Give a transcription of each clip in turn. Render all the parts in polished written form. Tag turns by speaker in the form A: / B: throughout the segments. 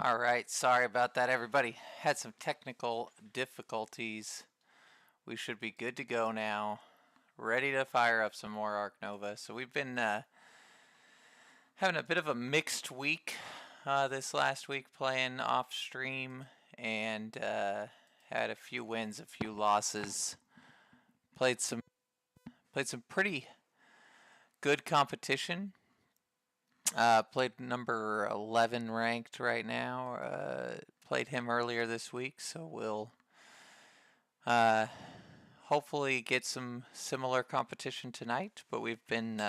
A: All right, sorry about that, everybody. Had some technical difficulties. We should be good to go now. Ready to fire up some more Ark Nova. So we've been having a bit of a mixed week this last week, playing off stream, and had a few wins, a few losses. Played some pretty good competition. Played number 11 ranked right now. Played him earlier this week, so we'll hopefully get some similar competition tonight. But we've been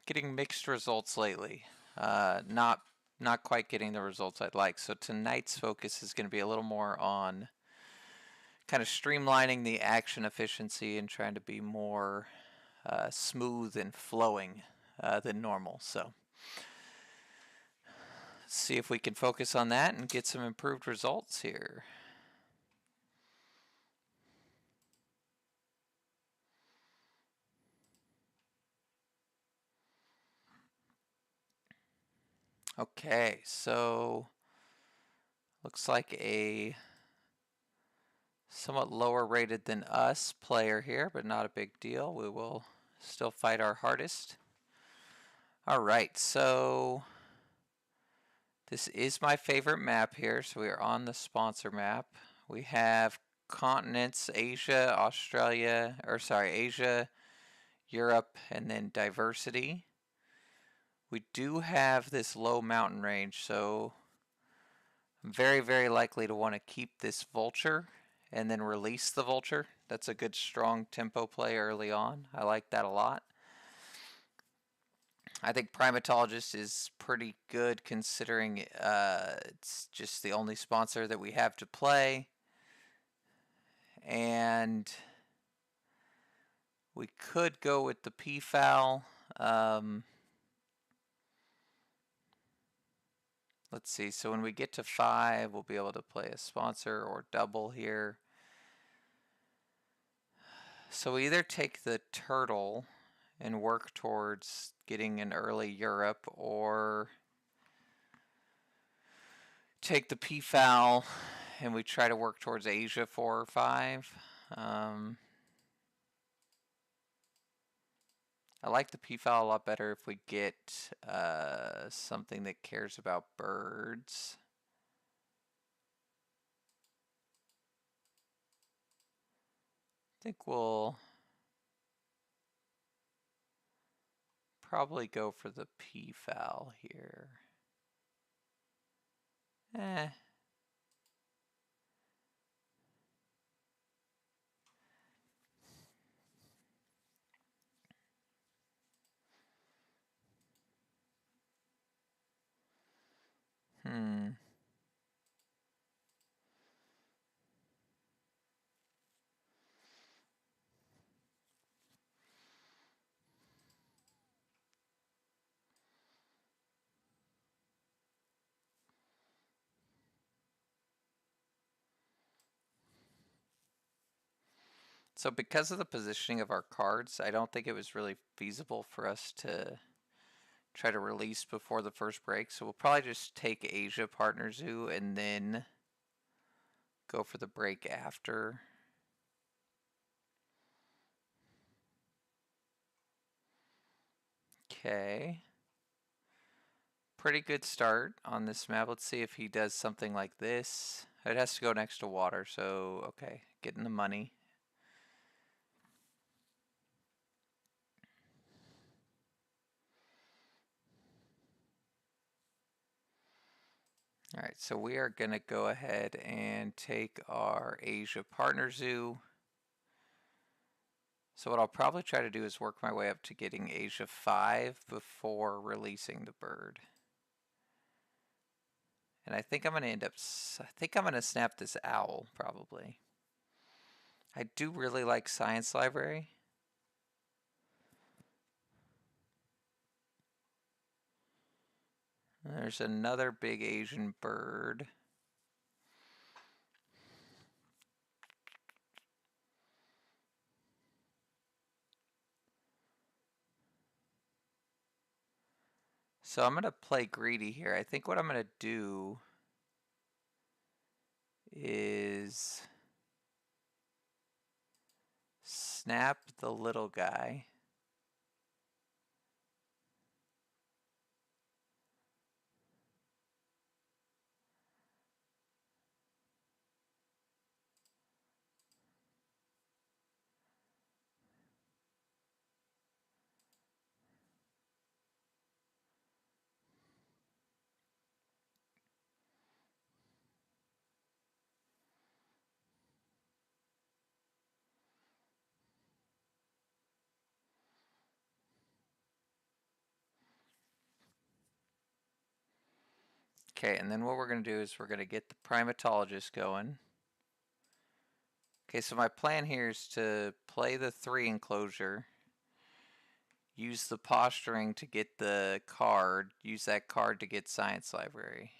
A: getting mixed results lately. Not quite getting the results I'd like. So tonight's focus is going to be a little more on kind of streamlining the action efficiency and trying to be more smooth and flowing than normal. So see if we can focus on that and get some improved results here. Okay, so looks like a somewhat lower rated than us player here, but not a big deal. We will still fight our hardest. All right, so this is my favorite map here. So we are on the sponsor map. We have continents: Asia, Asia, Europe, and then diversity. We do have this low mountain range, so I'm very, very likely to want to keep this vulture and then release the vulture. That's a good strong tempo play early on. I like that a lot. I think Primatologist is pretty good considering it's just the only sponsor that we have to play. And we could go with the Peafowl. Let's see, so when we get to 5, we'll be able to play a sponsor or double here. So we either take the turtle and work towards getting an early Europe, or take the Peafowl and we try to work towards Asia 4 or 5. I like the Peafowl a lot better if we get something that cares about birds. I think we'll probably go for the Peafowl here. So because of the positioning of our cards, I don't think it was really feasible for us to try to release before the first break. So we'll probably just take Asia Partner Zoo and then go for the break after. Okay. Pretty good start on this map. Let's see if he does something like this. It has to go next to water, so okay, getting the money. All right, so we are going to go ahead and take our Asia Partner Zoo. So what I'll probably try to do is work my way up to getting Asia 5 before releasing the bird. And I think I'm going to snap this owl, probably. I do really like Science Library. There's another big Asian bird. So I'm going to play greedy here. I think what I'm going to do is snap the little guy. Okay, and then what we're going to do is we're going to get the primatologist going. Okay, so my plan here is to play the 3 enclosure, use the posturing to get the card, use that card to get science library.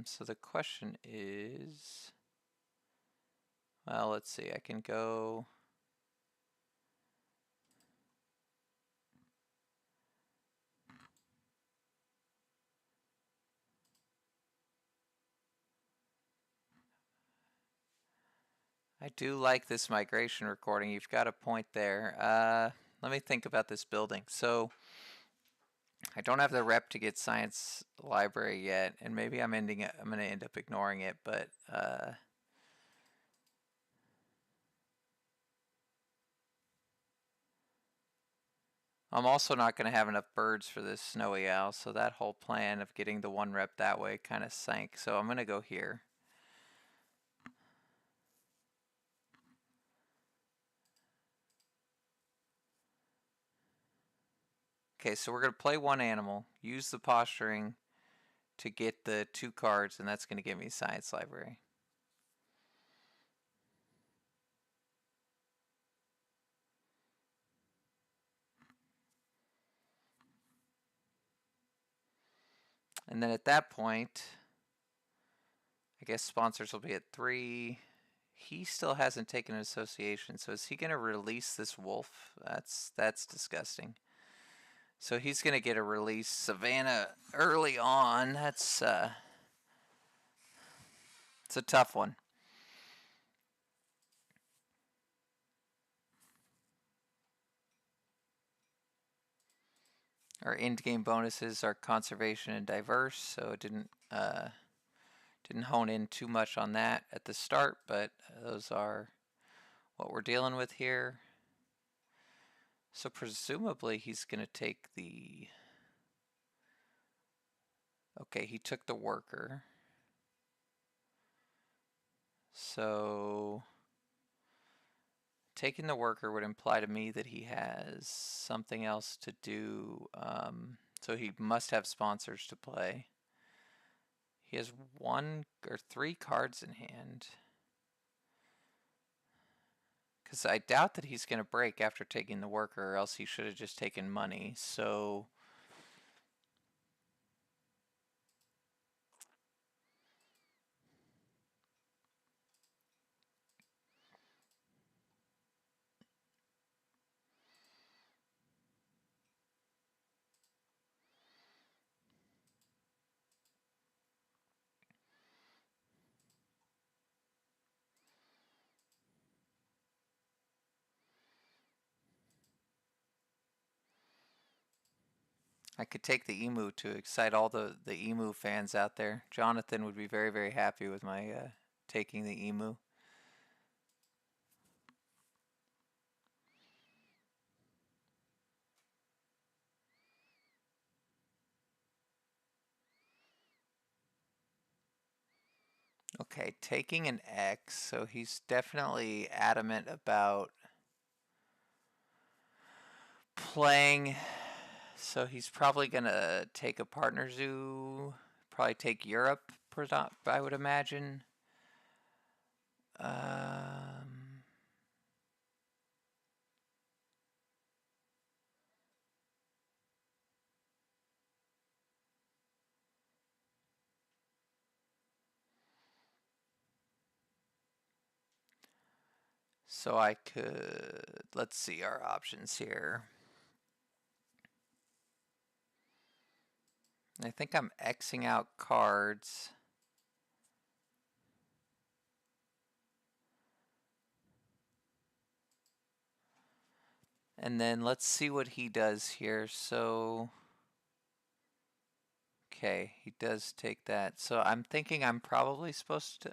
A: So the question is, well, let's see, I can go, I do like this migration recording. You've got a point there. Let me think about this building. So I don't have the rep to get science library yet, and maybe I'm going to end up ignoring it, but I'm also not going to have enough birds for this snowy owl, so that whole plan of getting the 1 rep that way kind of sank. So I'm going to go here. Okay, so we're going to play 1 animal, use the posturing to get the 2 cards, and that's going to give me science library. And then at that point, I guess sponsors will be at 3. He still hasn't taken an association, so is he going to release this wolf? That's disgusting. So he's going to get a release Savannah early on. That's it's a tough one. Our end game bonuses are conservation and diverse, so it didn't hone in too much on that at the start, but those are what we're dealing with here. So presumably he's going to take the... Okay, he took the worker. So taking the worker would imply to me that he has something else to do. So he must have sponsors to play. He has 1 or 3 cards in hand. Because I doubt that he's going to break after taking the worker, or else he should have just taken money. So I could take the emu to excite all the emu fans out there. Jonathan would be very, very happy with my taking the emu. Okay, taking an X, so he's definitely adamant about playing. So he's probably going to take a partner zoo, probably take Europe, I would imagine. So I could, let's see our options here. I think I'm Xing out cards. And then let's see what he does here. So, okay, he does take that. So I'm thinking I'm probably supposed to...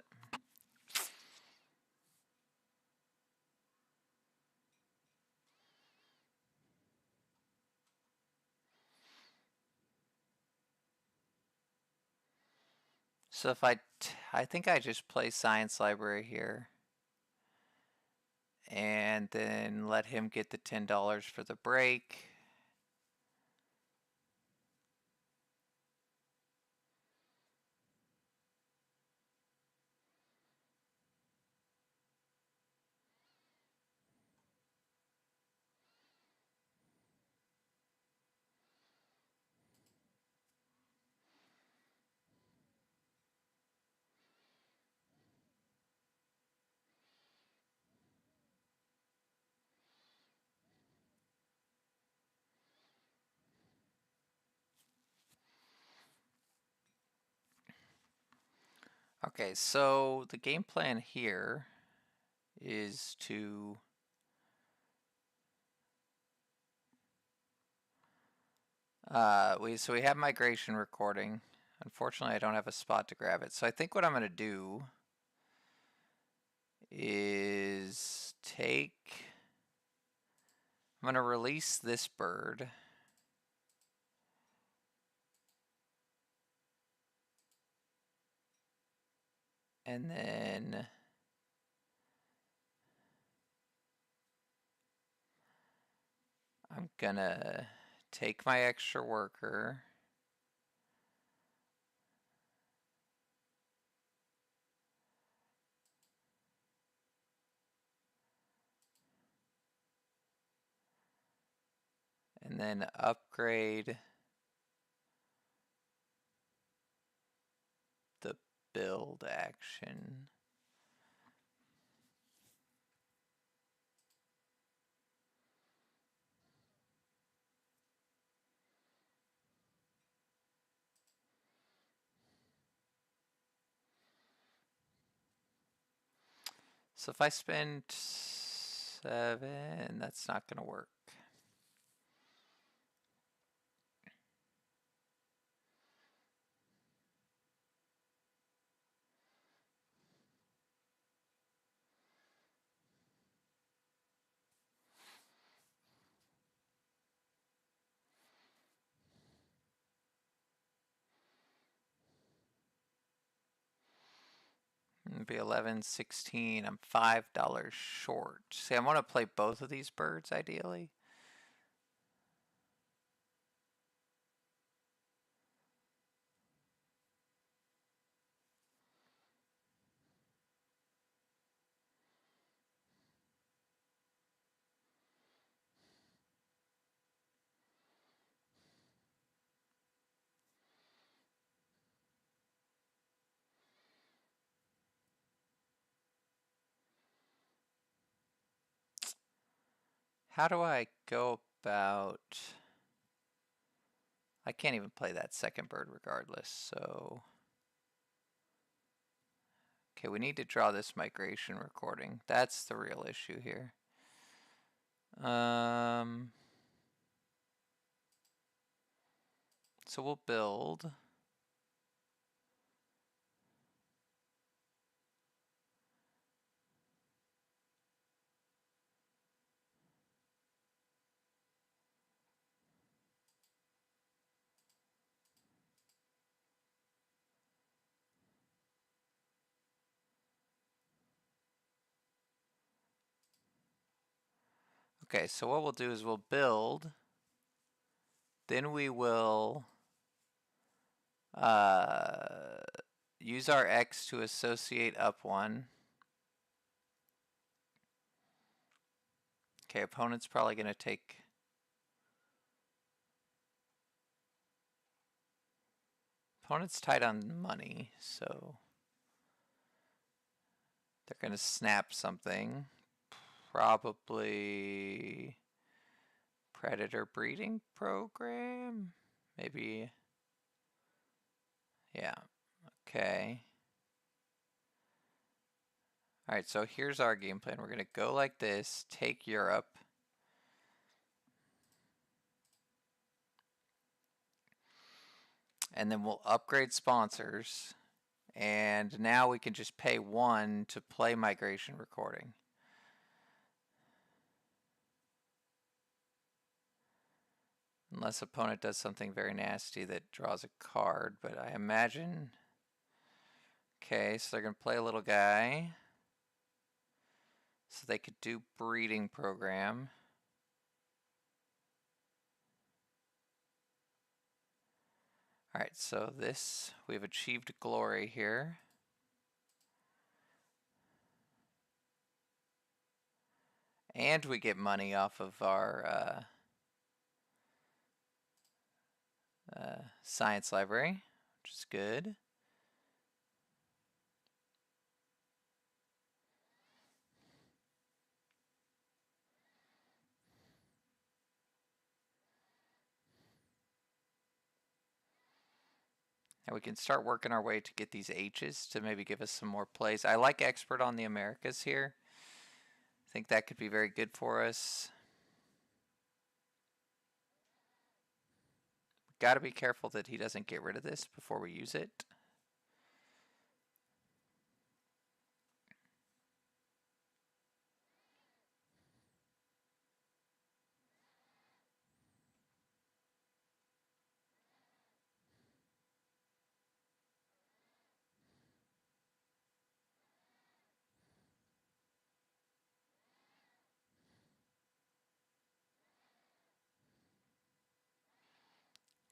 A: So if I think I just play Science Library here. And then let him get the $10 for the break. Okay, so the game plan here is to we have migration recording. Unfortunately, I don't have a spot to grab it. So I think what I'm going to do is I'm going to release this bird. And then I'm going to take my extra worker. And then upgrade the build action. So if I spend 7, that's not going to work. It'd be 11, 16. I'm $5 short. See, I want to play both of these birds ideally. How do I go about... I can't even play that second bird regardless, so... Okay, we need to draw this migration recording. That's the real issue here. So we'll build. Okay, so what we'll do is we'll build. Then we will use our X to associate up one. Okay, opponent's probably going to take... Opponent's tight on money, so... They're going to snap something. probably predator breeding program. Maybe. Yeah. Okay. All right, so here's our game plan. We're going to go like this, take Europe. And then we'll upgrade sponsors. And now we can just pay 1 to play migration recording. Unless opponent does something very nasty that draws a card, but I imagine... Okay, so they're going to play a little guy. So they could do breeding program. Alright, so this, we've achieved glory here. And we get money off of our science library, which is good. And we can start working our way to get these H's to maybe give us some more plays. I like expert on the Americas here. I think that could be very good for us. Got to be careful that he doesn't get rid of this before we use it.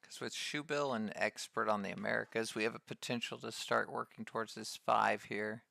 A: Because with Shoebill and expert on the Americas, we have a potential to start working towards this 5 here.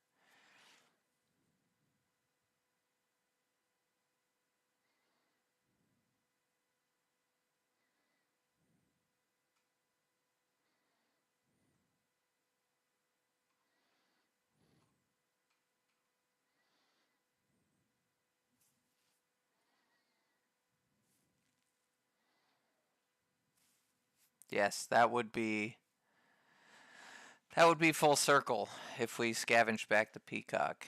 A: Yes, that would be full circle if we scavenge back the peacock.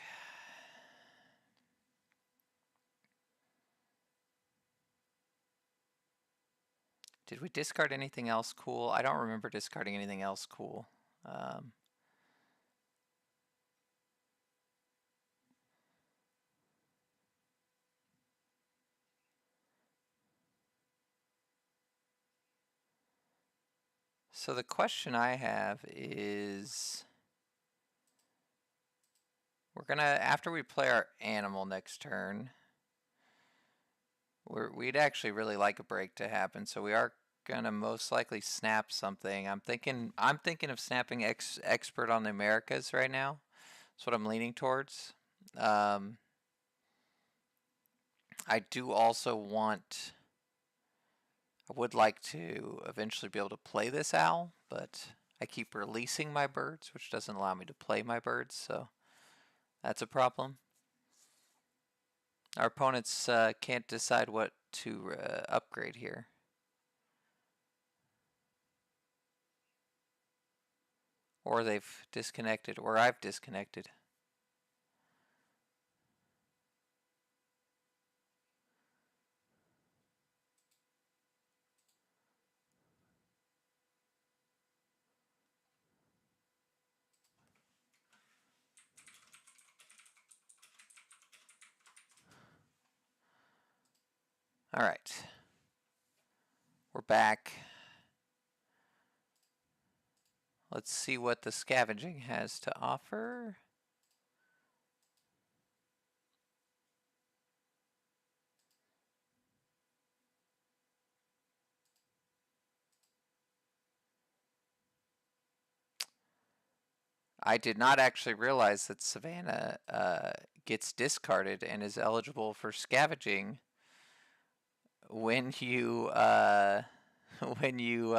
A: Did we discard anything else cool? I don't remember discarding anything else cool. So the question I have is, we're gonna, after we play our animal next turn, we'd actually really like a break to happen, so we are gonna most likely snap something. I'm thinking of snapping expert on the Americas right now. That's what I'm leaning towards. I do also want, I would like to eventually be able to play this owl, but I keep releasing my birds, which doesn't allow me to play my birds, so that's a problem. Our opponents can't decide what to upgrade here. Or they've disconnected, or I've disconnected. All right. We're back. Let's see what the scavenging has to offer. I did not actually realize that Savannah gets discarded and is eligible for scavenging when you when you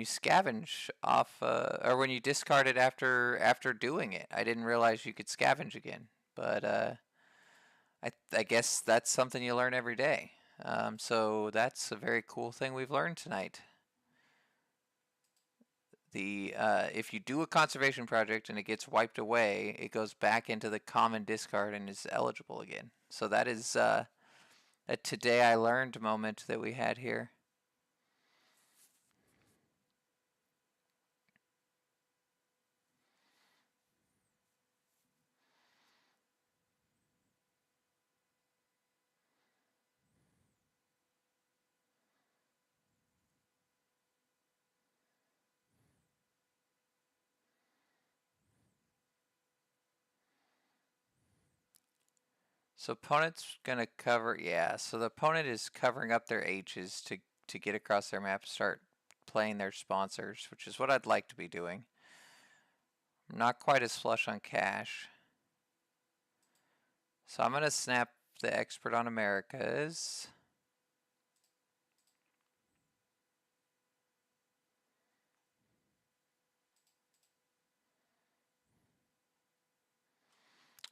A: scavenge off or when you discard it after doing it. I didn't realize you could scavenge again, but I guess that's something you learn every day. So that's a very cool thing we've learned tonight. If you do a conservation project and it gets wiped away, it goes back into the common discard and is eligible again. So that is a today I learned moment that we had here. So opponent's gonna cover, yeah. So the opponent is covering up their H's to get across their map, start playing their sponsors, which is what I'd like to be doing. I'm not quite as flush on cash, so I'm gonna snap the expert on Americas.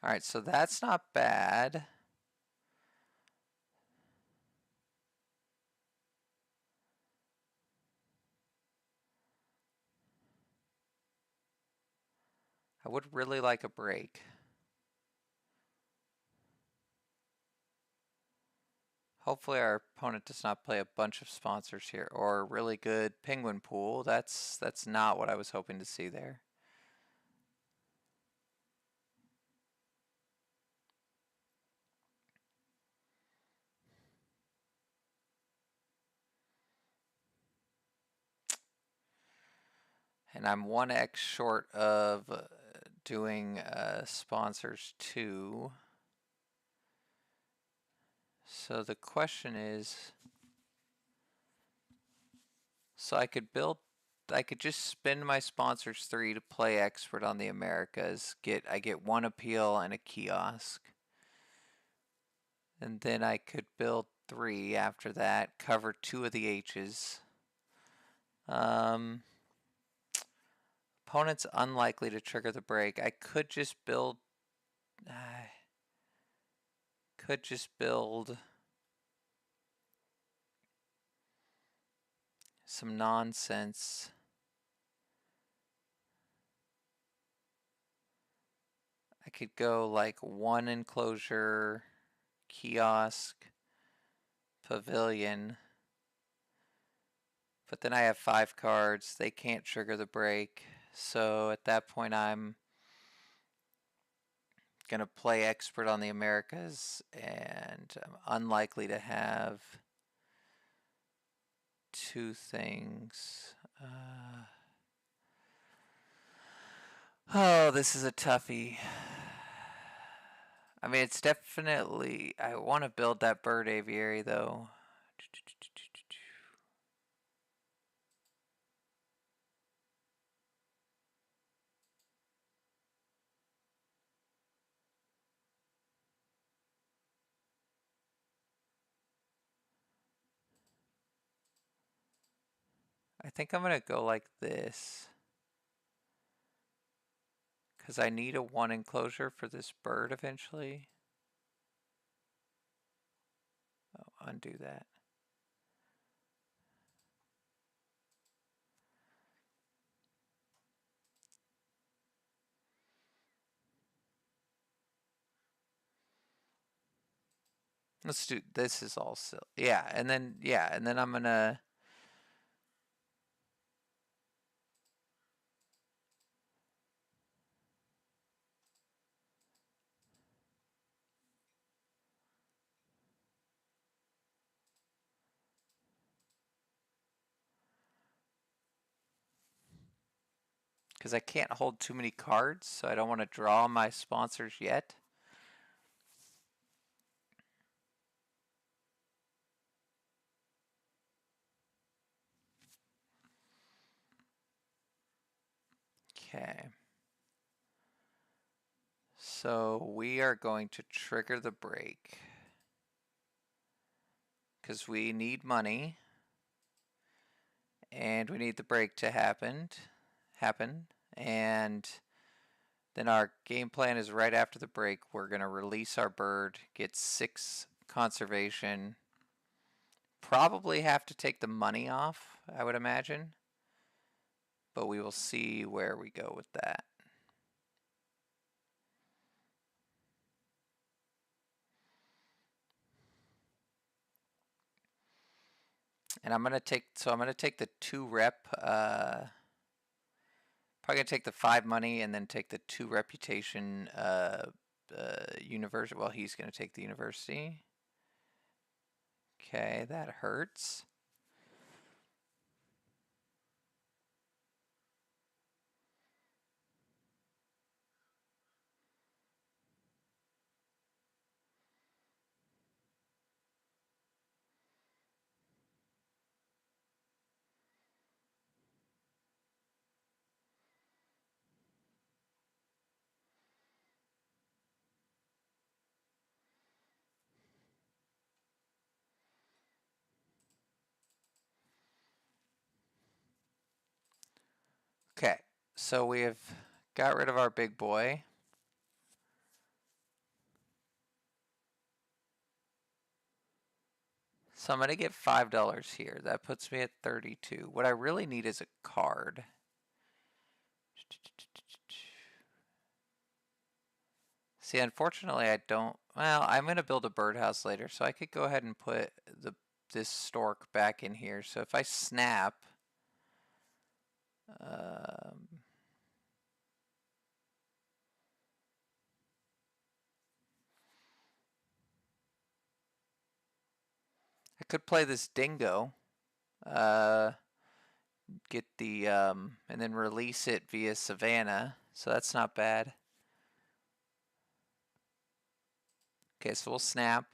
A: All right, so that's not bad. I would really like a break. Hopefully our opponent does not play a bunch of sponsors here, or a really good penguin pool. That's not what I was hoping to see there. And I'm 1x short of doing sponsors too. So the question is, so I could just spend my sponsors 3 to play expert on the Americas. I get 1 appeal and a kiosk. And then I could build 3 after that, cover 2 of the H's. Opponent's unlikely to trigger the break. I could just build some nonsense. I could go like 1 enclosure, kiosk, pavilion. But then I have 5 cards. They can't trigger the break. So at that point I'm going to play expert on the Americas, and I'm unlikely to have 2 things. Oh, this is a toughie. I mean, it's definitely, I want to build that bird aviary though. I think I'm going to go like this, because I need a 1 enclosure for this bird eventually. Oh, undo that. Let's do, this is all silly. Yeah, and then I'm going to because I can't hold too many cards, so I don't want to draw my sponsors yet. Okay. So we are going to trigger the break because we need money and we need the break to happen, and Then our game plan is right after the break, we're going to release our bird, get 6 conservation, probably have to take the money off, I would imagine, but we will see where we go with that. And I'm going to take the 2 rep, probably going to take the 5 money and then take the 2 reputation university. Well, he's going to take the university. Okay, that hurts. Okay, so we have got rid of our big boy. So I'm going to get $5 here. That puts me at 32. What I really need is a card. See, unfortunately, I don't. Well, I'm going to build a birdhouse later, so I could go ahead and put this stork back in here. So if I snap, I could play this dingo, get the and then release it via Savannah. So that's not bad. Okay, so we'll snap.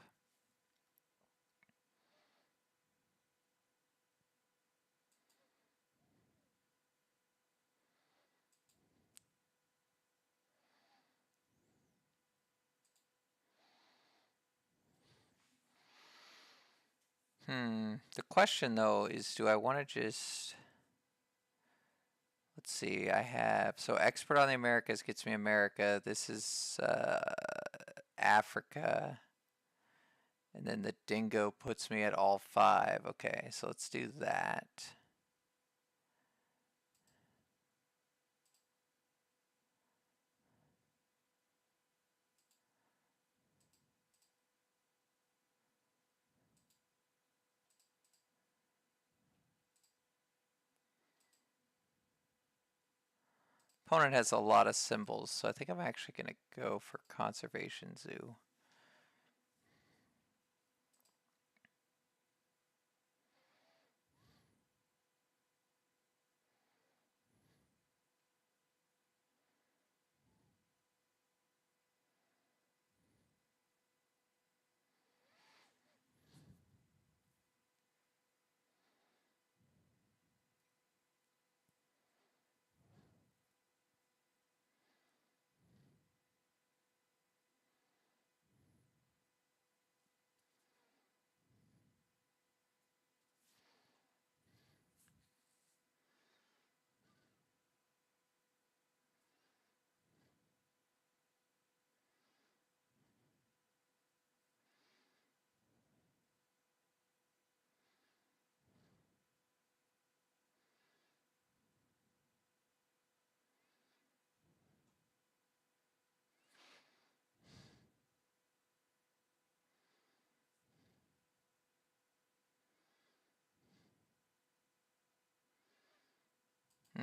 A: The question though is, do I want to just, let's see, I have, so expert on the Americas gets me America. This is Africa. And then the dingo puts me at all 5. Okay, so let's do that. Opponent has a lot of symbols, so I think I'm actually going to go for Conservation Zoo.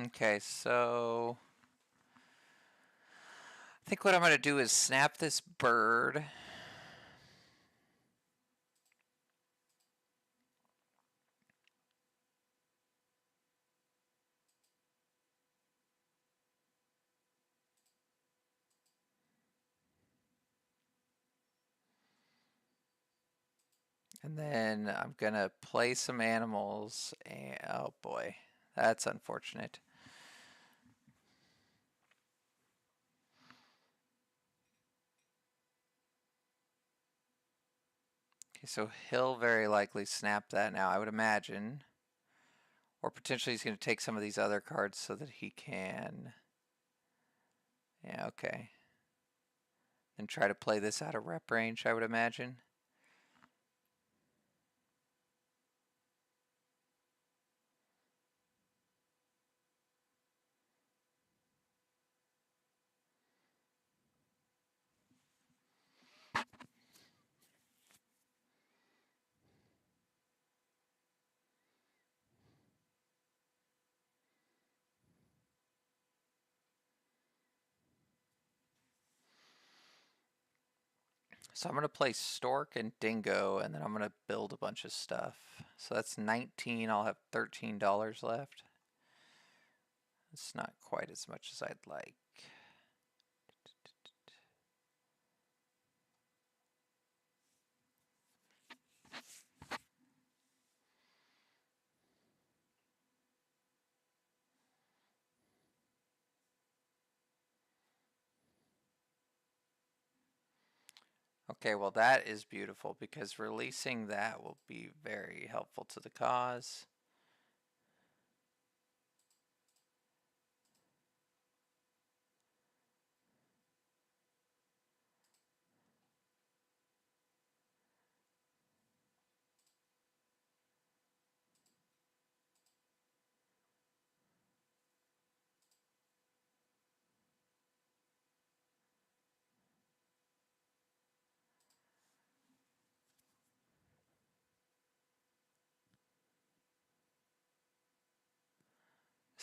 A: Okay, so I think what I'm going to do is snap this bird. And then I'm going to play some animals. And, oh boy, that's unfortunate. Okay, so he'll very likely snap that now, I would imagine. Or potentially he's going to take some of these other cards so that he can. Yeah, okay. And try to play this out of rep range, I would imagine. So I'm going to play Stork and Dingo, and then I'm going to build a bunch of stuff. So that's 19. I'll have $13 left. It's not quite as much as I'd like. Okay, well that is beautiful because releasing that will be very helpful to the cause.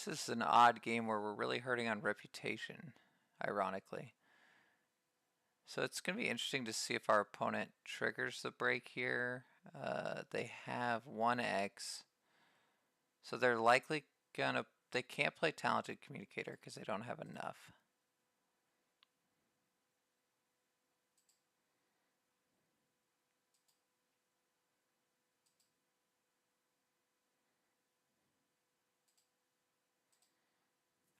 A: This is an odd game where we're really hurting on reputation, ironically. So it's going to be interesting to see if our opponent triggers the break here. They have 1x. So they're likely gonna, they can't play Talented Communicator because they don't have enough.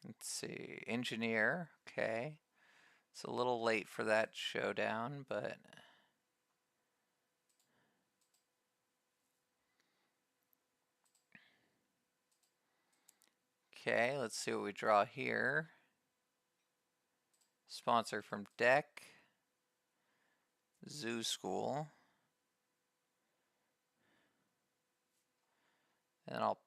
A: Let's see, Engineer, okay. It's a little late for that showdown, but okay, let's see what we draw here. Sponsor from deck. Zoo School. And I'll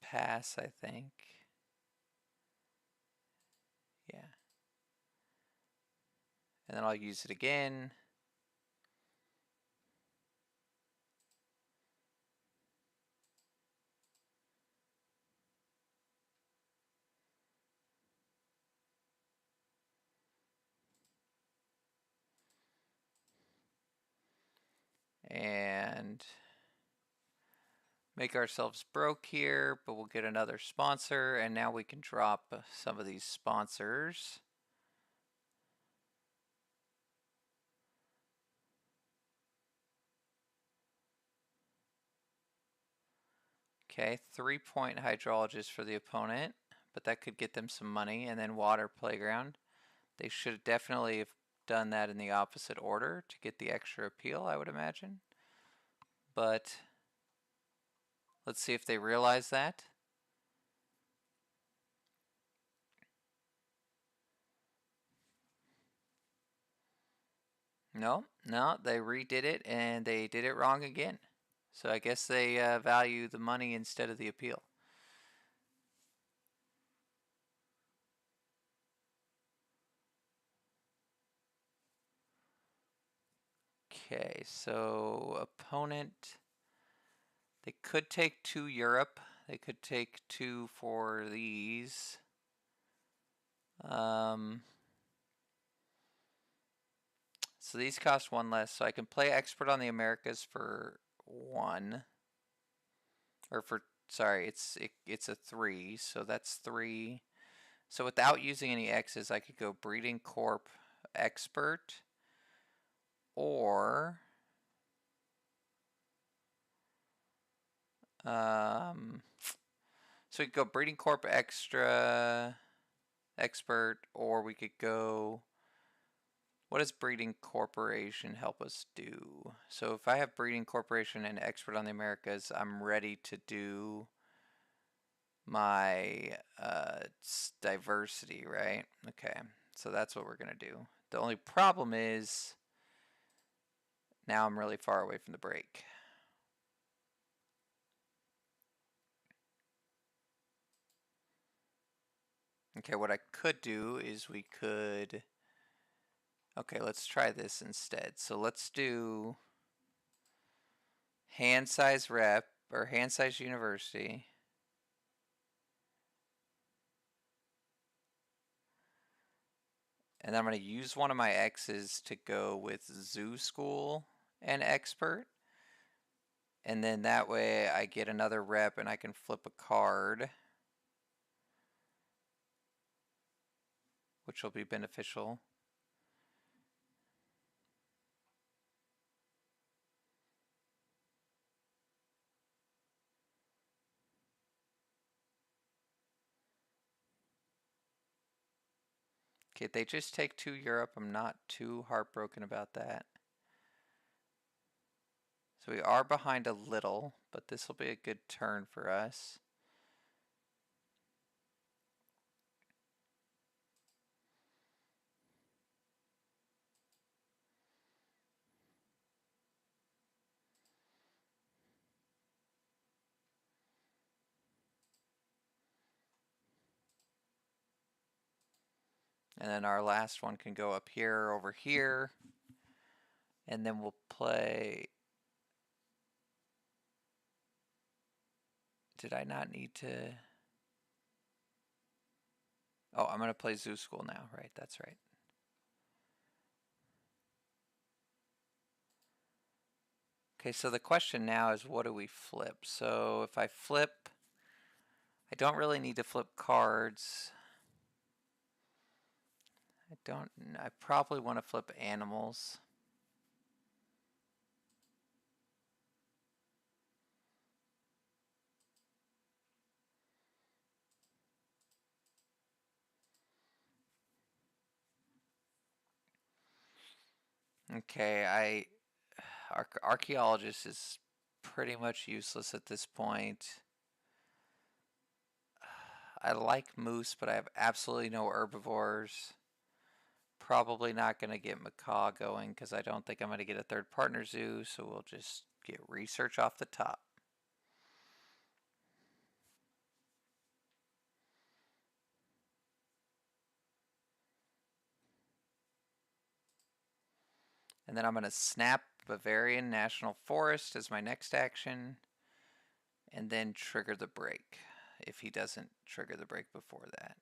A: pass, I think. Yeah. And then I'll use it again. And make ourselves broke here, but we'll get another sponsor, and now we can drop some of these sponsors. Okay, 3-point hydrologist for the opponent, but that could get them some money, and then water playground. They should definitely have done that in the opposite order to get the extra appeal, I would imagine. But let's see if they realize that. No, they redid it and they did it wrong again. So I guess they value the money instead of the appeal. Okay, so opponent, they could take 2 Europe. They could take 2 for these. So these cost 1 less. So I can play expert on the Americas for 1. Or for, sorry, it's a 3. So that's 3. So without using any X's, I could go breeding corp expert. Or so we could go breeding corp extra expert, or we could go, what does breeding corporation help us do? So if I have breeding corporation and expert on the Americas, I'm ready to do my diversity, right? Okay, so that's what we're going to do. The only problem is now I'm really far away from the break. Okay, what I could do is we could... Okay, let's try this instead. So let's do hand size rep or hand size university. And I'm going to use one of my X's to go with zoo school and expert. And then that way I get another rep and I can flip a card, which will be beneficial. Okay, they just take 2 Europe. I'm not too heartbroken about that. So we are behind a little, but this will be a good turn for us. And then our last one can go up here, over here. And then we'll play... Did I not need to... Oh, I'm going to play Zoo School now, right? That's right. Okay, so the question now is what do we flip? So if I flip, I don't really need to flip cards. I probably want to flip animals. Okay, archaeologist is pretty much useless at this point. I like moose, but I have absolutely no herbivores. Probably not going to get macaw going because I don't think I'm going to get a third partner zoo, so we'll just get research off the top. And then I'm going to snap Bavarian National Forest as my next action, and then trigger the break if he doesn't trigger the break before that.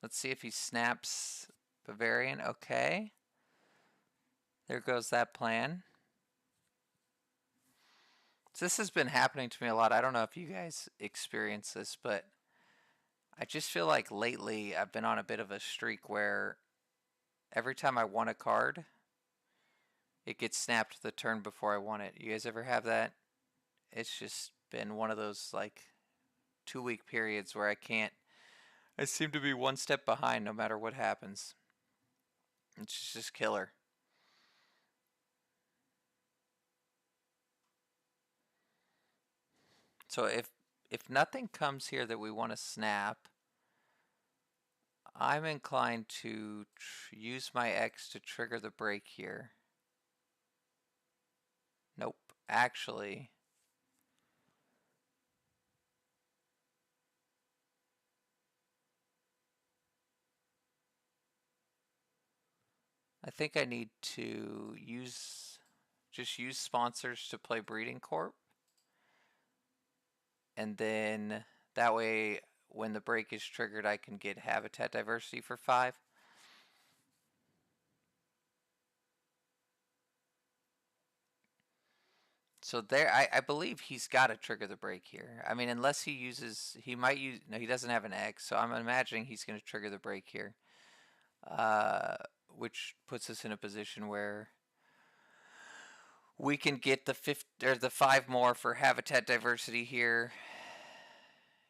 A: Let's see if he snaps Bavarian. Okay. There goes that plan. So this has been happening to me a lot. I don't know if you guys experience this, but I just feel like lately I've been on a bit of a streak where every time I want a card, it gets snapped the turn before I want it. You guys ever have that? It's just been one of those like 2-week periods where I seem to be one step behind no matter what happens. It's just killer. So if nothing comes here that we want to snap, I'm inclined to use my X to trigger the break here. Nope, actually. I think I need to just use sponsors to play Breeding Corp. And then that way when the break is triggered I can get habitat diversity for 5. So there, I believe he's got to trigger the break here. I mean, unless he uses, he might use, no, he doesn't have an X, so I'm imagining he's going to trigger the break here. Which puts us in a position where we can get the 5 more for habitat diversity here.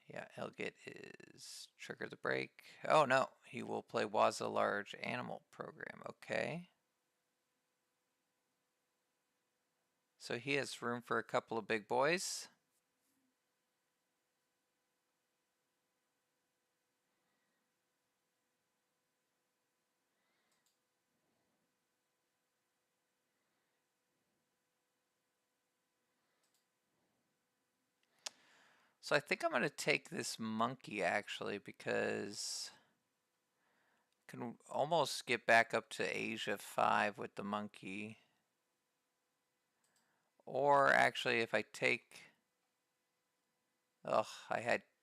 A: Yeah, he'll get his trigger the break. Oh no, he will play Waza Large Animal Program. Okay. So he has room for a couple of big boys. So I think I'm going to take this monkey actually because I can almost get back up to Asia 5 with the monkey. Or actually if I take... Ugh,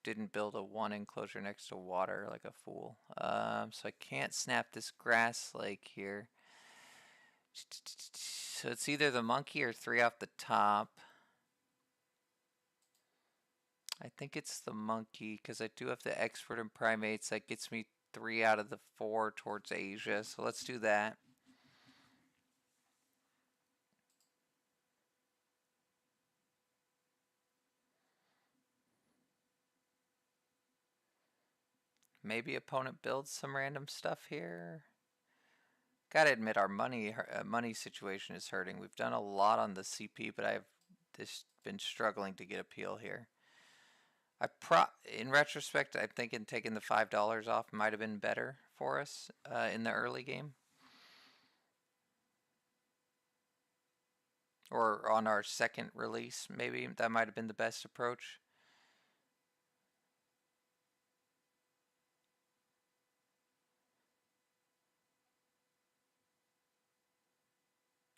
A: didn't build a 1 enclosure next to water like a fool. So I can't snap this grass lake here. So it's either the monkey or 3 off the top. I think it's the monkey because I do have the expert in primates. That gets me 3 out of the 4 towards Asia. So let's do that. Maybe opponent builds some random stuff here. Gotta admit our money situation is hurting. We've done a lot on the CP, but I've just been struggling to get appeal here. In retrospect, I'm thinking taking the $5 off might have been better for us in the early game. Or on our second release, maybe that might have been the best approach.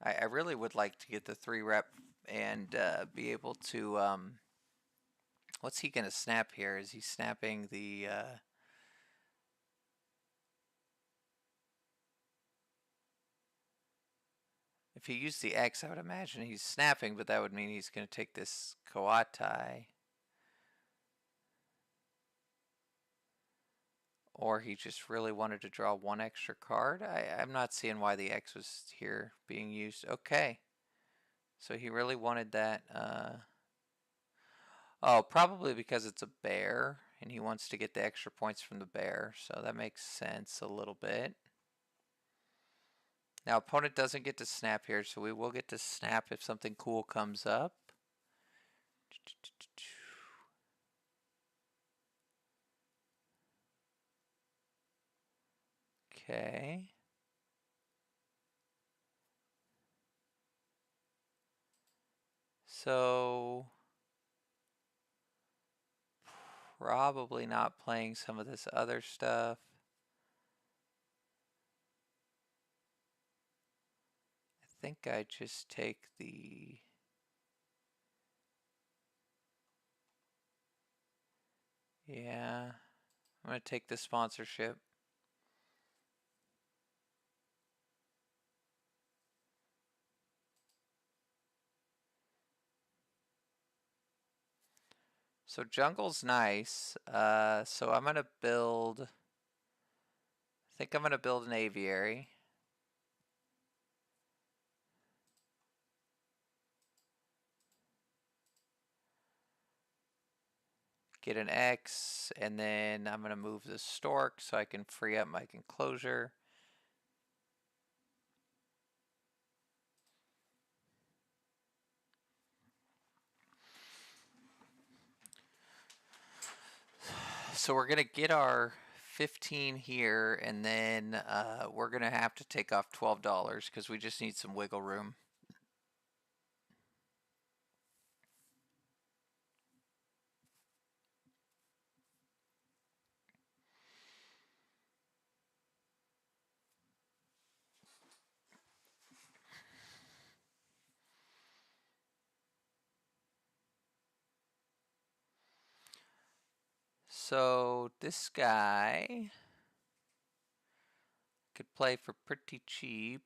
A: I really would like to get the 3 rep and be able to... what's he going to snap here? Is he snapping the... if he used the X, I would imagine he's snapping, but that would mean he's going to take this Coatai. Or he just really wanted to draw 1 extra card. I'm not seeing why the X was here being used. Okay. So he really wanted that. Oh, probably because it's a bear, and he wants to get the extra points from the bear. So that makes sense a little bit. Now, opponent doesn't get to snap here, so we will get to snap if something cool comes up. Okay. So probably not playing some of this other stuff. I think I just take the... Yeah, I'm going to take the sponsorship. So jungle's nice. So I'm going to build... I think I'm going to build an aviary. Get an X, and then I'm going to move the stork so I can free up my enclosure. So we're going to get our 15 here, and then we're going to have to take off $12 because we just need some wiggle room. So this guy could play for pretty cheap.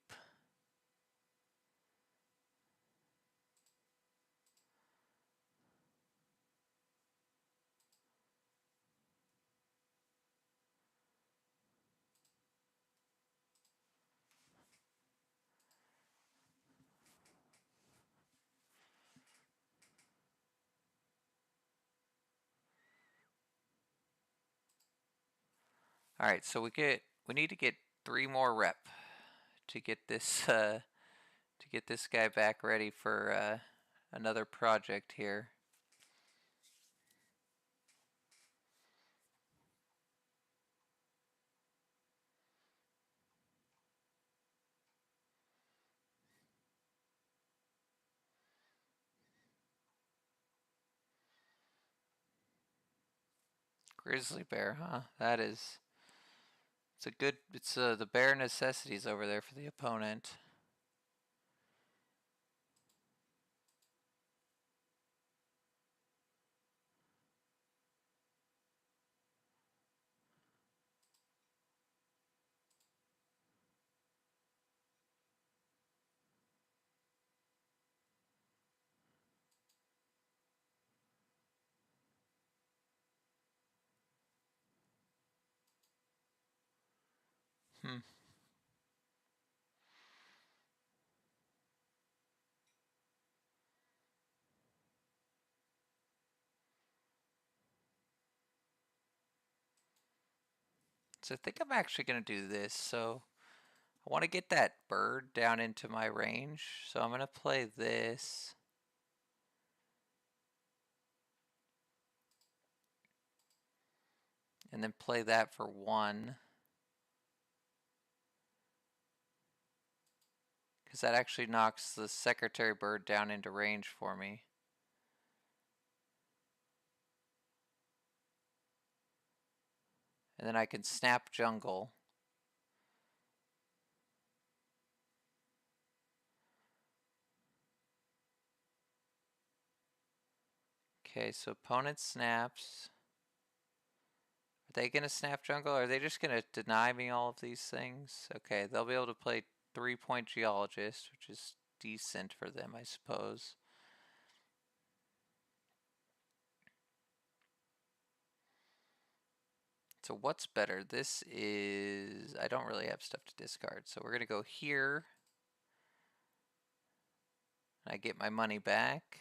A: All right, so we need to get 3 more rep to get this guy back ready for another project here. Grizzly bear, huh? That is... It's a good... It's the bare necessities over there for the opponent. Hmm. So I think I'm actually going to do this. So I want to get that bird down into my range. So I'm going to play this. And then play that for 1. Because that actually knocks the secretary bird down into range for me. And then I can snap jungle. Okay, so opponent snaps. Are they going to snap jungle? Or are they just going to deny me all of these things? Okay, they'll be able to play 3-point geologist, which is decent for them, I suppose. So what's better? This is... I don't really have stuff to discard. So we're going to go here. I get my money back.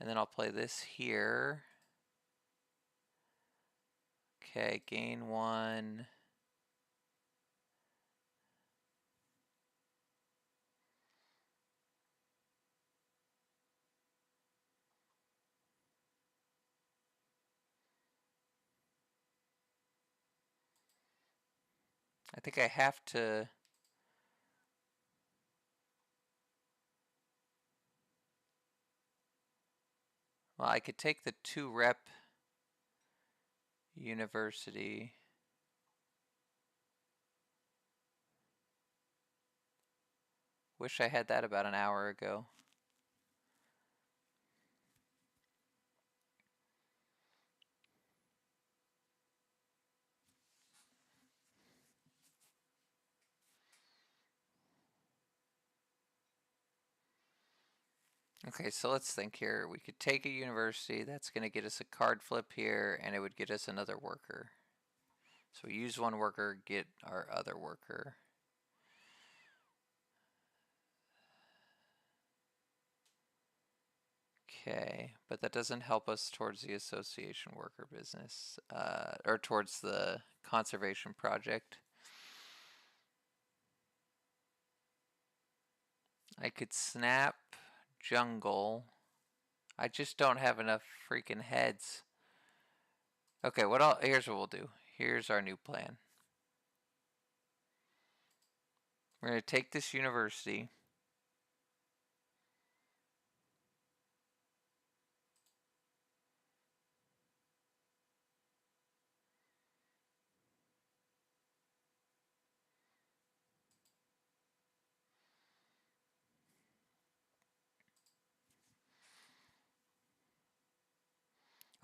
A: And then I'll play this here. Okay, gain 1. I think I have to... Well, I could take the 2-rep university. Wish I had that about an hour ago. Okay, so let's think here. We could take a university. That's going to get us a card flip here, and it would get us another worker. So we use 1 worker, get our other worker. Okay, but that doesn't help us towards the association worker business, or towards the conservation project. I could snap jungle. I just don't have enough freaking heads. Okay, here's what we'll do. Here's our new plan. We're going to take this university.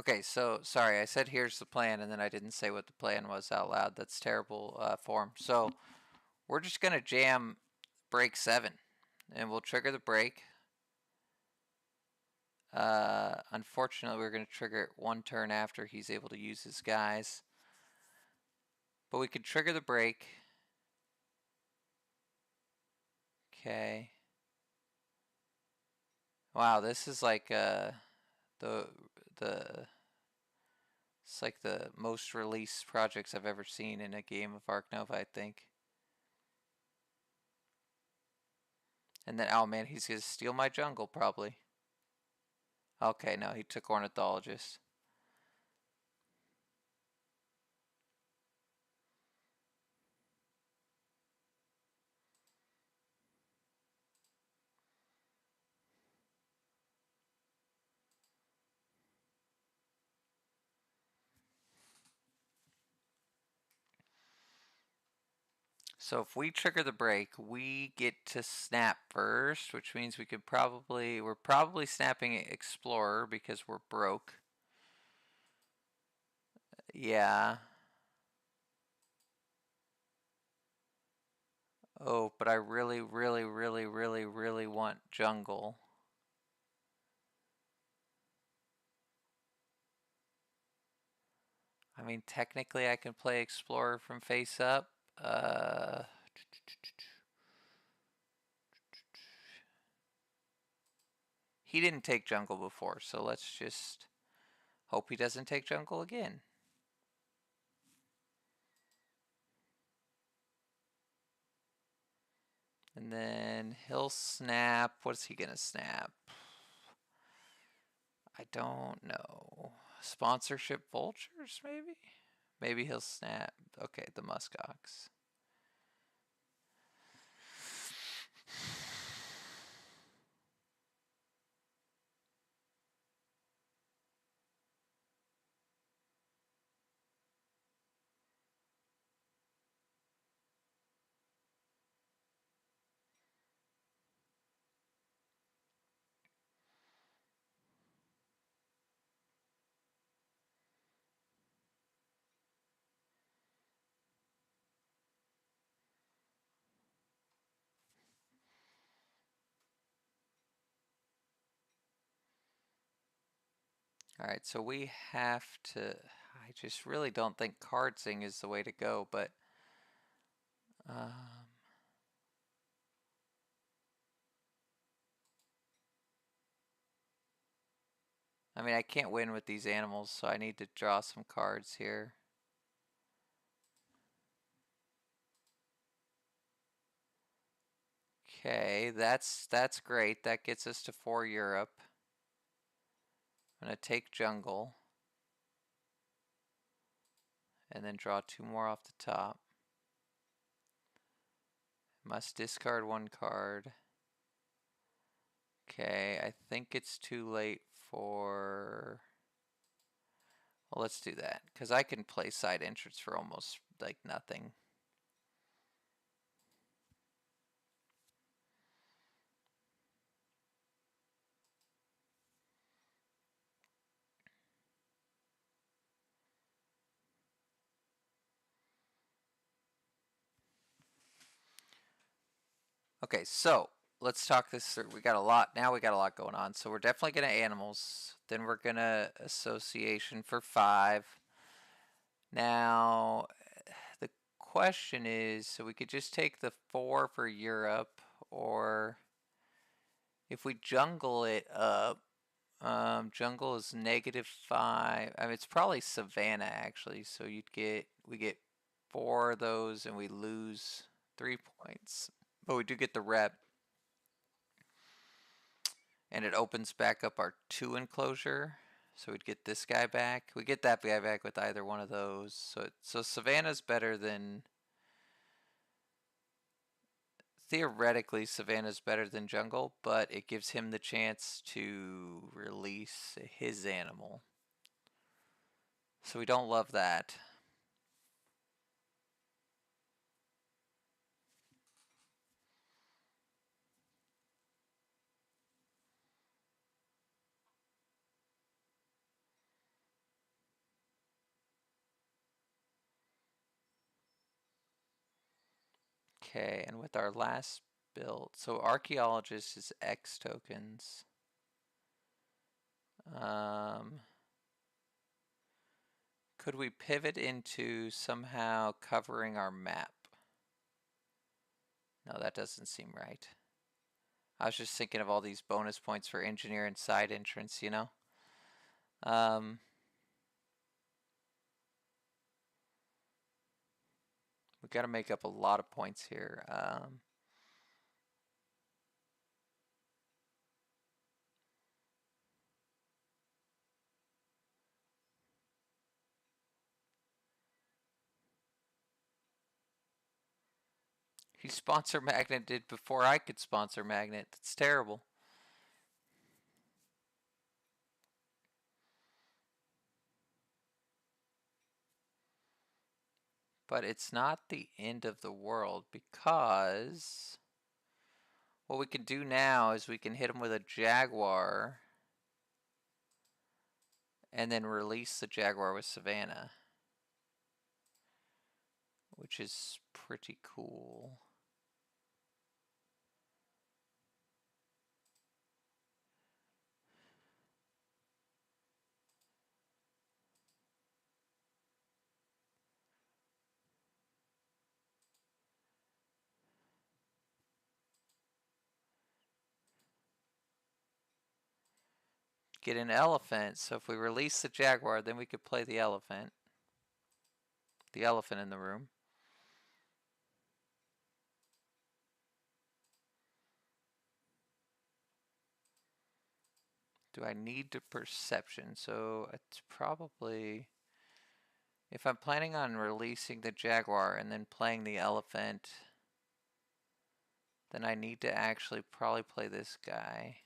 A: Okay, so sorry, I said here's the plan, and then I didn't say what the plan was out loud. That's terrible form. So we're just going to jam break 7, and we'll trigger the break. Unfortunately, we're going to trigger it 1 turn after he's able to use his guys. But we could trigger the break. Okay. Wow, this is like the it's like the most released projects I've ever seen in a game of Ark Nova, I think. And then, oh man, he's gonna steal my jungle probably. Okay, no, he took ornithologist. So if we trigger the break, we get to snap first, which means we're probably snapping Explorer because we're broke. Yeah. Oh, but I really, really, really, really, really want Jungle. I mean, technically I can play Explorer from face up. He didn't take Jungle before, so let's just hope he doesn't take Jungle again. And then he'll snap. What's he gonna snap? I don't know. Sponsorship vultures, maybe? Maybe he'll snap. Okay, the muskox. Alright, so we have to... I just really don't think cardsing is the way to go, but... I mean, I can't win with these animals, so I need to draw some cards here. Okay, that's great. That gets us to 4 Europe. I'm going to take Jungle. And then draw 2 more off the top. Must discard 1 card. Okay, I think it's too late for... Well, let's do that, because I can play side entrance for almost, like, nothing. Okay, so let's talk this through. We got a lot going on. So we're definitely gonna animals. Then we're gonna association for 5. Now the question is, so we could just take the 4 for Europe, or if we jungle it up, jungle is -5. I mean, it's probably Savannah actually. So we get 4 of those and we lose 3 points. But we do get the rep. And it opens back up our 2 enclosure. So we'd get this guy back. We get that guy back with either one of those. So Savannah's better than... Theoretically, Savannah's better than Jungle, but it gives him the chance to release his animal. So we don't love that. Okay, and with our last build, so Archaeologist is X tokens. Could we pivot into somehow covering our map? No, that doesn't seem right. I was just thinking of all these bonus points for engineer and side entrance, you know? We got to make up a lot of points here. He sponsor Magnet did before I could sponsor Magnet. That's terrible. But it's not the end of the world, because what we can do now is we can hit him with a Jaguar and then release the Jaguar with Savannah, which is pretty cool. Get an elephant, so if we release the Jaguar, then we could play the elephant in the room. Do I need the perception? So it's probably, if I'm planning on releasing the Jaguar and then playing the elephant, then I need to actually probably play this guy.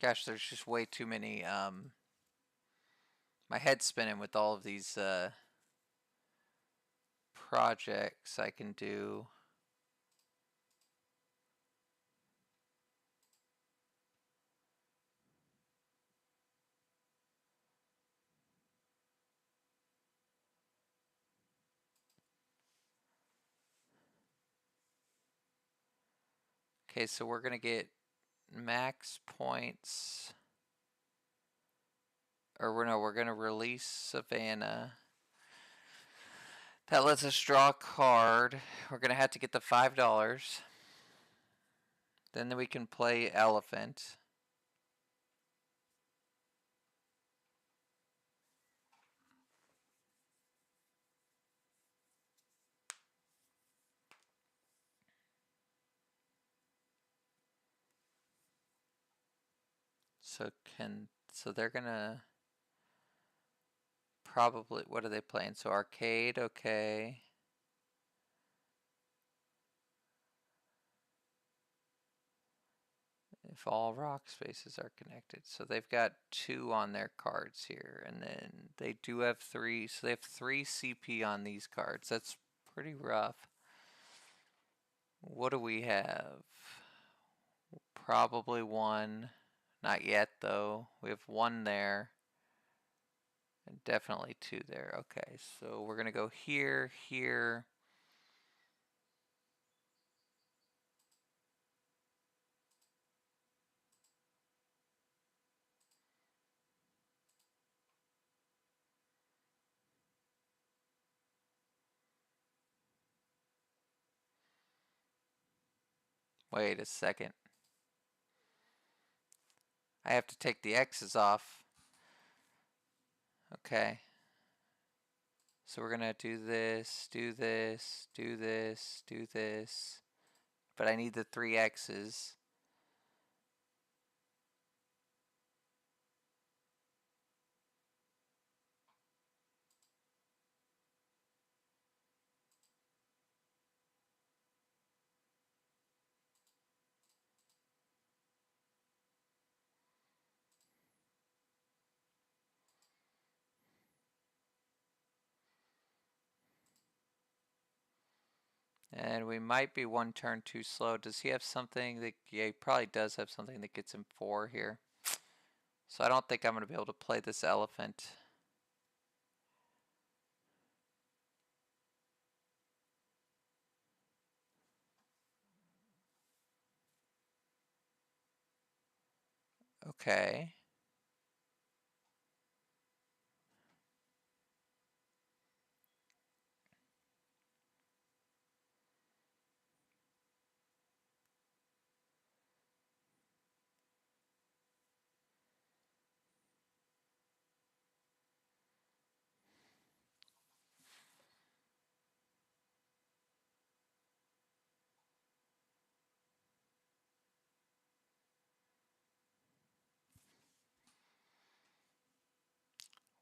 A: Gosh, there's just way too many, my head's spinning with all of these projects I can do. Okay, so we're going to get max points, or we're going to release Savannah. That lets us draw a card. We're going to have to get the $5. Then we can play elephant. So they're gonna probably, what are they playing? So arcade, okay. If all rock spaces are connected. So they've got 2 on their cards here, and then they do have 3. So they have 3 CP on these cards. That's pretty rough. What do we have? Probably 1. Not yet, though. We have 1 there. And definitely 2 there. Okay, so we're going to go here, here. Wait a second. I have to take the X's off. Okay. So we're gonna do this, do this, do this, do this. But I need the 3 X's. And we might be 1 turn too slow. Does he have something that, yeah, he probably does have something that gets him 4 here. So I don't think I'm going to be able to play this elephant. Okay.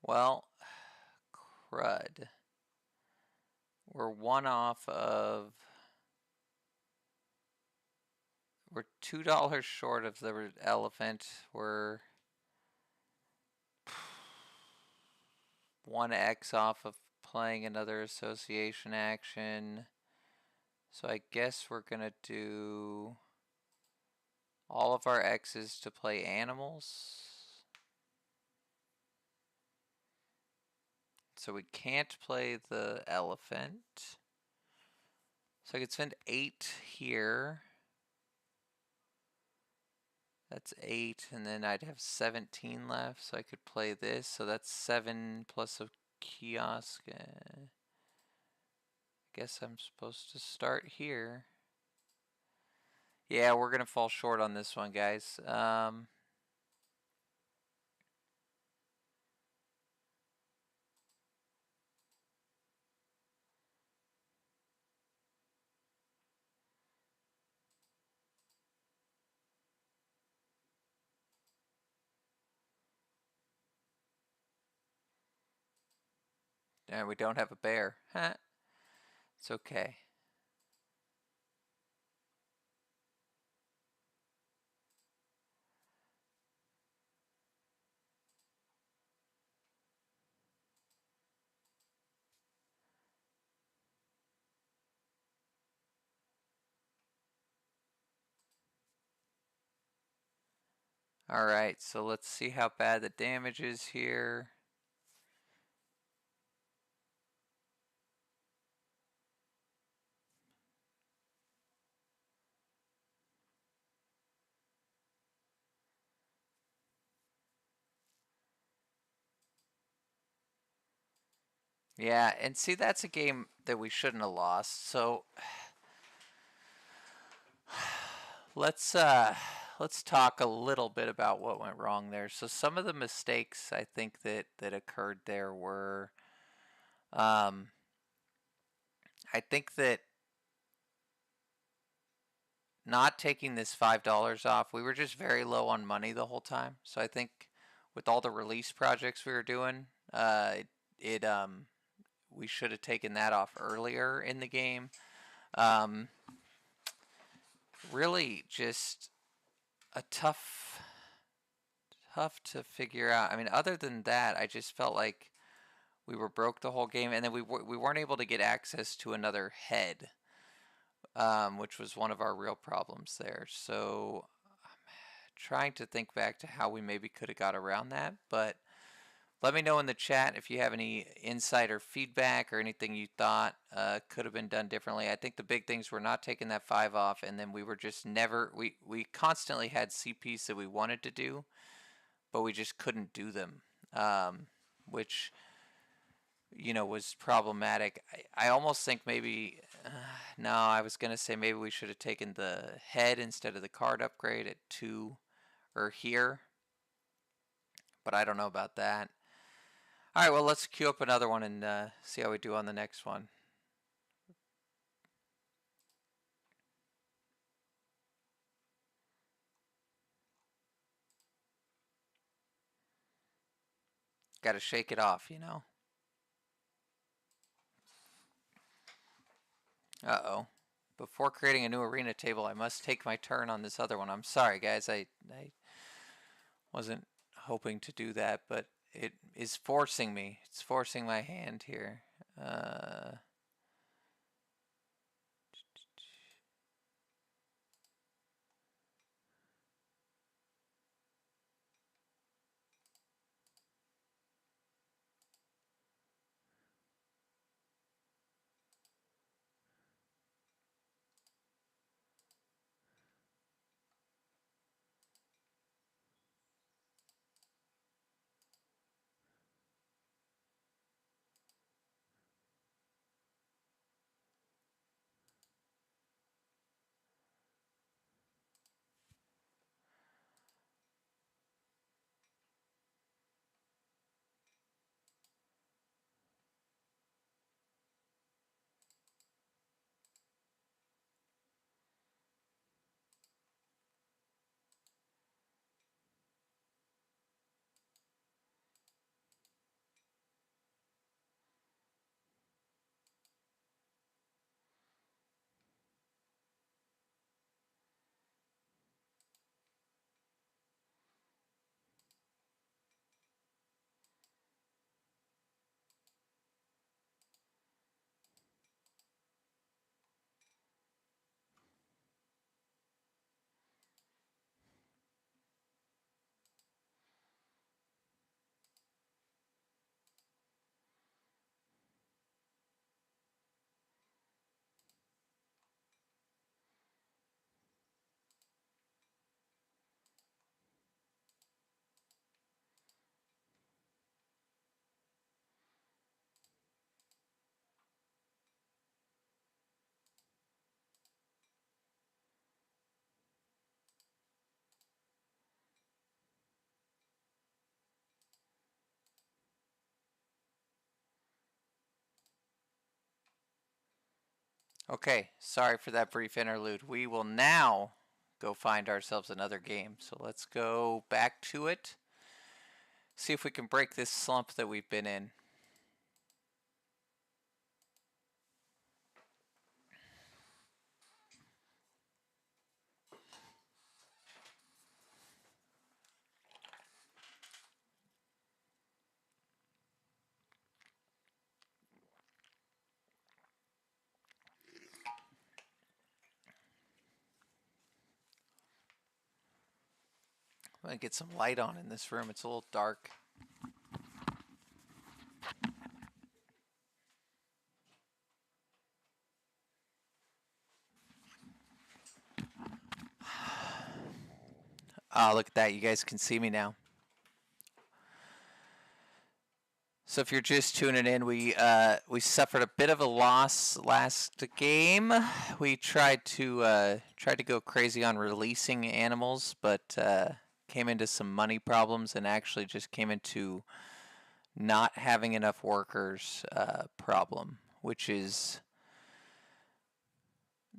A: Well, crud. We're 1 off of we're $2 short of the elephant. We're 1x off of playing another association action. So I guess we're gonna do all of our X's to play animals. So we can't play the elephant. So I could spend 8 here. That's 8, and then I'd have 17 left, so I could play this. So that's 7 plus a kiosk. I guess I'm supposed to start here. Yeah, we're going to fall short on this one, guys. And we don't have a bear. Huh. It's okay. Alright, so let's see how bad the damage is here. Yeah, and see, that's a game that we shouldn't have lost. So let's talk a little bit about what went wrong there. So some of the mistakes I think that occurred there were, I think that not taking this $5 off, we were just very low on money the whole time. So I think with all the release projects we were doing, we should have taken that off earlier in the game. Really just a tough to figure out. I mean, other than that, I just felt like we were broke the whole game, and then we weren't able to get access to another head, which was one of our real problems there. So I'm trying to think back to how we maybe could have got around that, but let me know in the chat if you have any insight or feedback or anything you thought could have been done differently. I think the big things were not taking that 5 off, and then we were just never, we constantly had CPs that we wanted to do, but we just couldn't do them, which, you know, was problematic. I almost think maybe, no, I was going to say maybe we should have taken the head instead of the card upgrade at 2 or here, but I don't know about that. All right, well, let's queue up another one and see how we do on the next one. Got to shake it off, you know. Uh-oh. Before creating a new arena table, I must take my turn on this other one. I'm sorry, guys. I wasn't hoping to do that, but it is forcing me. It's forcing my hand here. Okay, sorry for that brief interlude. We will now go find ourselves another game. So let's go back to it. See if we can break this slump that we've been in. I'm going to get some light on in this room. It's a little dark. Ah, look at that. You guys can see me now. So if you're just tuning in, we suffered a bit of a loss last game. We tried to go crazy on releasing animals, but came into some money problems and actually just came into not having enough workers problem, which is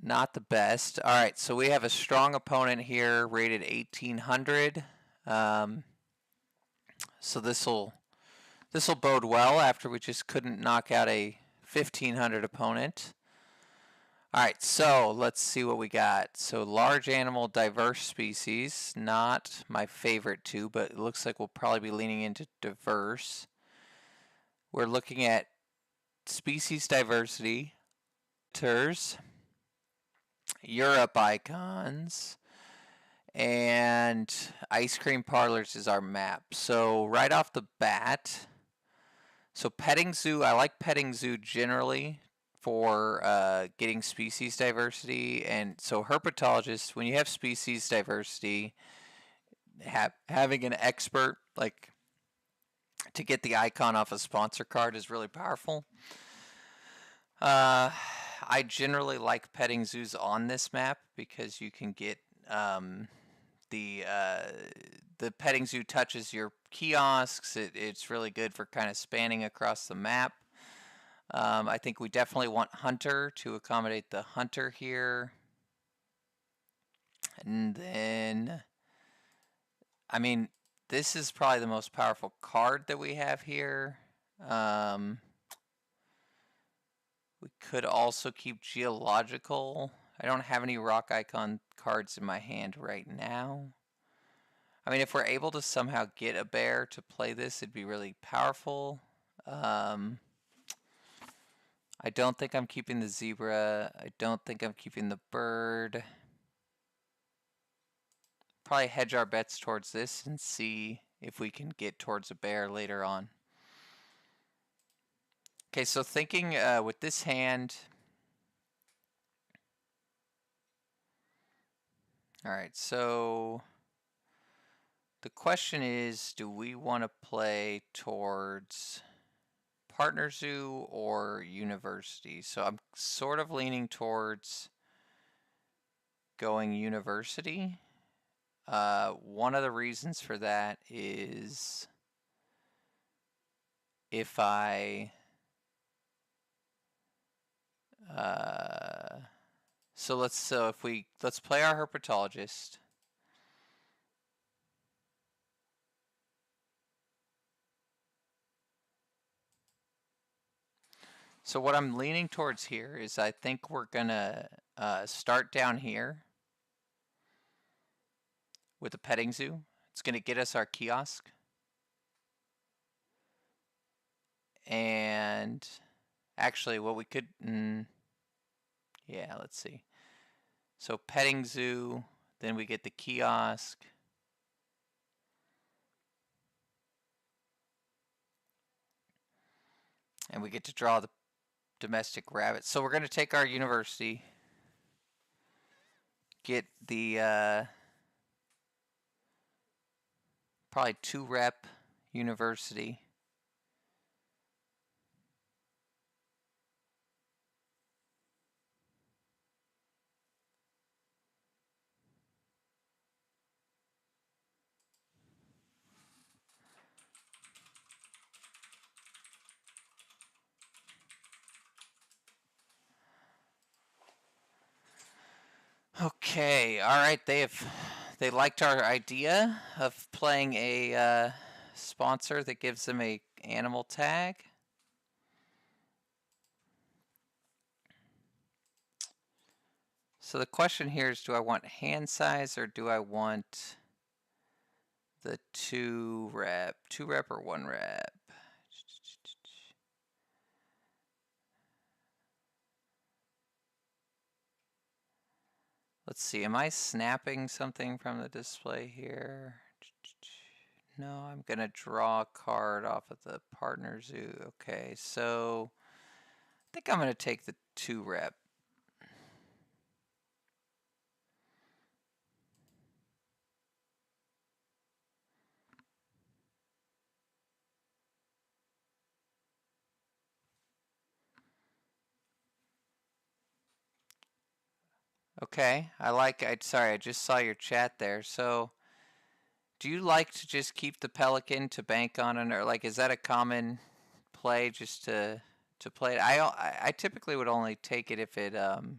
A: not the best. All right, so we have a strong opponent here, rated 1800. So this will bode well after we just couldn't knock out a 1500 opponent. All right, so let's see what we got. So large animal, diverse species, not my favorite two, but it looks like we'll probably be leaning into diverse. We're looking at species diversity, Europe icons, and ice cream parlors is our map. So right off the bat, so petting zoo, I like petting zoo generally for getting species diversity. And so herpetologist, when you have species diversity, having an expert like to get the icon off a sponsor card is really powerful. I generally like petting zoos on this map because you can get the petting zoo touches your kiosks. It's really good for kind of spanning across the map. I think we definitely want hunter to accommodate the hunter here. And then, I mean, this is probably the most powerful card that we have here. We could also keep geological. I don't have any rock icon cards in my hand right now. I mean, if we're able to somehow get a bear to play this, it'd be really powerful. I don't think I'm keeping the zebra. I don't think I'm keeping the bird. Probably hedge our bets towards this and see if we can get towards a bear later on. Okay, so thinking with this hand. All right, so the question is, do we want to play towards partner zoo or university? So I'm sort of leaning towards going university. One of the reasons for that is if I let's play our herpetologist. So what I'm leaning towards here is I think we're gonna start down here with a petting zoo. It's gonna get us our kiosk. And actually what we could, yeah, let's see. So petting zoo, then we get the kiosk. And we get to draw the domestic rabbit. So we're going to take our university, get the probably 2-rep university. Okay, all right. They liked our idea of playing a sponsor that gives them a animal tag. So the question here is, do I want hand size or do I want the 2 rep or 1 rep? Let's see, am I snapping something from the display here? No, I'm going to draw a card off of the partner zoo. Okay, so I think I'm going to take the 2 rep. Okay, sorry, I just saw your chat there. So, do you like to just keep the pelican to bank on it, or like, is that a common play just to play it? I typically would only take it if it kind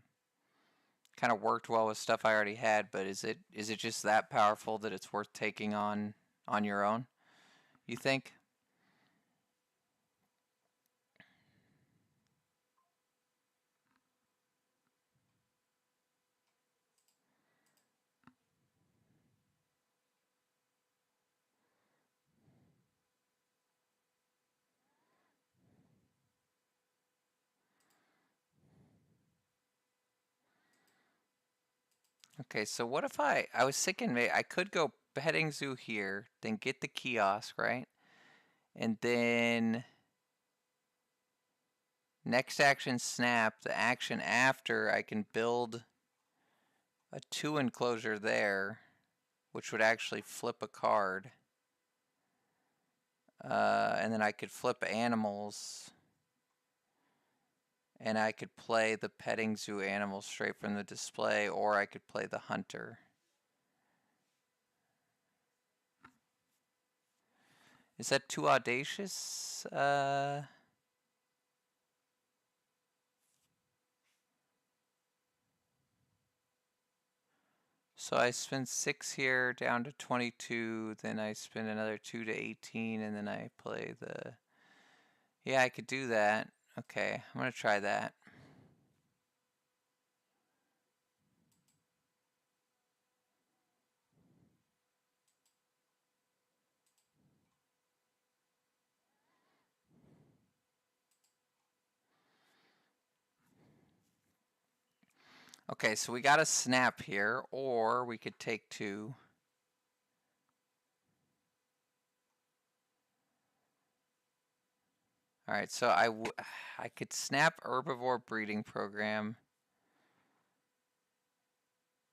A: of worked well with stuff I already had, but is it just that powerful that it's worth taking on your own, you think? Okay, so what if I was thinking I could go petting zoo here, then get the kiosk, right? And then next action snap, the action after I can build a 2 enclosure there, which would actually flip a card. And then I could flip animals, and I could play the petting zoo animal straight from the display, or I could play the hunter. Is that too audacious? So I spend 6 here down to 22, then I spend another 2 to 18, and then I play the... Yeah, I could do that. Okay, I'm going to try that. Okay, so we got a snap here, or we could take 2. All right, so I could snap herbivore breeding program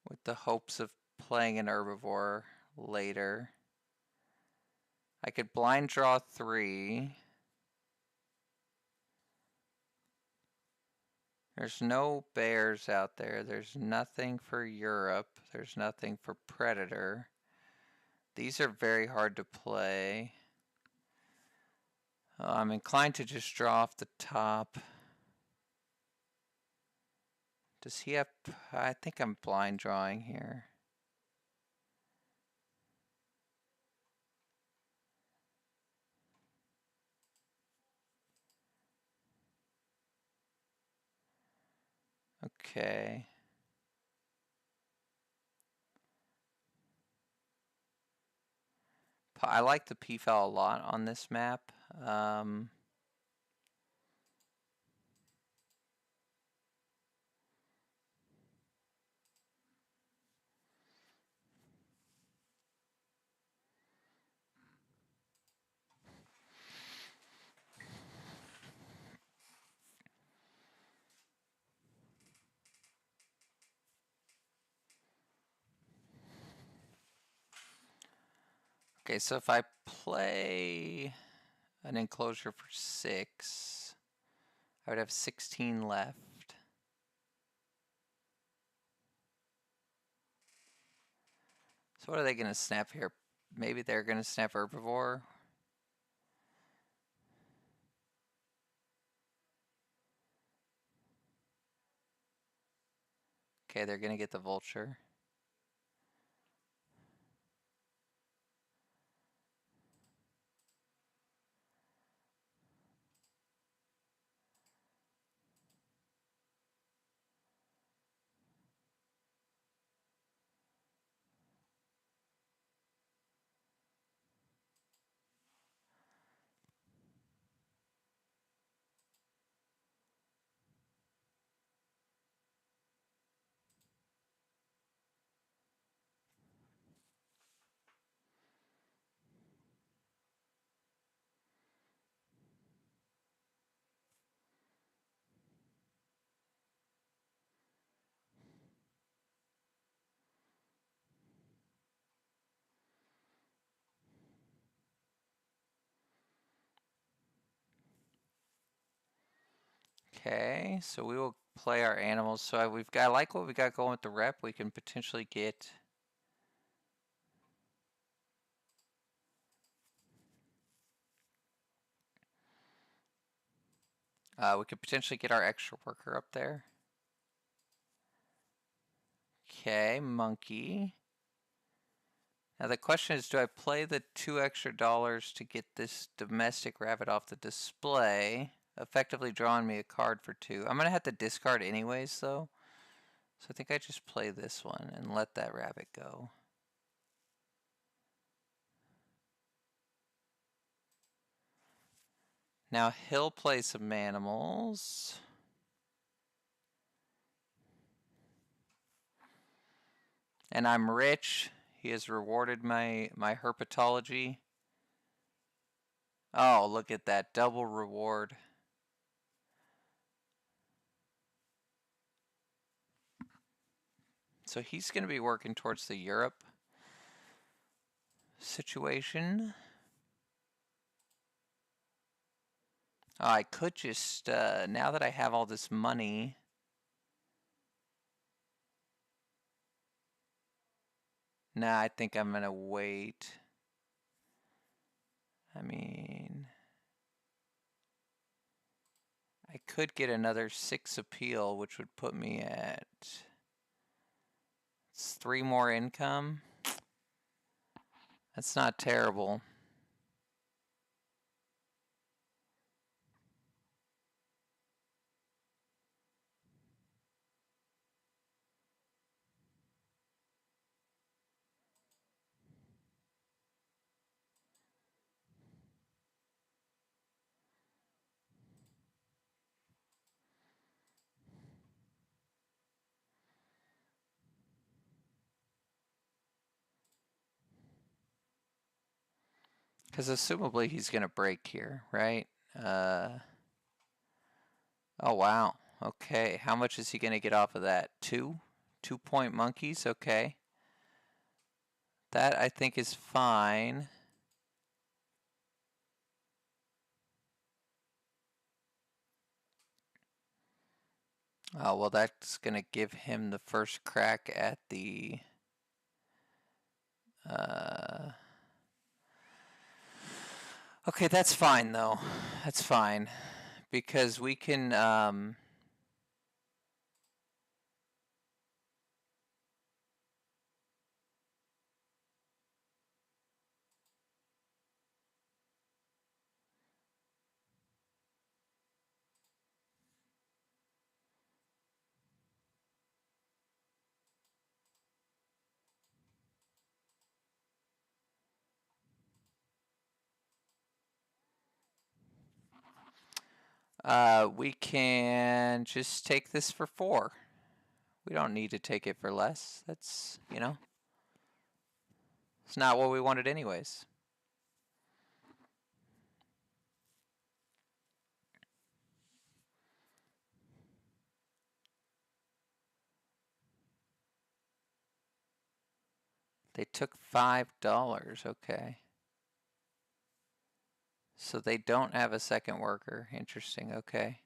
A: with the hopes of playing an herbivore later. I could blind draw 3. There's no bears out there. There's nothing for Europe. There's nothing for Predator. These are very hard to play. I'm inclined to just draw off the top. Does he have... I think I'm blind drawing here. Okay. I like the peafowl a lot on this map. Okay, so if I play an enclosure for 6, I would have 16 left. So what are they going to snap here? Maybe they're going to snap herbivore. Okay, they're gonna get the vulture. Okay, so we will play our animals. So I like what we got going with the rep. We can potentially get we could potentially get our extra worker up there. Okay, monkey. Now the question is, do I play the $2 extra to get this domestic rabbit off the display, effectively drawing me a card for 2? I'm gonna have to discard anyways though. So I think I just play this one and let that rabbit go. Now he'll play some animals. And I'm rich. He has rewarded my herpetology. Oh, look at that double reward. So he's going to be working towards the Europe situation. Oh, I could just, now that I have all this money, nah, I think I'm going to wait. I mean, I could get another 6 appeal, which would put me at 3 more income. That's not terrible. Because assumably he's going to break here, right? Oh, wow. Okay, how much is he going to get off of that? 2? 2-point monkeys? Okay. That I think is fine. Oh, well, that's going to give him the first crack at the... Okay, that's fine, though. That's fine. Because we can... we can just take this for 4. We don't need to take it for less. That's, you know, it's not what we wanted anyways. They took $5. Okay. So they don't have a second worker. Interesting. Okay.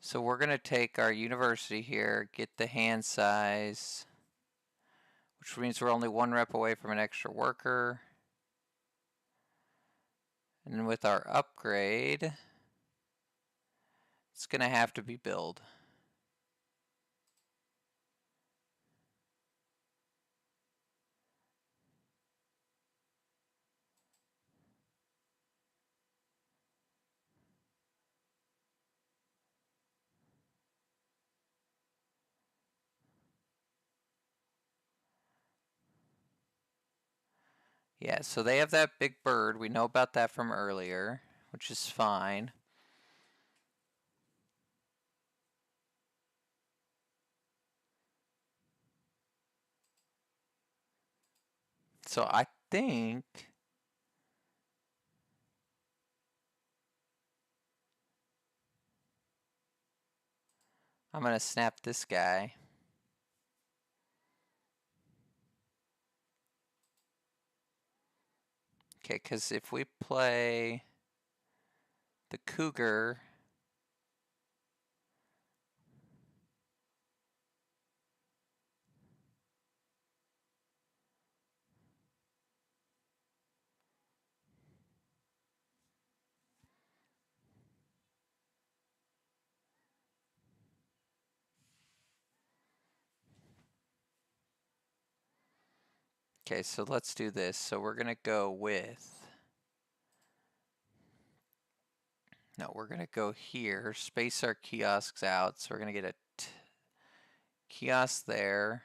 A: So we're going to take our university here, get the hand size, which means we're only 1 rep away from an extra worker. And with our upgrade, it's going to have to be build. Yeah, so they have that big bird. We know about that from earlier, which is fine. So I think I'm going to snap this guy. Okay, because if we play the cougar, okay, so let's do this. So we're going to go with, no, we're going to go here, space our kiosks out. So we're going to get a kiosk there,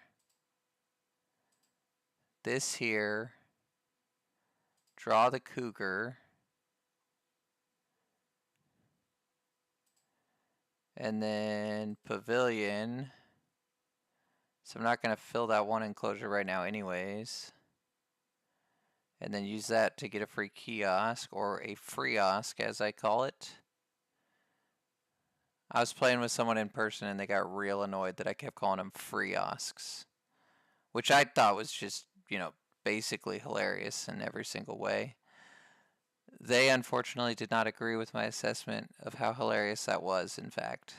A: this here, draw the cougar, and then pavilion. So I'm not going to fill that one enclosure right now anyways. And then use that to get a free kiosk, or a freeosk as I call it. I was playing with someone in person and they got real annoyed that I kept calling them freeosks, which I thought was just, basically hilarious in every single way. They unfortunately did not agree with my assessment of how hilarious that was, in fact.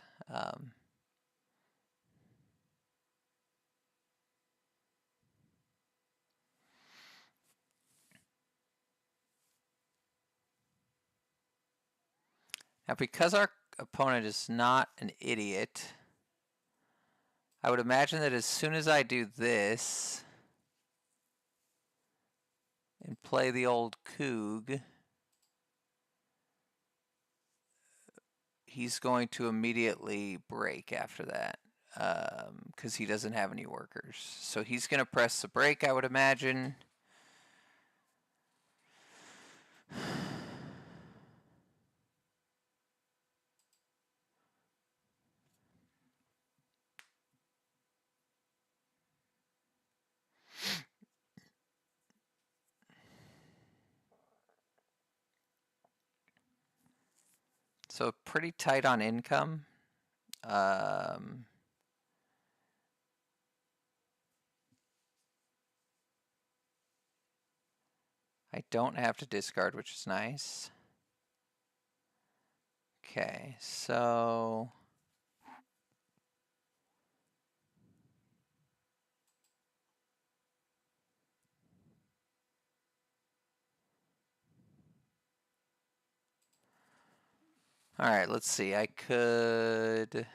A: Now, because our opponent is not an idiot, I would imagine that as soon as I do this and play the old Coug, he's going to immediately break after that because he doesn't have any workers. So he's going to press the brake, I would imagine. So pretty tight on income. I don't have to discard, which is nice. Okay, so all right, let's see. I could.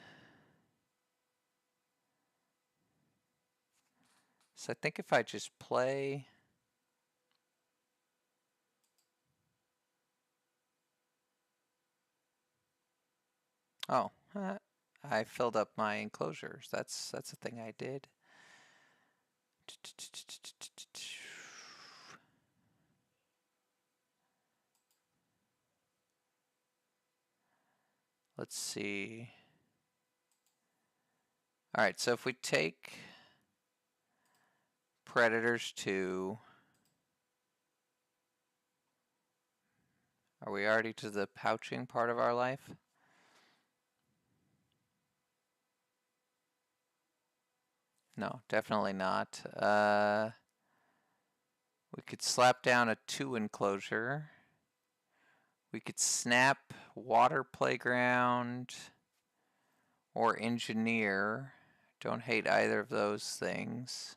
A: So I think if I just play. Oh, I filled up my enclosures. That's a thing I did. Let's see. All right, so if we take Predators 2, are we already to the pouching part of our life? No, definitely not. We could slap down a 2 enclosure. We could snap Water Playground or Engineer. Don't hate either of those things.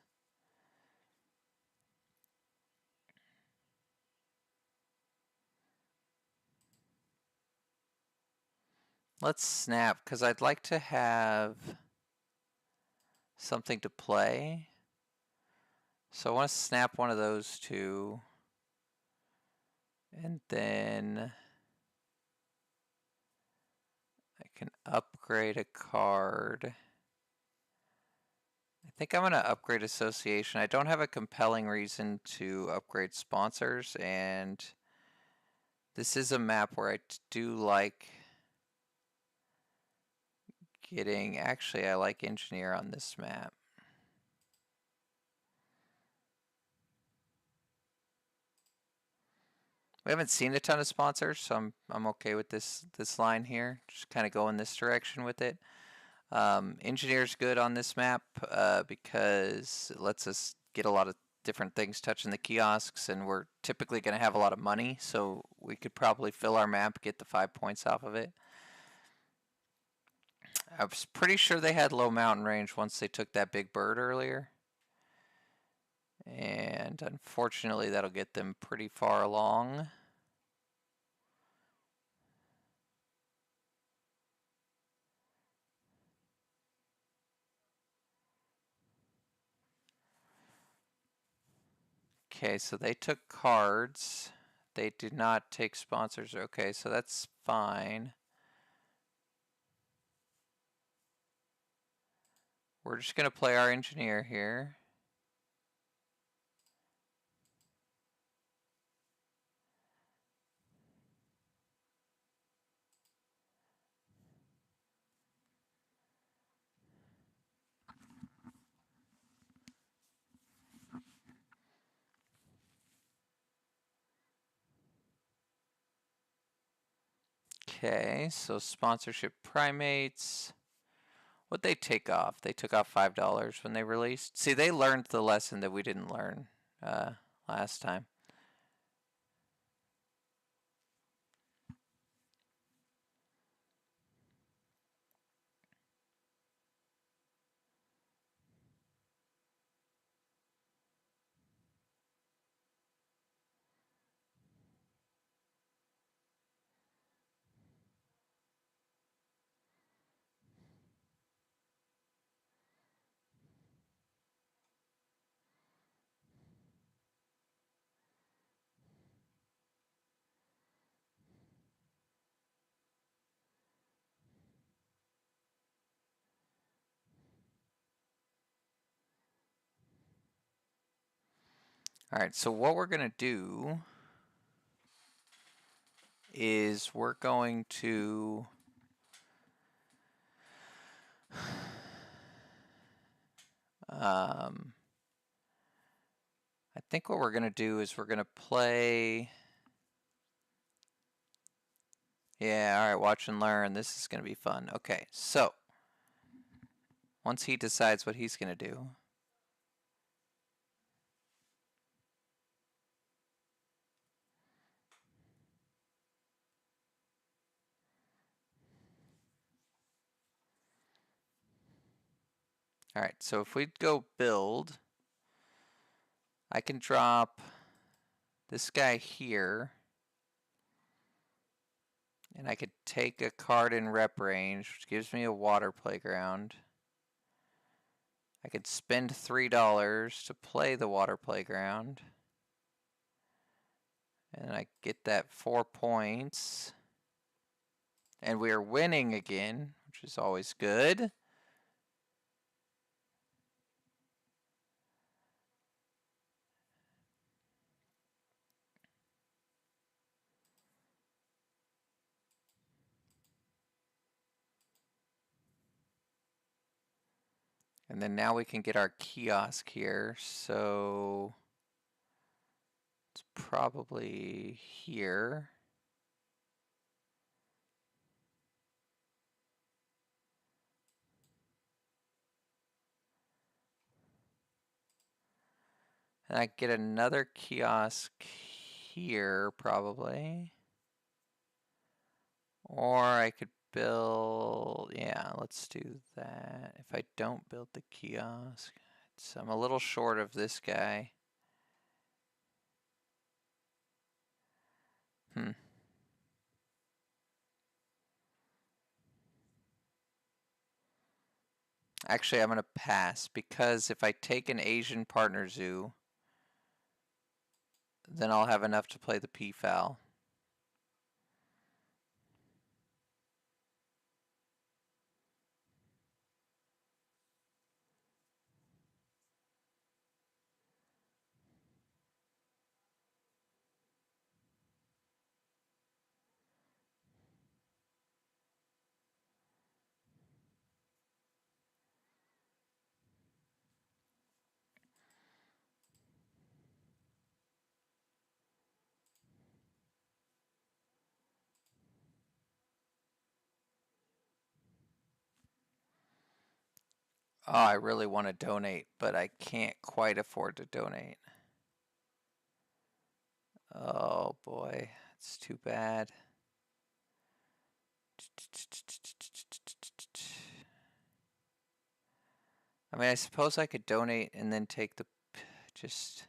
A: Let's snap, because I'd like to have something to play. So I want to snap one of those two. And then I can upgrade a card. I think I'm going to upgrade association. I don't have a compelling reason to upgrade sponsors, and this is a map where I do like getting, actually I like engineer on this map. We haven't seen a ton of sponsors, so I'm okay with this line here. Just kind of go in this direction with it. Engineer's good on this map because it lets us get a lot of different things touching the kiosks, and we're typically going to have a lot of money, so we could probably fill our map, get the 5 points off of it. I was pretty sure they had low mountain range once they took that big bird earlier. And unfortunately, that'll get them pretty far along. Okay, so they took cards. They did not take sponsors. Okay, so that's fine. We're just going to play our engineer here. Okay, so sponsorship primates. What'd they take off? They took off $5 when they released. See, they learned the lesson that we didn't learn last time. All right, so what we're going to do is we're going to I think what we're going to do is we're going to play. Yeah, all right, watch and learn. This is going to be fun. Okay, so once he decides what he's going to do. All right, so if we go build, I can drop this guy here, and I could take a card in rep range, which gives me a water playground. I could spend $3 to play the water playground, and I get that 4 points. And we are winning again, which is always good. And then now we can get our kiosk here. So it's probably here. And I get another kiosk here probably. Or I could build, yeah, let's do that. If I don't build the kiosk, I'm a little short of this guy. Actually, I'm going to pass because if I take an Asian partner zoo, then I'll have enough to play the P-Fowl. Oh, I really want to donate, but I can't quite afford to donate. Oh boy, it's too bad. I mean, I suppose I could donate and then take the just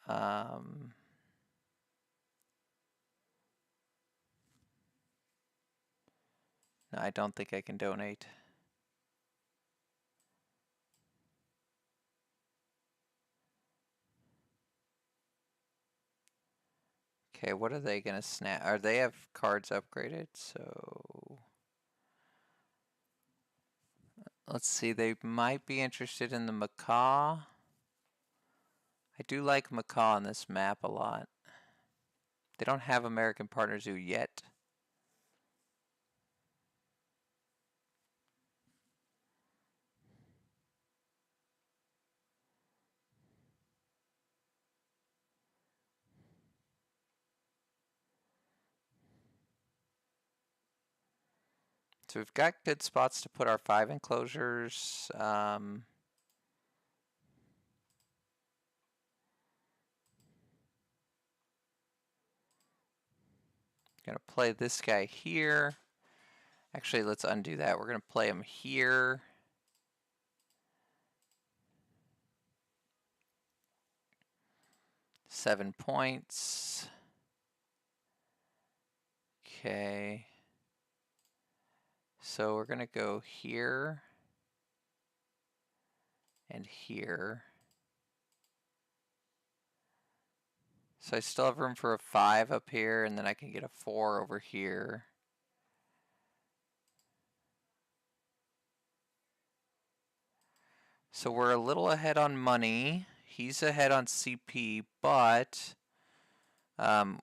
A: no, I don't think I can donate. Okay, what are they gonna snap? Are they have cards upgraded? So let's see. They might be interested in the macaw. I do like macaw on this map a lot. They don't have American Partner Zoo yet. So we've got good spots to put our 5 enclosures. Gonna play this guy here. Actually, let's undo that. We're gonna play him here. $7 points. Okay. So we're gonna go here and here. So I still have room for a 5 up here, and then I can get a 4 over here. So we're a little ahead on money. He's ahead on CP, but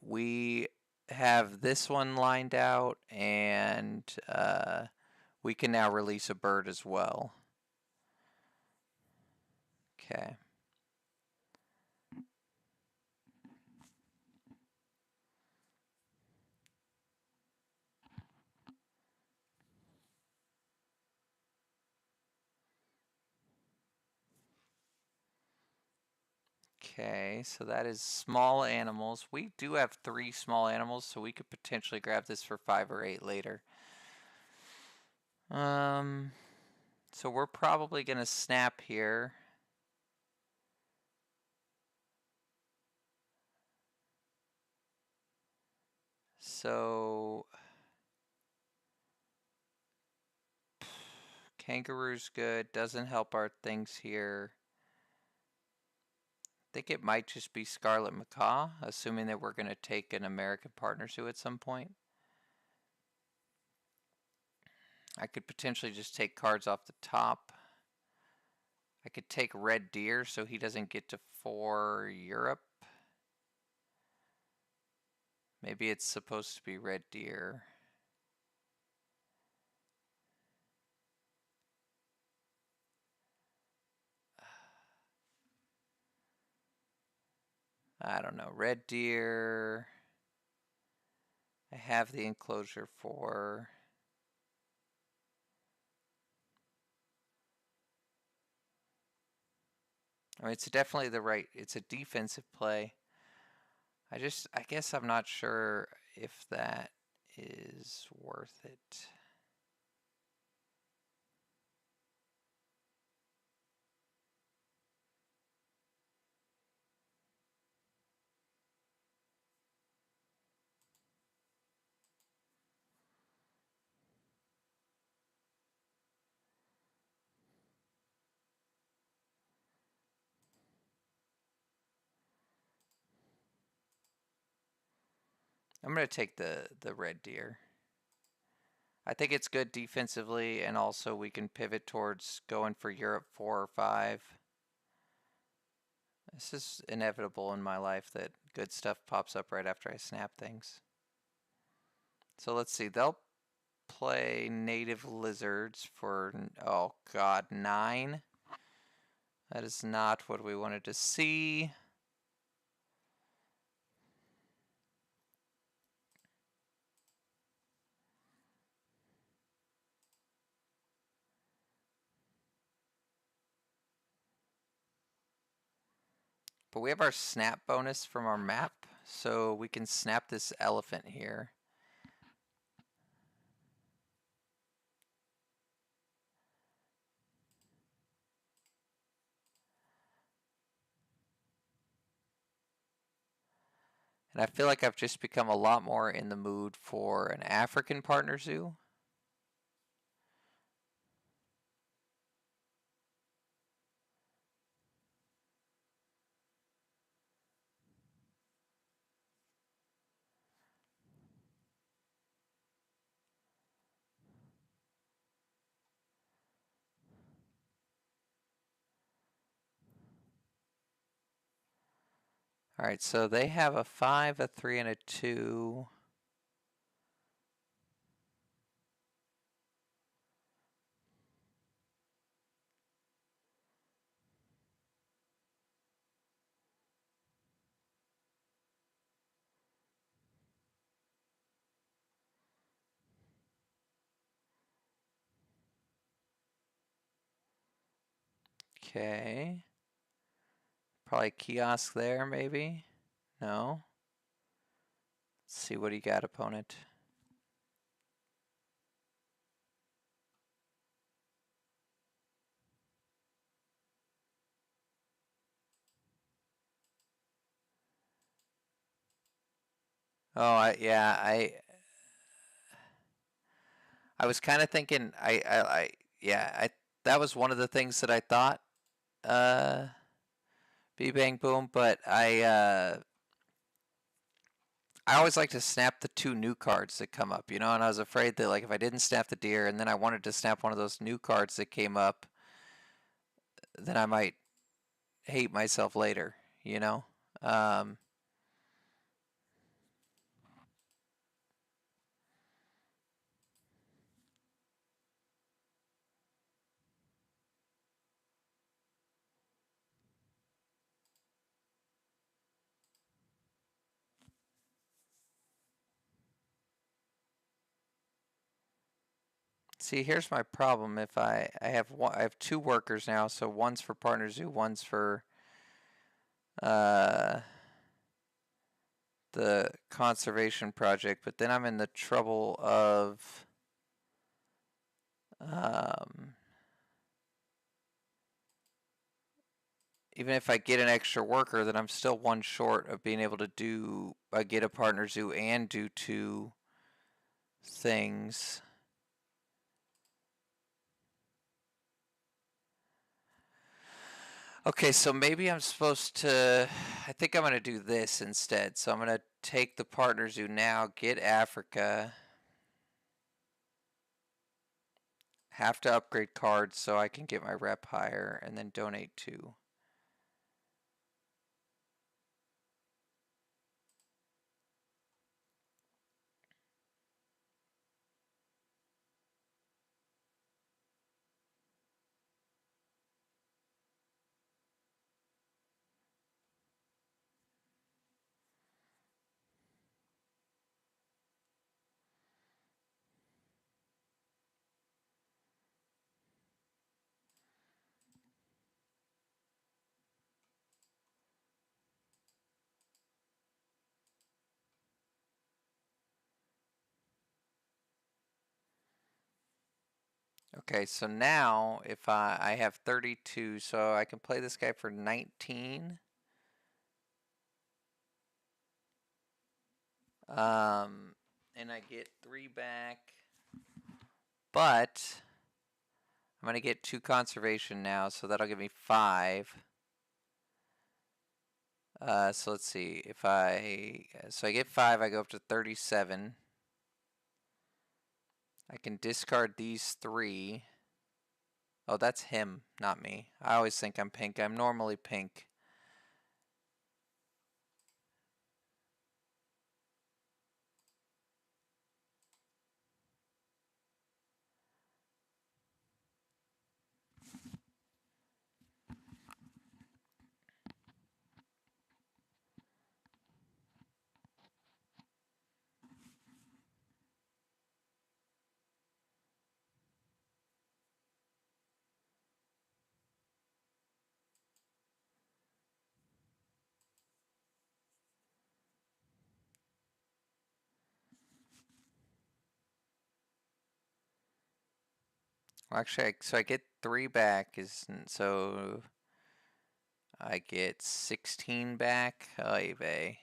A: we have this one lined out, and we can now release a bird as well. Okay. Okay, so that is small animals. We do have 3 small animals, so we could potentially grab this for 5 or 8 later. So we're probably gonna snap here. So kangaroo's good, doesn't help our things here. I think it might just be Scarlet Macaw, assuming that we're going to take an American Partner Zoo at some point. I could potentially just take cards off the top. I could take Red Deer so he doesn't get to 4 Europe. Maybe it's supposed to be Red Deer. I don't know. Red Deer. I have the enclosure for. I mean, it's definitely the right. It's a defensive play. I guess I'm not sure if that is worth it. I'm going to take the Red Deer. I think it's good defensively, and also we can pivot towards going for Europe 4 or 5. This is inevitable in my life that good stuff pops up right after I snap things. So let's see. They'll play native lizards for, oh god, 9. That is not what we wanted to see. But we have our snap bonus from our map, so we can snap this elephant here. And I feel like I've just become a lot more in the mood for an African partner zoo. All right, so they have a 5, a 3, and a 2. Okay. Probably kiosk there, maybe? No? Let's see what he got, opponent. Oh, I was kind of thinking, that was one of the things that I thought, B Bang Boom, but I always like to snap the 2 new cards that come up, you know, and I was afraid that, like, if I didn't snap the deer and then I wanted to snap one of those new cards that came up, then I might hate myself later, you know? See, here's my problem. If I have I have 2 workers now, so one's for Partner Zoo, one's for the conservation project, but then I'm in the trouble of even if I get an extra worker, then I'm still 1 short of being able to do get a Partner Zoo and do 2 things. Okay, so maybe I'm supposed to, I think I'm going to do this instead. So I'm going to take the Partner Zoo now, get Africa, have to upgrade cards so I can get my rep higher, and then donate 2. Okay, so now if I have 32, so I can play this guy for 19. And I get 3 back, but I'm gonna get 2 conservation now, so that'll give me 5. So let's see, if so I get 5, I go up to 37. I can discard these 3. Oh, that's him, not me. I always think I'm pink. I'm normally pink. Well, actually, so I get 3 back, so I get 16 back. Oy vey.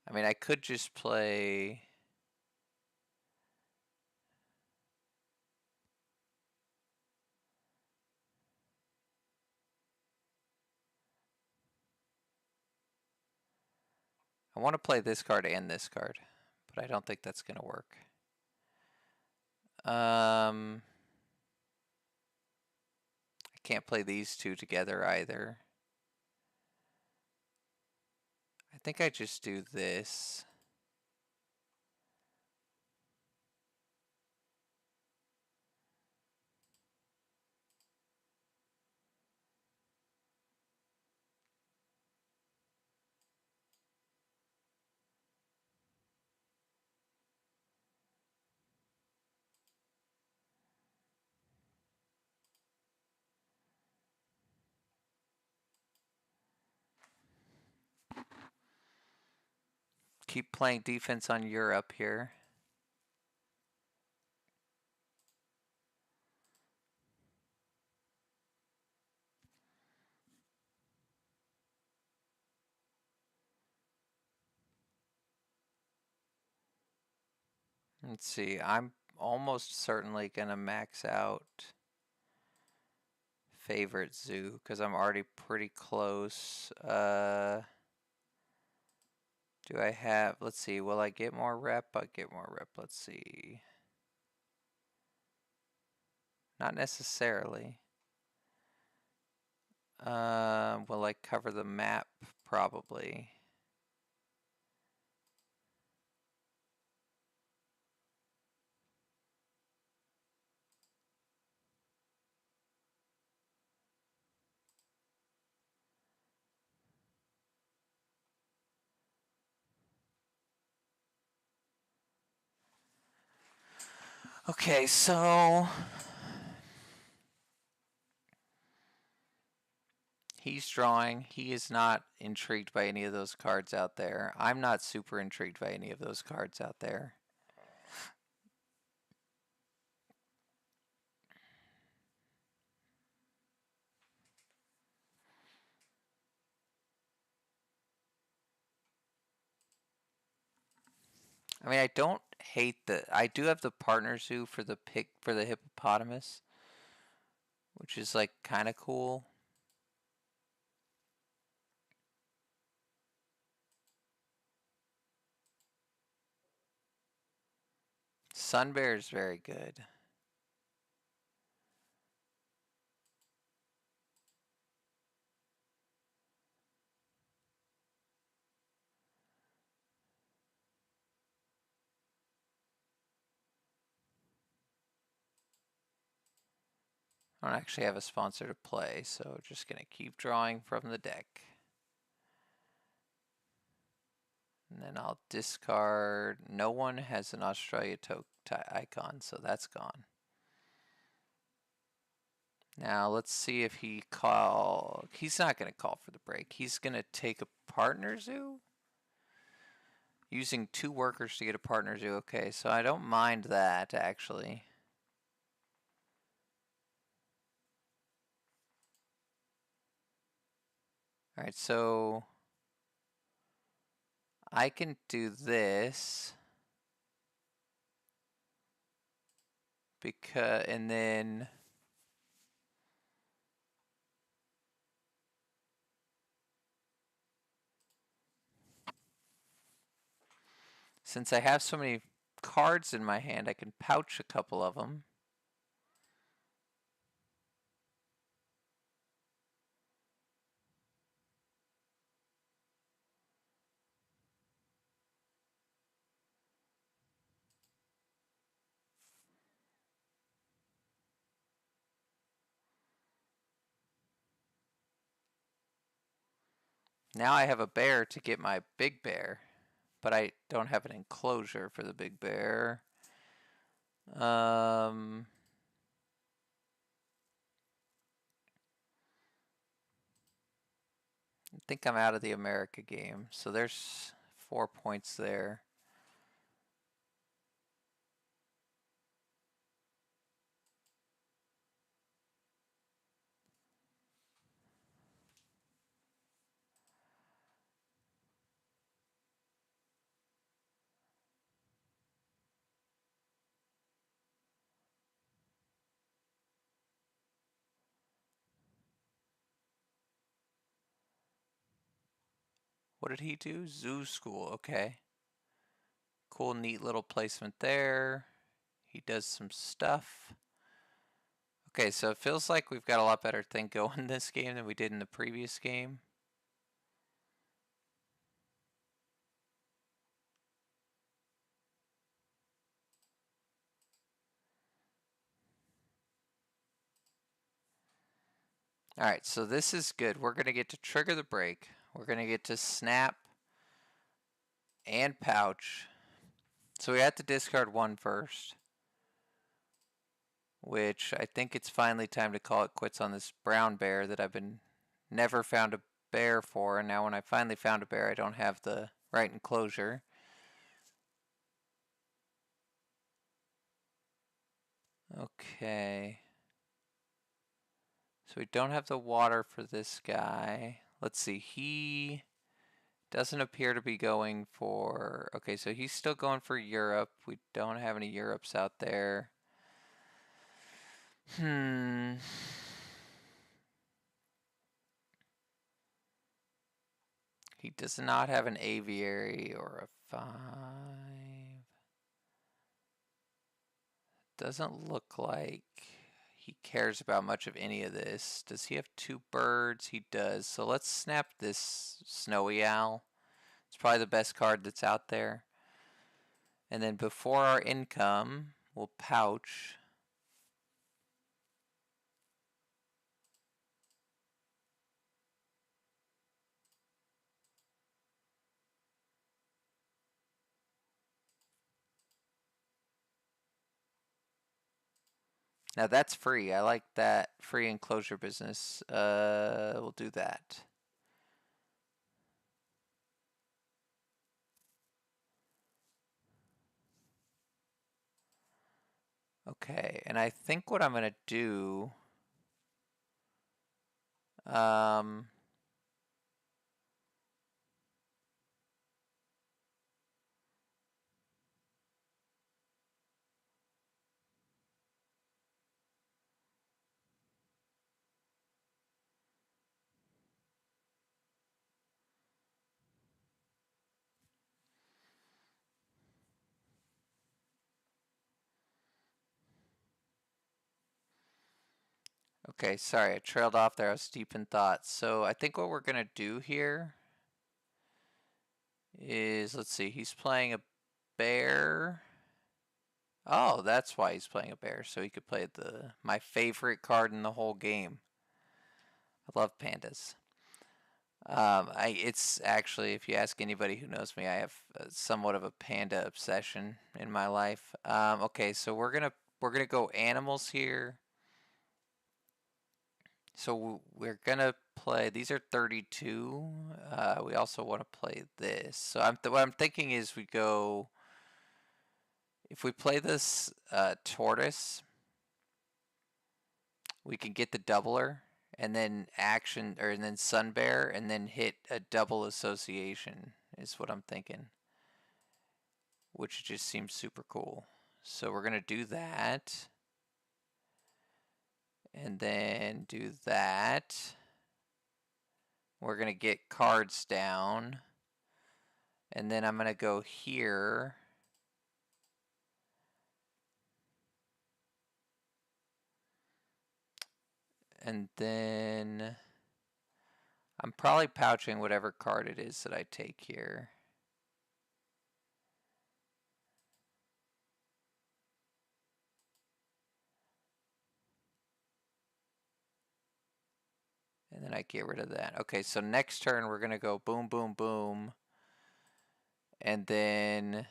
A: I mean, I could just play. I want to play this card and this card, but I don't think that's going to work. I can't play these two together either. I think I just do this. Keep playing defense on Europe here. Let's see, I'm almost certainly going to max out favorite zoo because I'm already pretty close. Do I have, let's see, will I get more rep? I get more rep, let's see. Not necessarily. Will I cover the map? Probably. Okay, so he's drawing. He is not intrigued by any of those cards out there. I'm not super intrigued by any of those cards out there. I mean, I don't hate I do have the partner zoo for the hippopotamus, which is like kind of cool. Sun Bear is very good. I don't actually have a sponsor to play, so just gonna keep drawing from the deck. And then I'll discard. No one has an Australia icon, so that's gone. Now let's see if he he's not going to call for the break. He's going to take a partner zoo? Using 2 workers to get a partner zoo. Okay, so I don't mind that, actually. Alright, so I can do this. And then since I have so many cards in my hand, I can pouch a couple of them. Now I have a bear to get my big bear, but I don't have an enclosure for the big bear. I think I'm out of the America game. So there's 4 points there. What did he do? Zoo school. Okay. Cool, neat little placement there. He does some stuff. Okay, so it feels like we've got a lot better thing going this game than we did in the previous game. Alright, so this is good. We're going to get to trigger the break. We're going to get to snap and pouch. So we have to discard one first, which I think it's finally time to call it quits on this brown bear that I've been never found a bear for, and now when I finally found a bear, I don't have the right enclosure. Okay. So we don't have the water for this guy. Let's see, he doesn't appear to be going for... Okay, so he's still going for Europe. We don't have any Europes out there. He does not have an aviary or a 5. Doesn't look like he cares about much of any of this. Does he have 2 birds? He does. So let's snap this Snowy Owl. It's probably the best card that's out there. And then before our income, we'll pouch. Now that's free. I like that free enclosure business. We'll do that. Okay, and I think what I'm gonna do, okay, sorry, I trailed off there. I was deep in thought. So I think what we're gonna do here is, let's see, he's playing a bear. Oh, that's why he's playing a bear, so he could play my favorite card in the whole game. I love pandas. It's actually, if you ask anybody who knows me, I have somewhat of a panda obsession in my life. Okay, so we're gonna go animals here. So we're gonna play. These are 32. We also want to play this. So what I'm thinking is we go. If we play this tortoise, we can get the doubler and then and then sun bear and then hit a double association is what I'm thinking, which just seems super cool. So we're gonna do that and then do that. We're gonna get cards down and then I'm gonna go here. And then I'm probably pouching whatever card it is that I take here. And then I get rid of that. Okay, so next turn we're going to go boom, boom, boom. And then,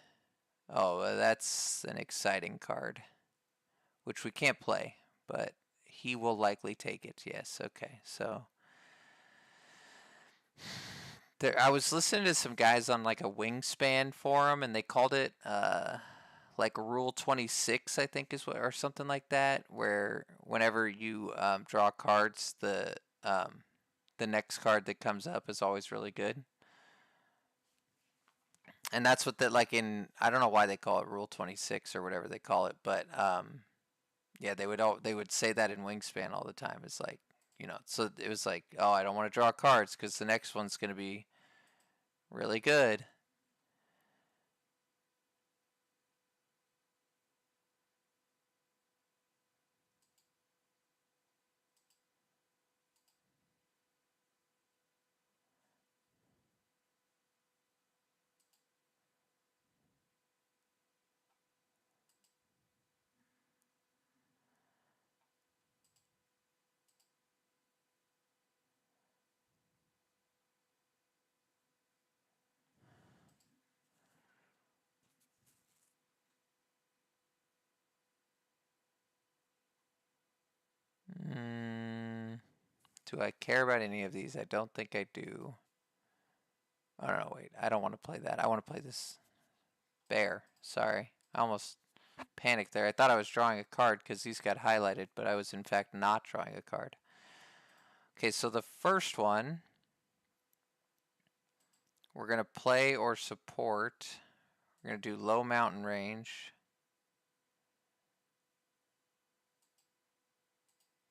A: oh, that's an exciting card, which we can't play, but he will likely take it. Yes, okay, so I was listening to some guys on like a wingspan forum, and they called it like Rule 26, I think is what, or something like that, where whenever you draw cards, the next card that comes up is always really good. And that's what the like in I don't know why they call it Rule 26 or whatever they call it, but yeah, they would say that in Wingspan all the time. It's like, so it was like, oh, I don't want to draw cards because the next one's going to be really good. Do I care about any of these? I don't think I do. Oh no, wait. I don't want to play that. I want to play this bear. Sorry. I almost panicked there. I thought I was drawing a card because these got highlighted, but I was in fact not drawing a card. Okay, so the first one, we're going to play or support. We're going to do low mountain range.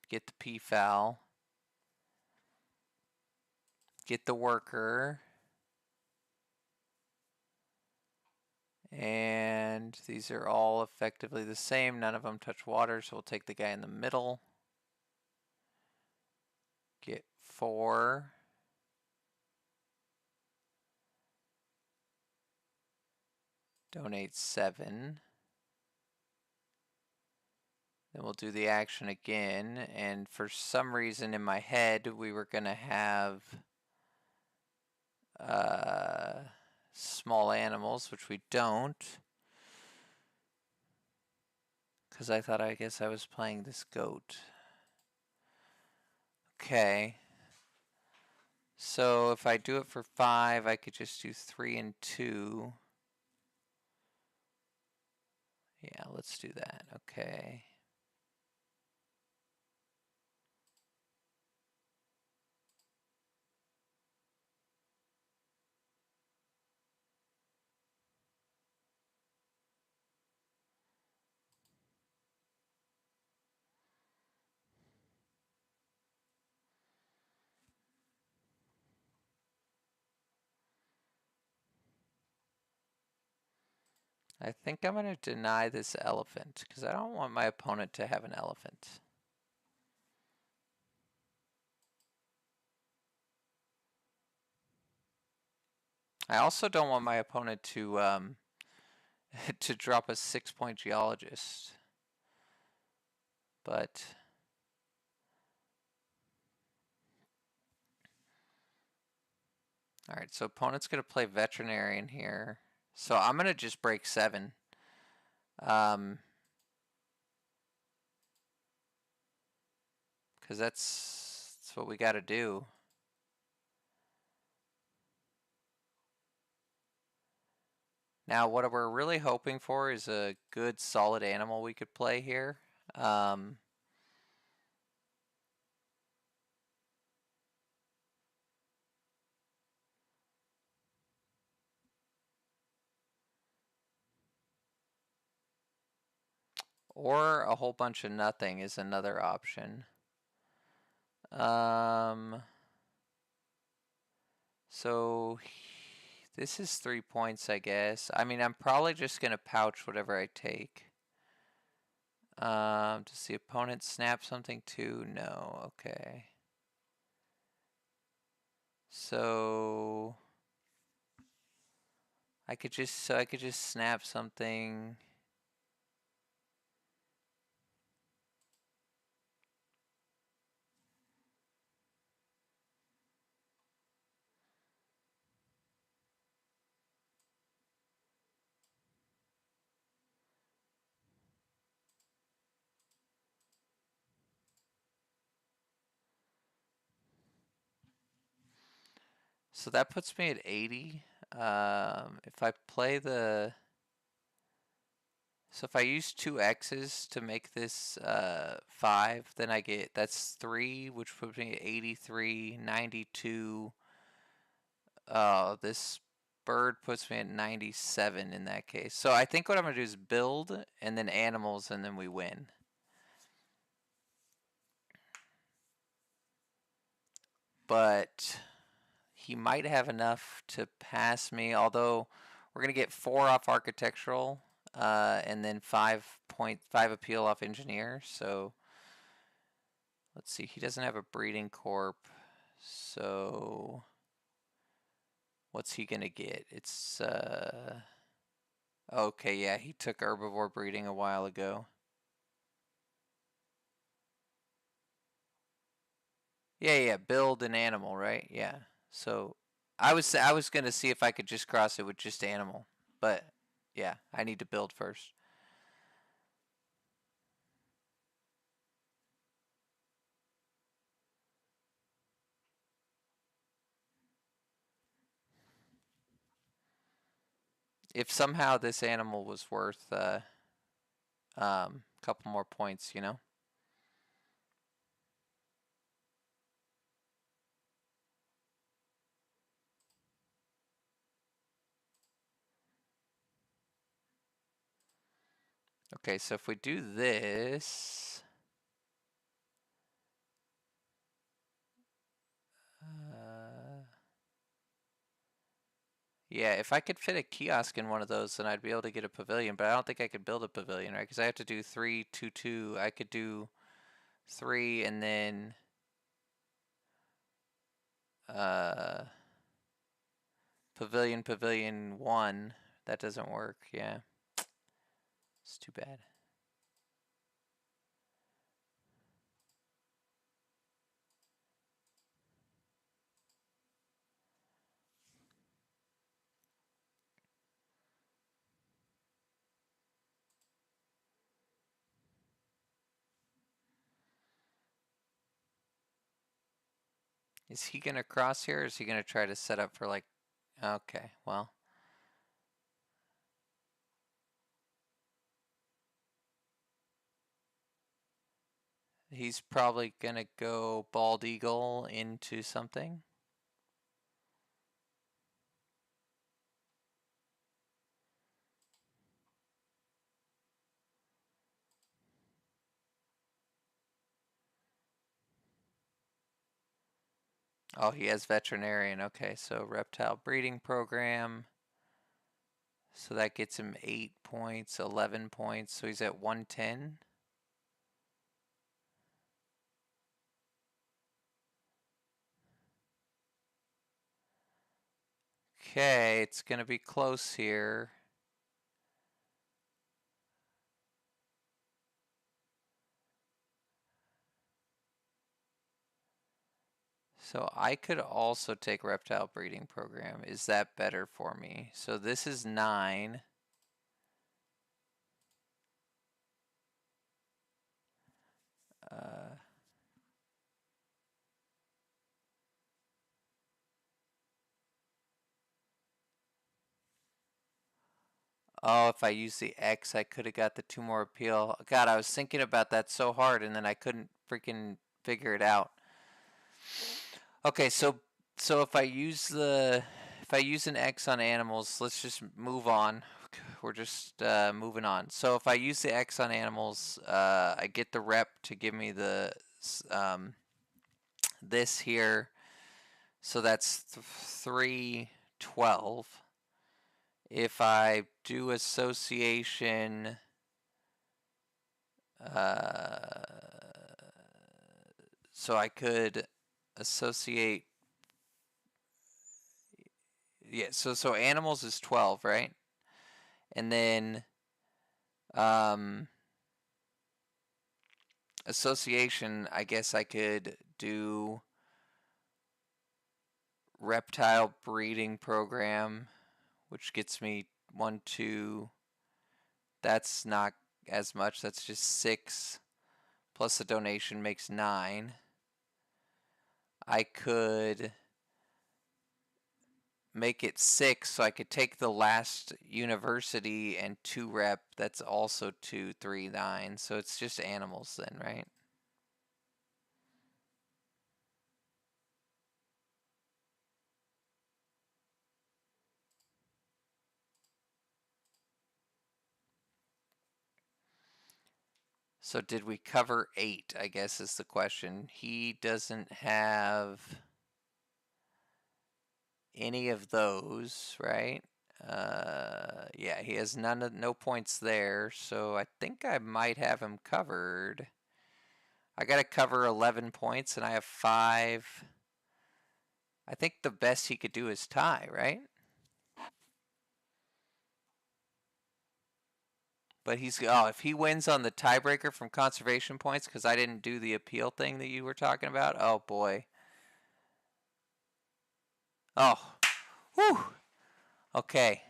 A: Get the P-foul. Get the worker. And these are all effectively the same. None of them touch water, so we'll take the guy in the middle. Get 4. Donate 7. Then we'll do the action again, and for some reason in my head we were going to have small animals, which we don't. Because I guess I was playing this goat. Okay. So if I do it for 5, I could just do 3 and 2. Yeah, let's do that. Okay. I think I'm going to deny this elephant because I don't want my opponent to have an elephant. I also don't want my opponent to to drop a 6-point geologist. But all right, so opponent's going to play veterinarian here. So I'm going to just break 7. Because that's what we got to do. Now, what we're really hoping for is a good, solid animal we could play here. Or a whole bunch of nothing is another option. So this is 3 points, I guess. I mean, I'm probably just going to pouch whatever I take. Does the opponent snap something too? No. Okay. So I could just snap something. So that puts me at 80. If I play the... So if I use 2 X's to make this 5, then I get... That's 3, which puts me at 83, 92. This bird puts me at 97 in that case. So I think what I'm going to do is build, and then animals, and then we win. But he might have enough to pass me, although we're going to get 4 off architectural, and then 5.5 appeal off engineer. So let's see, he doesn't have a breeding corp, so what's he going to get? It's okay, yeah, he took herbivore breeding a while ago. Yeah, build an animal, right? Yeah. So I was gonna see if I could just cross it with just animal, but yeah, I need to build first. If somehow this animal was worth a couple more points, you know. Okay, so if we do this, yeah, if I could fit a kiosk in one of those, then I'd be able to get a pavilion. But I don't think I could build a pavilion, right? Because I have to do 3, 2, 2. I could do 3 and then pavilion 1. That doesn't work. Yeah, it's too bad. Is he gonna cross here, or is he gonna try to set up for like... Okay, well. He's probably gonna go bald eagle into something. Oh, he has veterinarian. Okay, so reptile breeding program. So that gets him 8 points, 11 points. So he's at 110. Okay, it's gonna be close here. So I could also take reptile breeding program. Is that better for me? So this is 9. Oh, if I use the X, I could have got the 2 more appeal. God, I was thinking about that so hard, and then I couldn't freaking figure it out. Okay, so if I use an X on animals, let's just move on. We're just moving on. So if I use the X on animals, I get the rep to give me the this here. So that's 312. If I do association, so I could associate, yeah, so animals is 12, right? And then association, I guess I could do reptile breeding program, which gets me 1, 2. That's not as much. That's just 6. Plus the donation makes 9. I could make it 6, so I could take the last university and 2 rep. That's also 2, 3, 9. So it's just animals then, right? So did we cover 8, I guess is the question. He doesn't have any of those, right? Yeah, he has no points there, so I think I might have him covered. I got to cover 11 points, and I have 5. I think the best he could do is tie, right? But if he wins on the tiebreaker from conservation points, because I didn't do the appeal thing that you were talking about, oh boy. Oh, whew. Okay.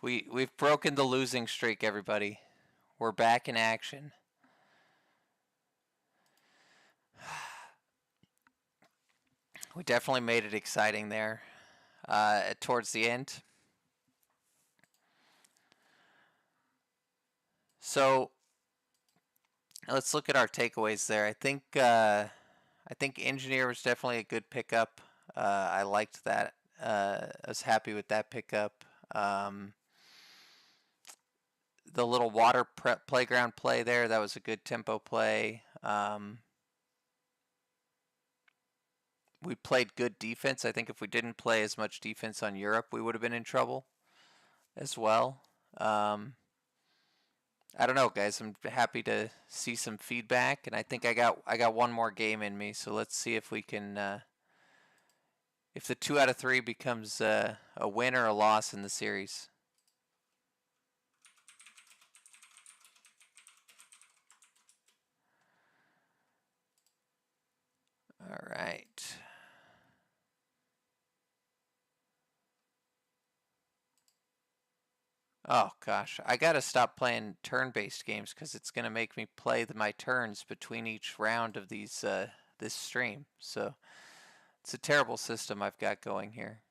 A: We've broken the losing streak, everybody. We're back in action. We definitely made it exciting there towards the end. So let's look at our takeaways there. I think engineer was definitely a good pickup. I liked that. I was happy with that pickup. The little water playground play there, that was a good tempo play. We played good defense. I think if we didn't play as much defense on Europe, we would have been in trouble as well. I don't know, guys. I'm happy to see some feedback, and I think I got one more game in me. So let's see if we can, if the 2 out of 3 becomes a win or a loss in the series. All right. Oh gosh, I gotta stop playing turn-based games because it's gonna make me play my turns between each round of these this stream. So it's a terrible system I've got going here.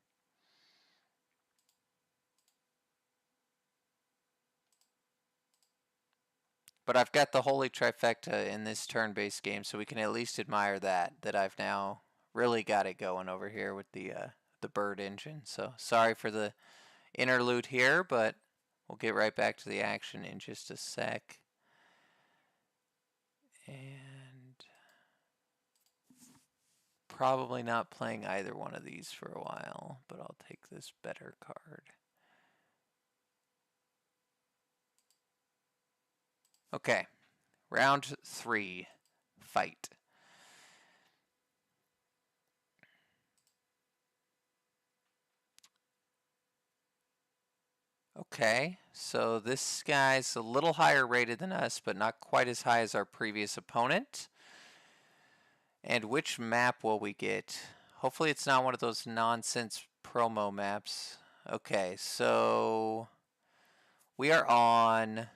A: But I've got the holy trifecta in this turn-based game, so we can at least admire that I've now really got it going over here with the bird engine. So sorry for the interlude here, but we'll get right back to the action in just a sec. And probably not playing either one of these for a while, but I'll take this better card. Okay, round 3, fight. Okay, so this guy's a little higher rated than us, but not quite as high as our previous opponent. And which map will we get? Hopefully it's not one of those nonsense promo maps. Okay, so we are on,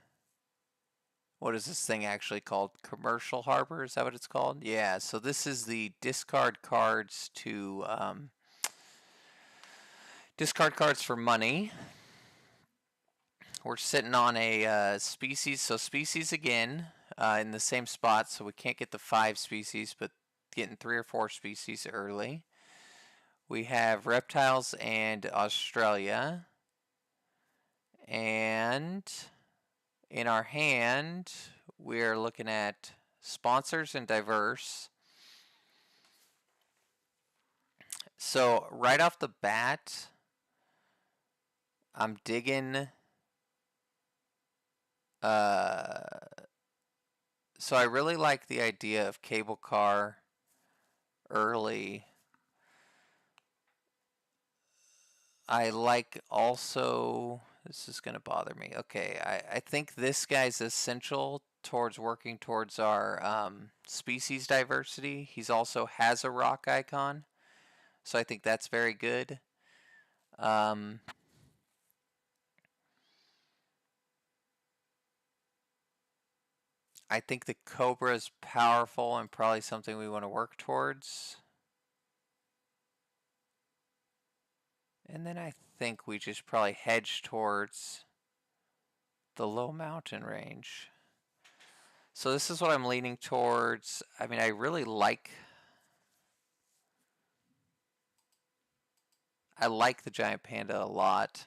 A: what is this thing actually called? Commercial Harbor, is that what it's called? Yeah, so this is the discard cards to, discard cards for money. We're sitting on a species, so species again in the same spot, so we can't get the 5 species, but getting 3 or 4 species early. We have reptiles and Australia. And in our hand, we're looking at sponsors and diverse. So right off the bat, I'm digging. So I really like the idea of cable car early. I like also, this is going to bother me. Okay, I think this guy's essential towards working towards our species diversity. He's also has a rock icon, so I think that's very good. I think the Cobra is powerful and probably something we want to work towards. And then I think we just probably hedge towards the low mountain range. So this is what I'm leaning towards. I mean, I really like the giant panda a lot.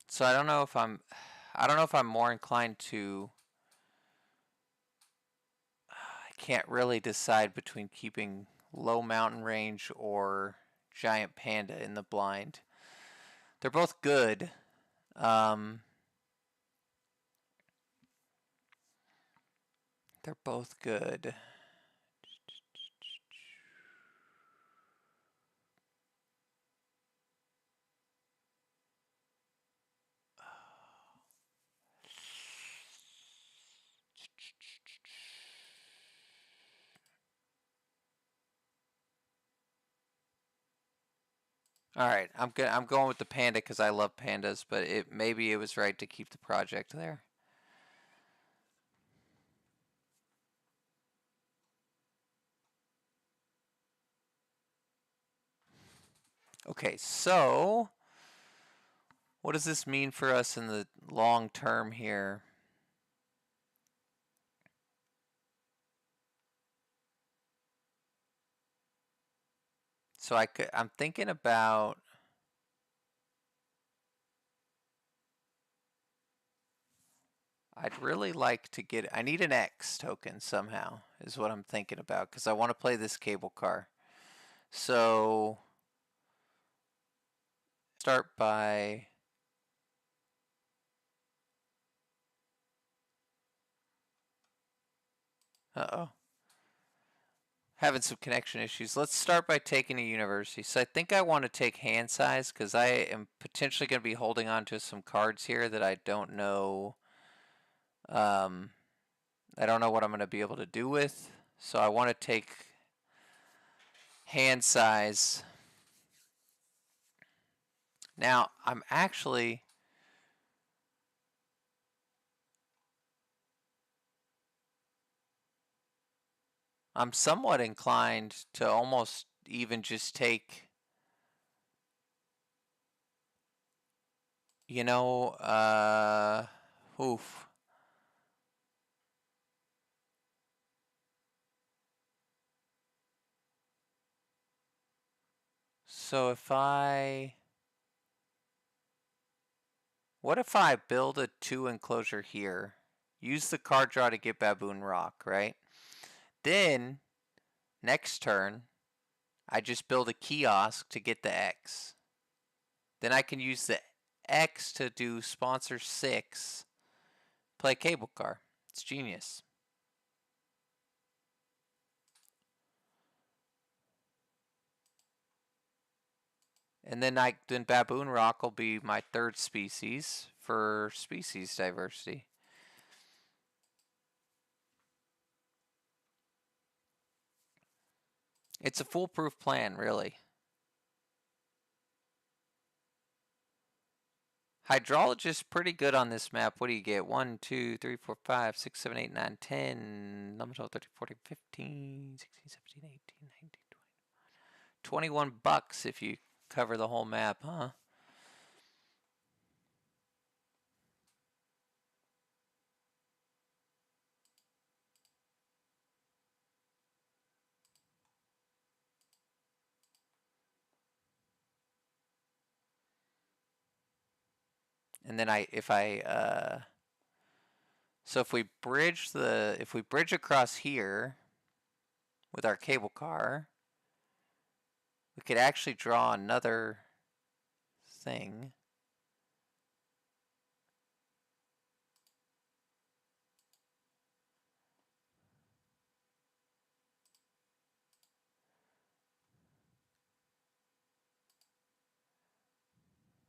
A: So I don't know if I'm more inclined to, I can't really decide between keeping low mountain range or giant panda in the blind. They're both good. They're both good. All right, I'm going with the panda because I love pandas, but maybe it was right to keep the project there. Okay, so what does this mean for us in the long term here? So I'm thinking about, I'd really like to get, I need an X token somehow, is what I'm thinking about, because I want to play this cable car. So, start by, uh-oh, having some connection issues. Let's start by taking a university. So I think I want to take hand size, because I am potentially going to be holding on to some cards here that I don't know, I don't know what I'm going to be able to do with. So I want to take hand size. Now, I'm somewhat inclined to almost even just take, you know, oof. So what if I build a 2 enclosure here, use the card draw to get Baboon Rock, right? Then, next turn, I just build a kiosk to get the X. Then I can use the X to do sponsor 6, play cable car. It's genius. And then Baboon Rock will be my 3rd species for species diversity. It's a foolproof plan, really. Hydrologist pretty good on this map. What do you get? 1, 2, 3, 4, 5, 6, 7, 8, 9, 10, 11, 12, 13, 14, 15, 16, 17, 18, 19, 20. $21 if you cover the whole map, huh? And then so if we bridge across here with our cable car, we could actually draw another thing.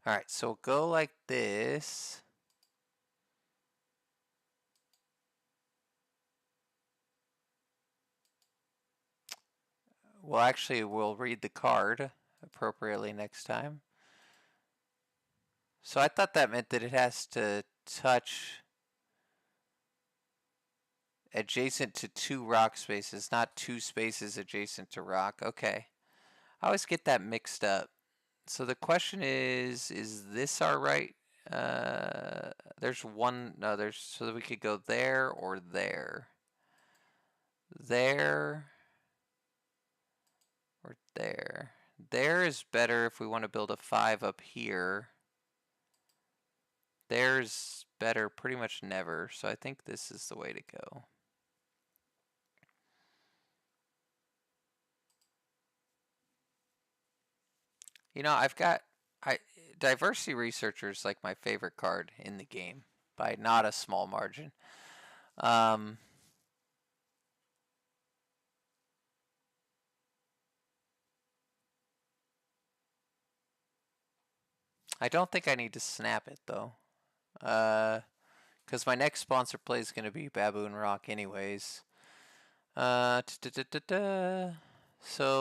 A: Alright, so we'll go like this. Well, actually, we'll read the card appropriately next time. So I thought that meant that it has to touch adjacent to 2 rock spaces, not 2 spaces adjacent to rock. Okay. I always get that mixed up. So the question is this our right? There's one, no, there's, so that we could go there or there. There or there. There is better if we want to build a 5 up here. There's better pretty much never, so I think this is the way to go. You know, diversity researcher is like my favorite card in the game by not a small margin. I don't think I need to snap it though, because my next sponsor play is going to be Baboon Rock anyways. So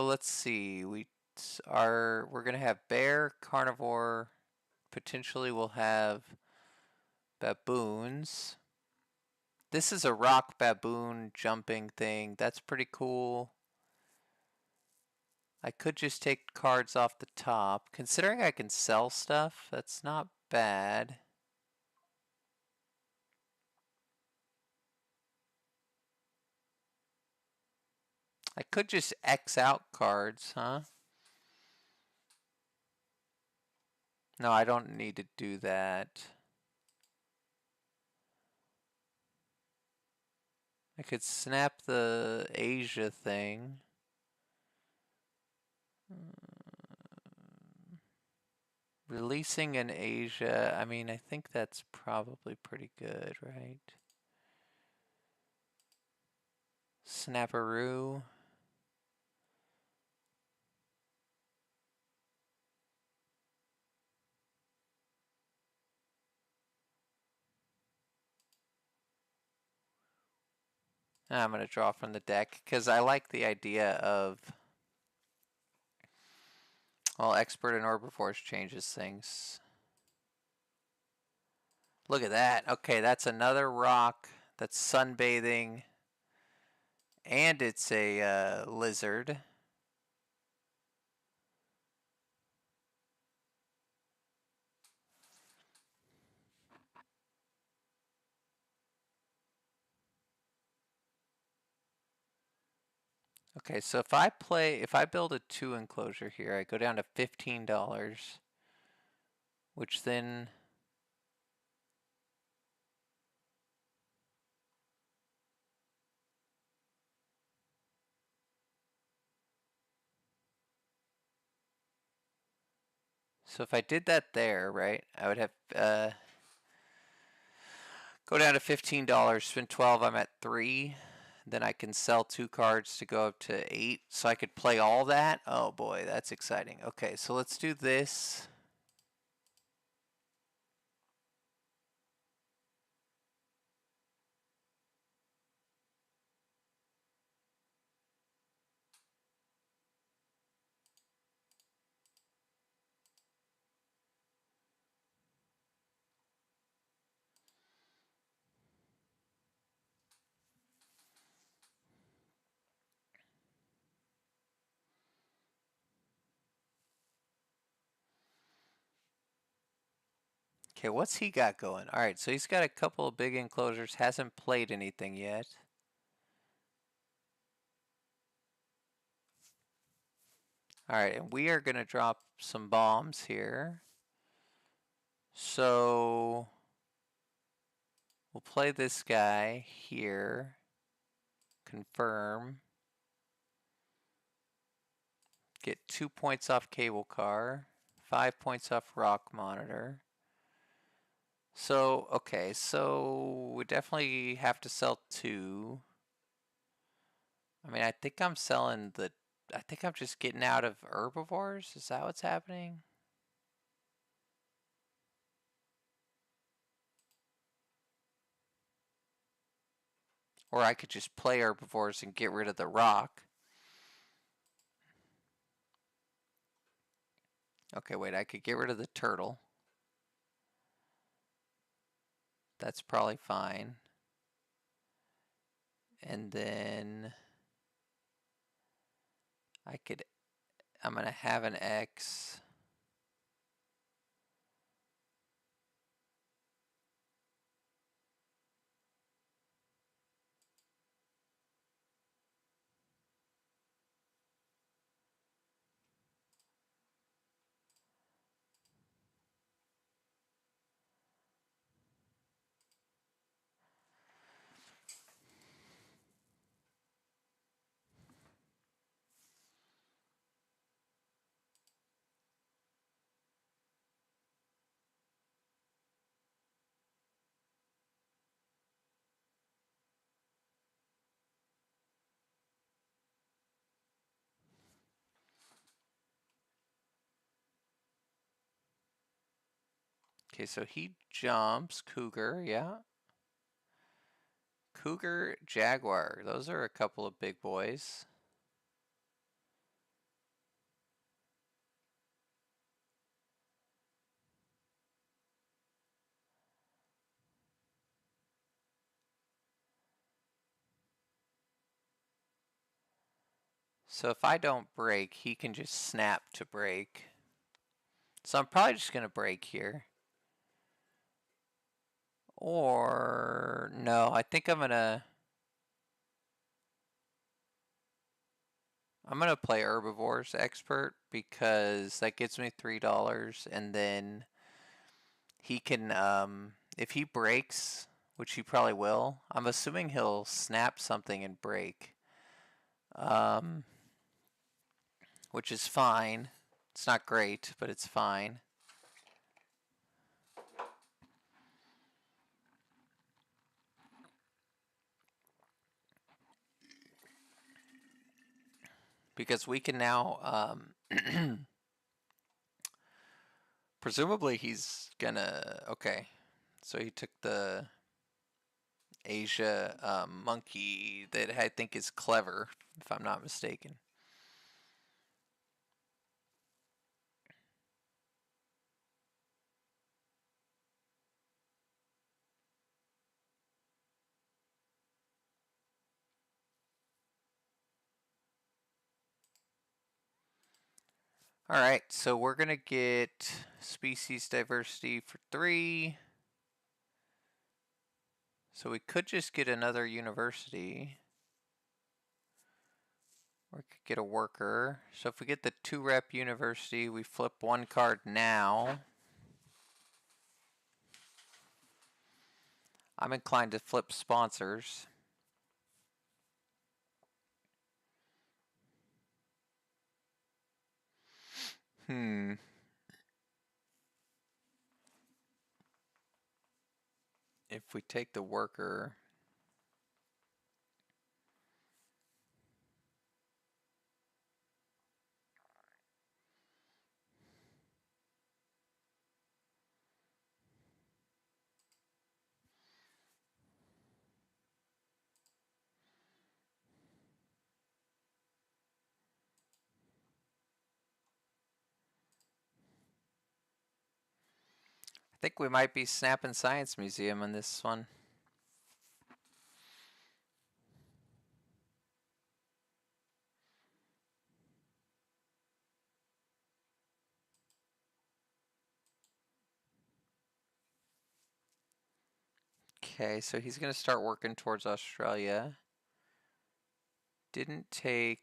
A: let's see. We're gonna have bear, carnivore. Potentially we'll have baboons. This is a rock baboon jumping thing. That's pretty cool. I could just take cards off the top. Considering I can sell stuff, that's not bad. I could just X out cards, huh? No, I don't need to do that. I could snap the Asia thing. Releasing in Asia, I mean, I think that's probably pretty good, right? Snapperoo. I'm going to draw from the deck because I like the idea of, well, Expert and Orbiforce changes things. Look at that. Okay, that's another rock that's sunbathing, and it's a lizard. Okay, so if I build a 2 enclosure here, I go down to $15, which then so if I did that there, right, I would have go down to $15, spend 12, I'm at 3. Then I can sell 2 cards to go up to 8. So I could play all that. Oh boy, that's exciting. Okay, so let's do this. Okay, what's he got going? All right, so he's got a couple of big enclosures, hasn't played anything yet. All right, and we are going to drop some bombs here. So we'll play this guy here. Confirm. Get 2 points off cable car. 5 points off rock monitor. So, okay, so we definitely have to sell 2. I mean, I think I'm just getting out of herbivores. Is that what's happening? Or I could just play herbivores and get rid of the rock. Okay, wait, I could get rid of the turtle. That's probably fine. And then I'm going to have an X. Okay, so he jumps. Cougar, yeah. Cougar, Jaguar. Those are a couple of big boys. So if I don't break, he can just snap to break. So I'm probably just going to break here. Or, no, I think I'm going to play Herbivores Expert because that gives me $3 and then he can, if he breaks, which he probably will, I'm assuming he'll snap something and break. Which is fine. It's not great, but it's fine. Because we can now, presumably he's gonna, okay. So he took the Asia monkey that I think is clever, if I'm not mistaken. Alright, so we're gonna get species diversity for 3. So we could just get another university. Or we could get a worker. So if we get the 2-rep university, we flip 1 card now. I'm inclined to flip sponsors. If we take the worker, I think we might be snapping Science Museum in this one. Okay, so he's going to start working towards Australia. Didn't take...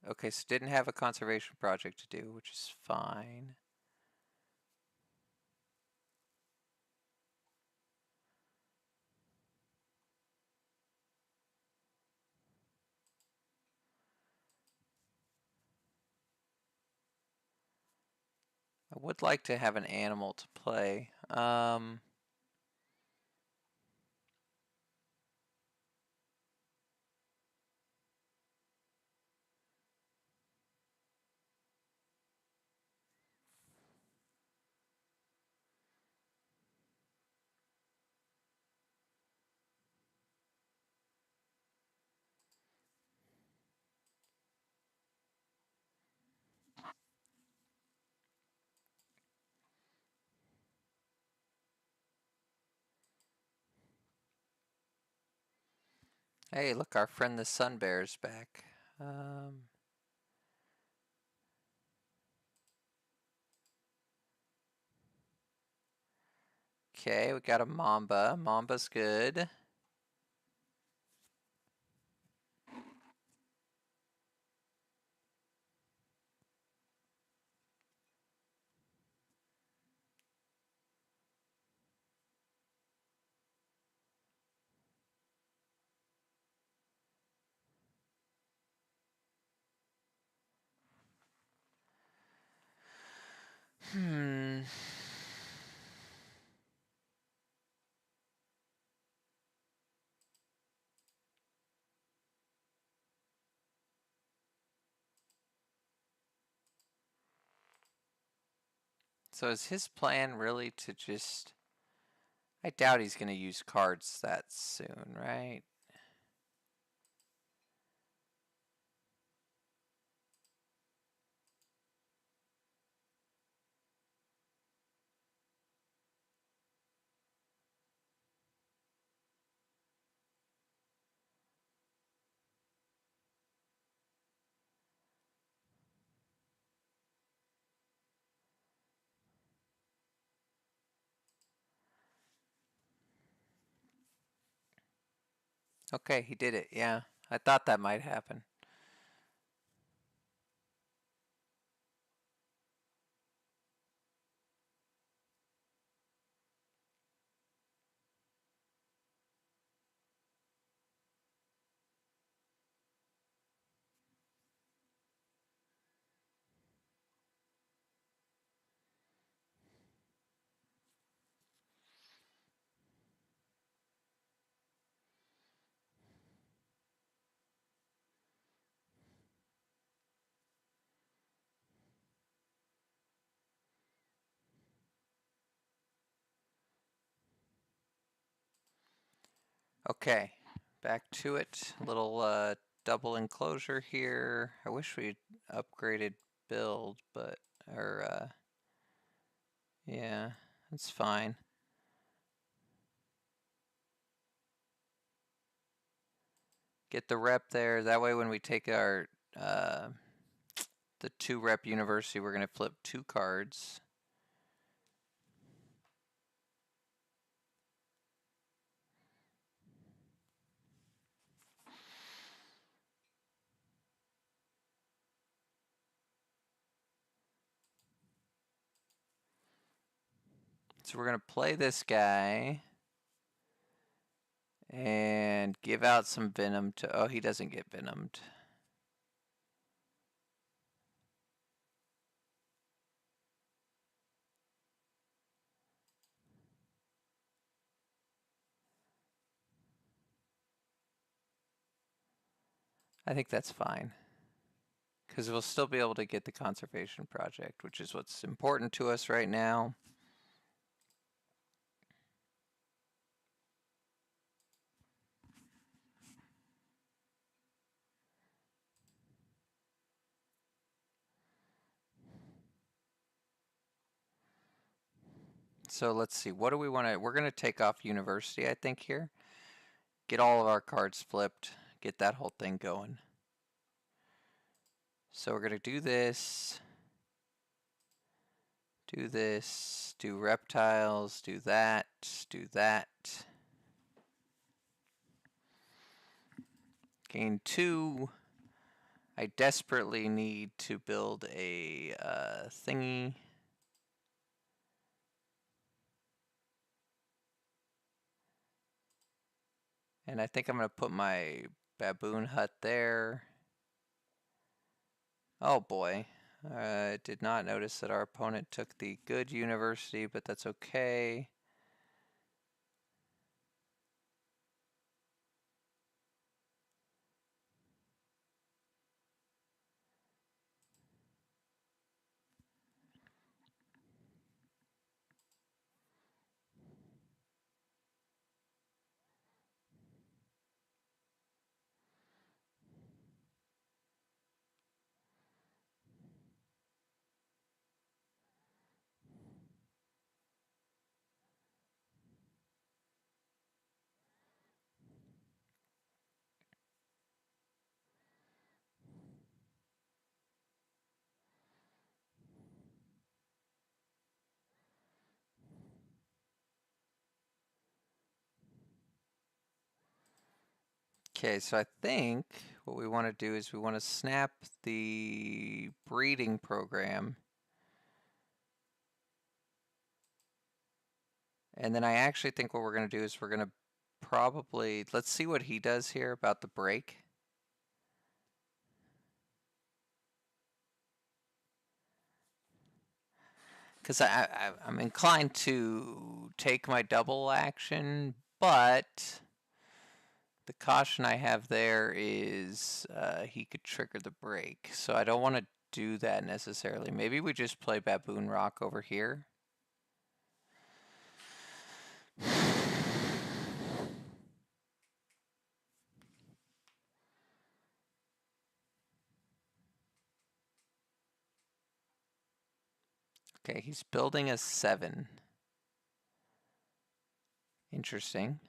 A: Okay, so didn't have a conservation project to do, which is fine. I would like to have an animal to play. Hey, look, our friend the sun bear's back. Okay, we got a Mamba. Mamba's good. So is his plan really to just... I doubt he's going to use cards that soon, right? Okay, he did it, yeah. I thought that might happen. Okay, back to it. A little double enclosure here. I wish we'd upgraded build, but, yeah, that's fine. Get the rep there. That way when we take our, the 2-rep university, we're going to flip 2 cards. So we're going to play this guy and give out some venom to... Oh, he doesn't get venomed. I think that's fine, because we'll still be able to get the conservation project, which is what's important to us right now. So let's see, what do we want to... We're going to take off university, I think, here. Get all of our cards flipped. Get that whole thing going. So we're going to do this. Do this. Do reptiles. Do that. Do that. Gain 2. I desperately need to build a thingy. And I think I'm going to put my baboon hut there. Oh boy. I did not notice that our opponent took the good university, but that's okay. Okay, so I think what we want to do is we want to snap the breeding program. And then I actually think what we're going to do is we're going to probably... Let's see what he does here about the break. Because I'm inclined to take my double action, but the caution I have there is he could trigger the break. So I don't want to do that necessarily. Maybe we just play Baboon Rock over here. Okay, he's building a 7. Interesting.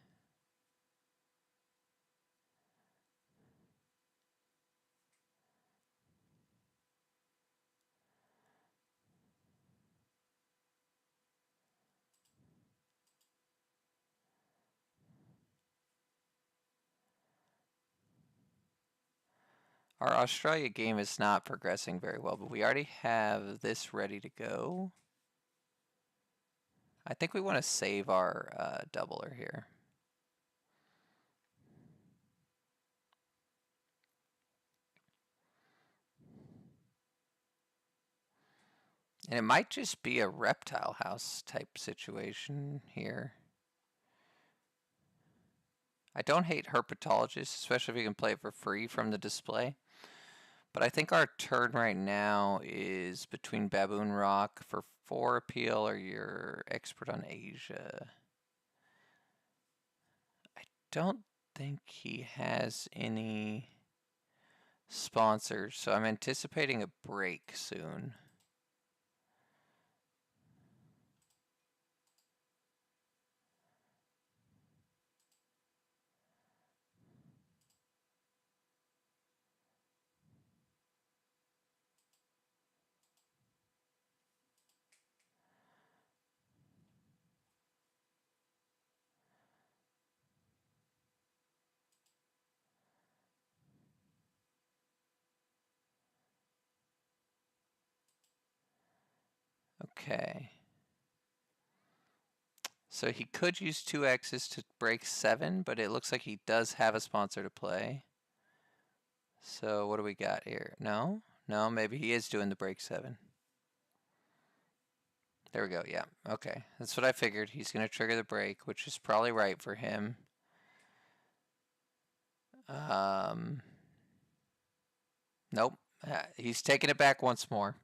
A: Our Australia game is not progressing very well, but we already have this ready to go. I think we want to save our doubler here. And it might just be a reptile house type situation here. I don't hate herpetologists, especially if you can play it for free from the display. But I think our turn right now is between Baboon Rock for 4 appeal or you're expert on Asia. I don't think he has any sponsors, so I'm anticipating a break soon. Okay. So he could use 2 X's to break 7, but it looks like he does have a sponsor to play. So what do we got here? No? No, maybe he is doing the break 7. There we go, yeah. Okay, that's what I figured. He's going to trigger the break, which is probably right for him. Nope. He's taking it back once more.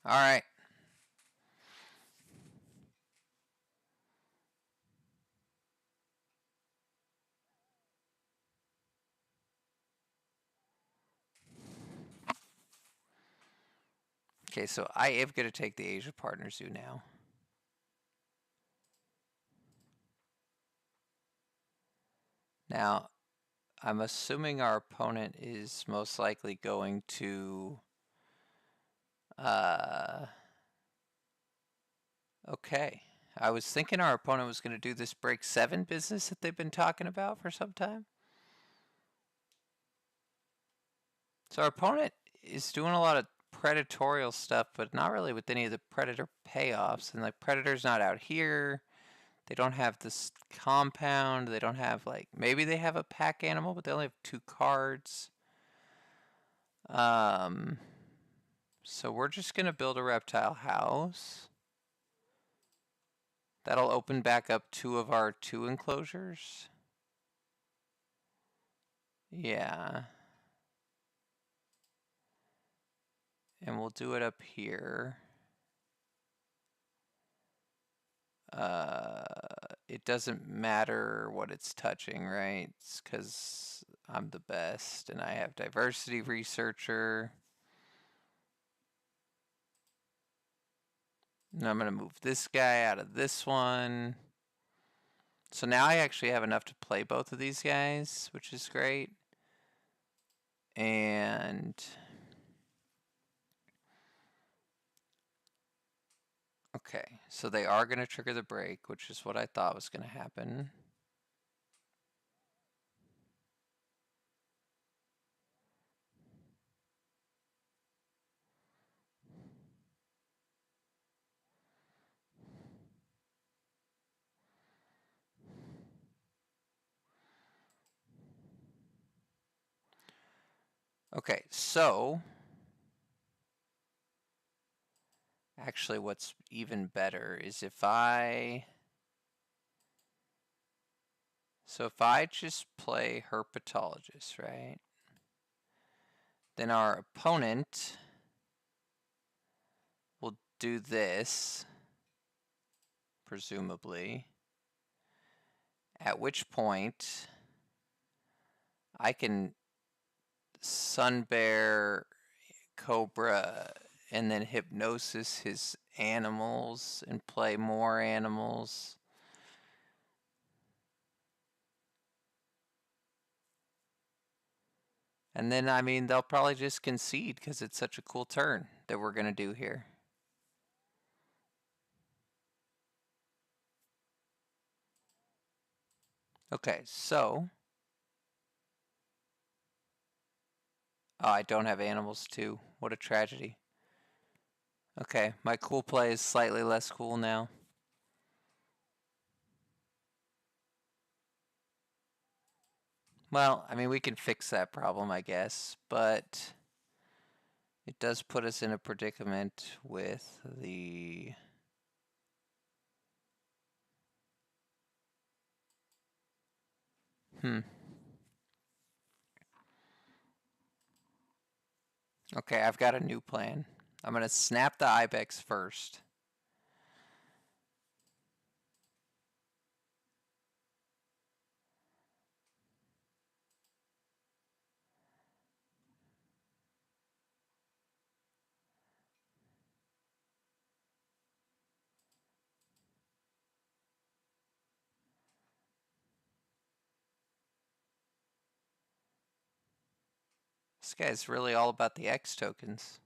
A: All right. Okay, so I am going to take the Asia Partner Zoo now. Now, I'm assuming our opponent is most likely going to... Okay. I was thinking our opponent was going to do this break 7 business that they've been talking about for some time. So our opponent is doing a lot of predatorial stuff, but not really with any of the predator payoffs. And like Predator's not out here. They don't have this compound. They don't have like, maybe they have a pack animal, but they only have 2 cards. So we're just going to build a reptile house. That'll open back up 2 of our 2 enclosures. Yeah. And we'll do it up here. It doesn't matter what it's touching, right? It's because I'm the best and I have diversity researcher. And I'm going to move this guy out of this one. So now I actually have enough to play both of these guys, which is great. And... Okay, so they are going to trigger the break, which is what I thought was going to happen. Okay, so actually what's even better is if I just play herpetologist, right? Then our opponent will do this, presumably, at which point I can Sun Bear, Cobra, and then hypnosis his animals and play more animals. And then, I mean, they'll probably just concede because it's such a cool turn that we're going to do here. Okay, so... Oh, I don't have animals too. What a tragedy. Okay, my cool play is slightly less cool now. Well, I mean, we can fix that problem, I guess, but it does put us in a predicament with the... Okay, I've got a new plan. I'm going to snap the ibex first. This guy's really all about the X tokens.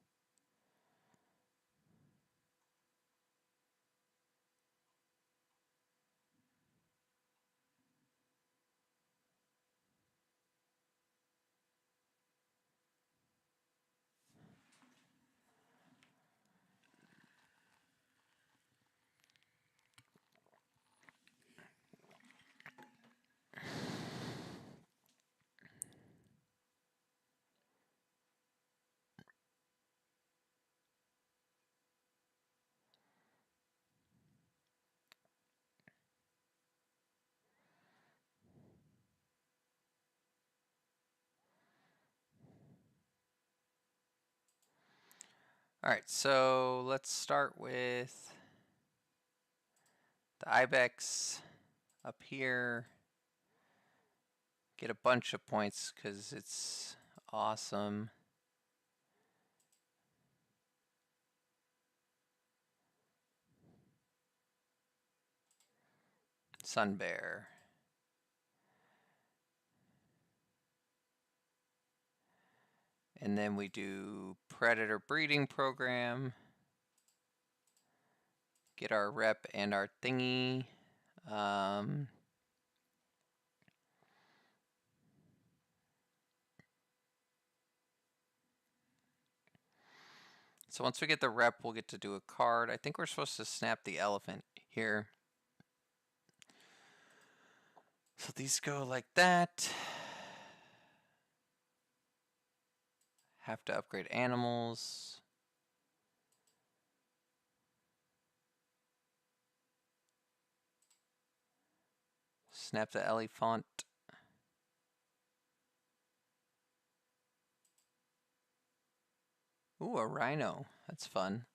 A: Alright, so let's start with the ibex up here. Get a bunch of points because it's awesome. Sun Bear. And then we do Predator Breeding Program. Get our rep and our thingy. So once we get the rep, we'll get to do a card. I think we're supposed to snap the elephant here. So these go like that. Have to upgrade animals. Snap the elephant. Ooh, a rhino. That's fun.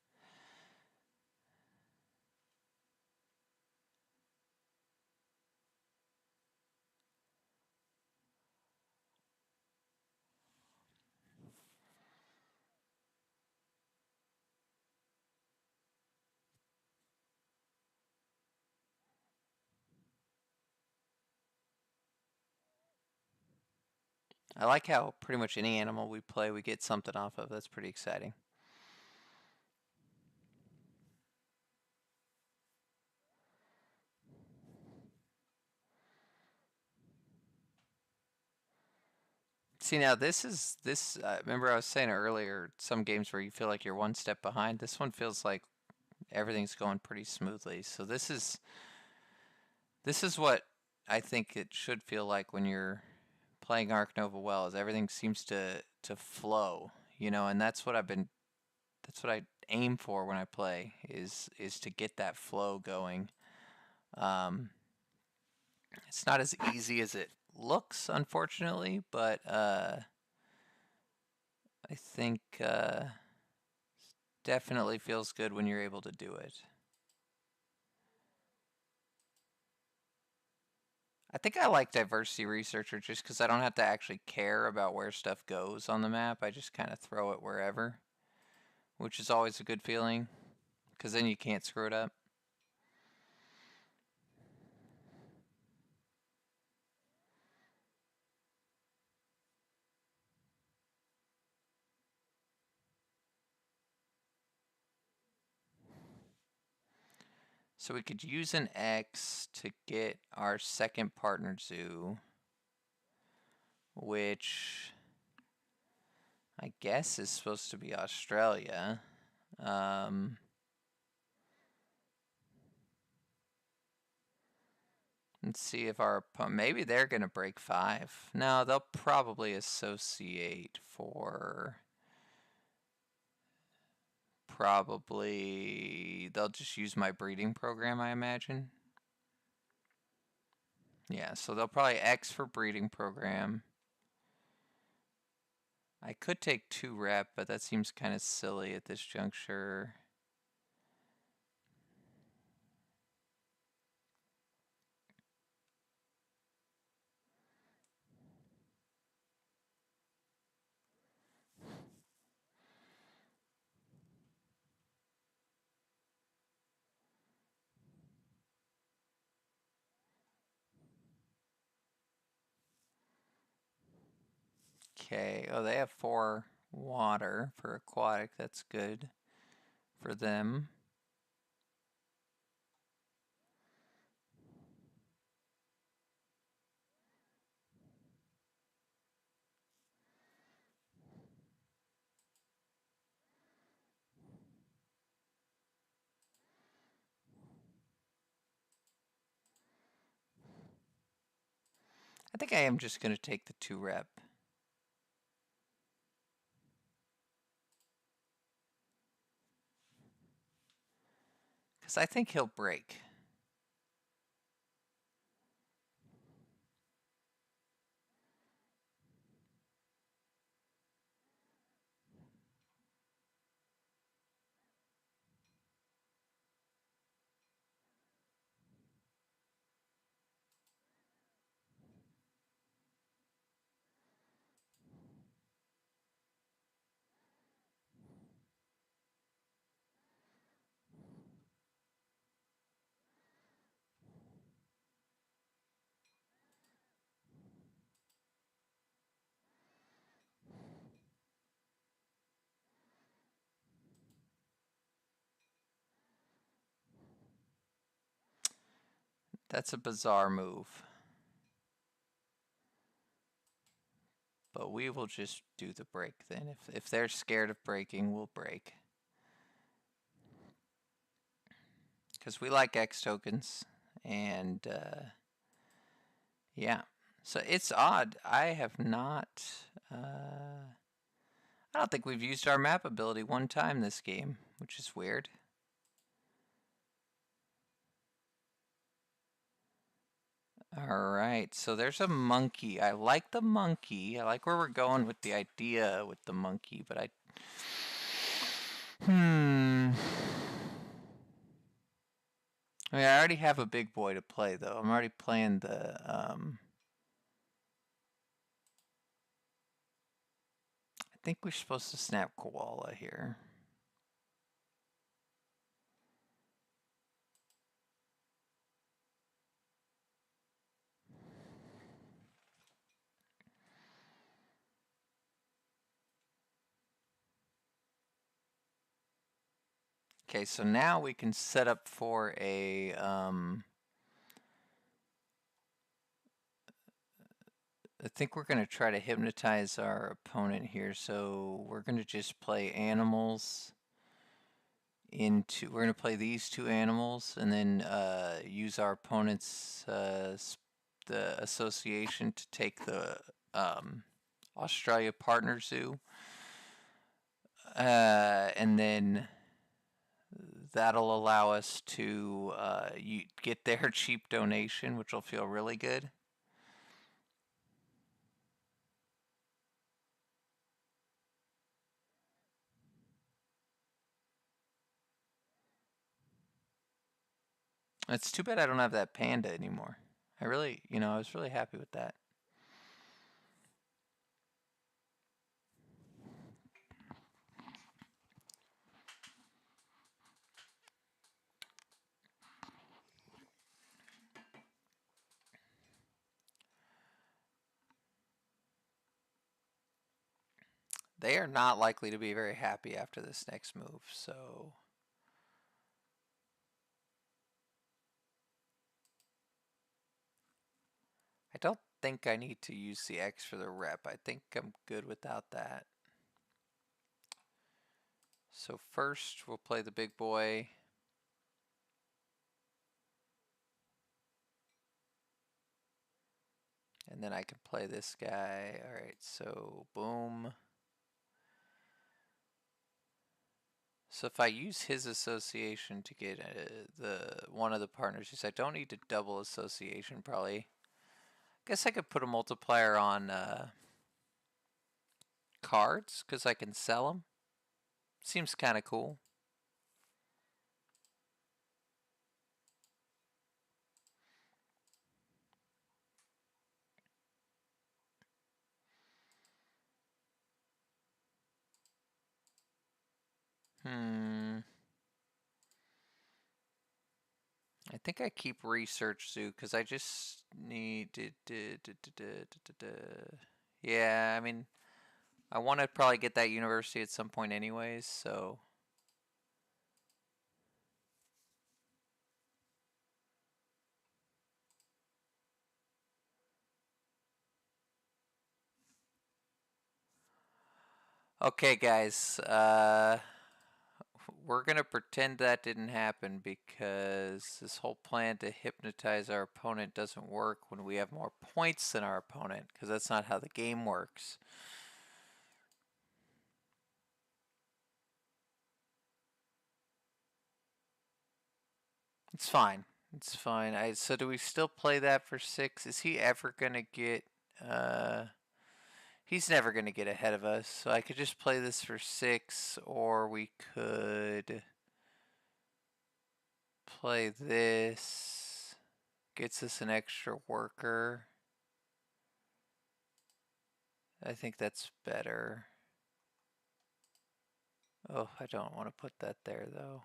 A: I like how pretty much any animal we play, we get something off of. That's pretty exciting. See, now this is, remember I was saying earlier, some games where you feel like you're one step behind. This one feels like everything's going pretty smoothly. So this is what I think it should feel like when you're playing Ark Nova well, is everything seems to flow, you know, and that's what I aim for when I play, is to get that flow going. It's not as easy as it looks, unfortunately, but I think definitely feels good when you're able to do it. I think I like Diversity Researcher just because I don't have to actually care about where stuff goes on the map. I just kind of throw it wherever, which is always a good feeling because then you can't screw it up. So we could use an X to get our second partner zoo, which I guess is supposed to be Australia. Let's see if our opponent, maybe they're going to break 5. No, they'll probably associate for, they'll just use my breeding program, I imagine. Yeah, so they'll probably X for breeding program. I could take 2 rep, but that seems kind of silly at this juncture. Okay, oh, they have 4 water for aquatic. That's good for them. I think I am just going to take the 2 rep. Because I think he'll break. That's a bizarre move. But we will just do the break then. If they're scared of breaking, we'll break. Because we like X tokens. And yeah. So it's odd. I have not... I don't think we've used our map ability one time this game, which is weird. Alright, so there's a monkey. I like the monkey. I like where we're going with the idea with the monkey, but I mean, I already have a big boy to play, though. I'm already playing the, I think we're supposed to snap koala here. Okay, so now we can set up for a, I think we're going to try to hypnotize our opponent here, so we're going to just play animals into, we're going to play these 2 animals and then use our opponent's the association to take the Australia partner zoo, and then that'll allow us to get their cheap donation, which will feel really good. It's too bad I don't have that panda anymore. I really, I was really happy with that. They are not likely to be very happy after this next move, so... I don't think I need to use the X for the rep. I think I'm good without that. So first, we'll play the big boy. And then I can play this guy. Alright, so boom. So if I use his association to get one of the partners, I don't need to double association probably. Guess I could put a multiplier on cards because I can sell them. Seems kind of cool. I think I keep Research Zoo because I just need yeah, I mean, I want to probably get that university at some point anyways, so... Okay, guys, we're going to pretend that didn't happen because this whole plan to hypnotize our opponent doesn't work when we have more points than our opponent, because that's not how the game works. It's fine. It's fine. So do we still play that for 6? Is he ever going to get... He's never going to get ahead of us, so I could just play this for 6, or we could play this. Gets us an extra worker. I think that's better. Oh, I don't want to put that there, though.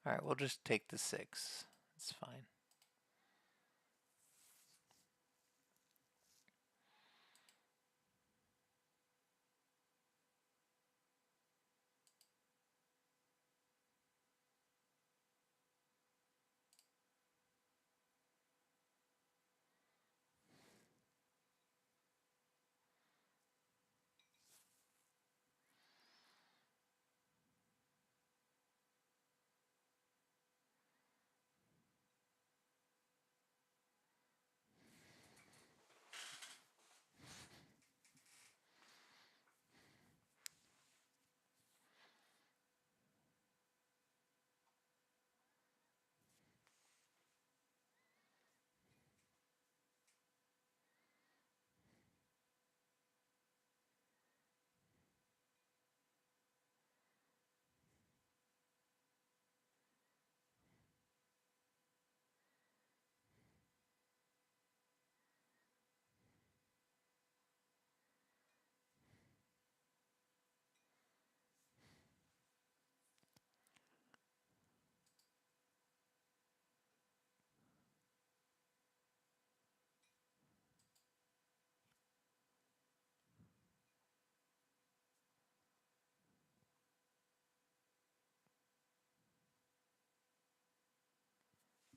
A: Alright, we'll just take the 6. It's fine.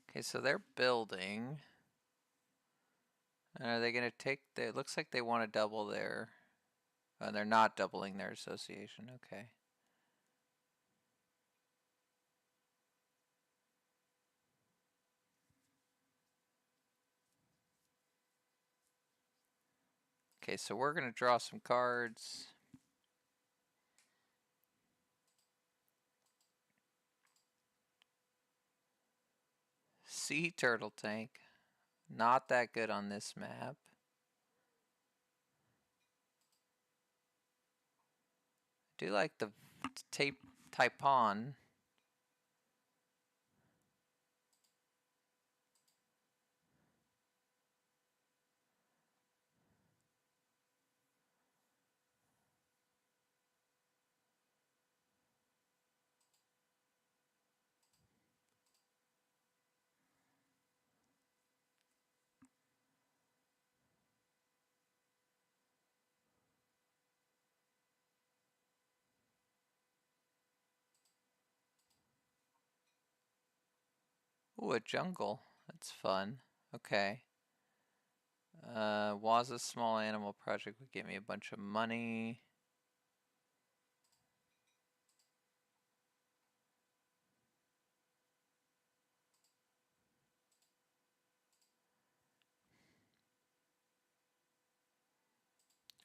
A: Okay, so they're building. Are they going to take... It looks like they want to double their... they're not doubling their association. Okay. Okay, so we're going to draw some cards. Sea turtle tank. Not that good on this map. I do like the Taipon. Ooh, a jungle. That's fun. Okay. Was a small animal project would get me a bunch of money.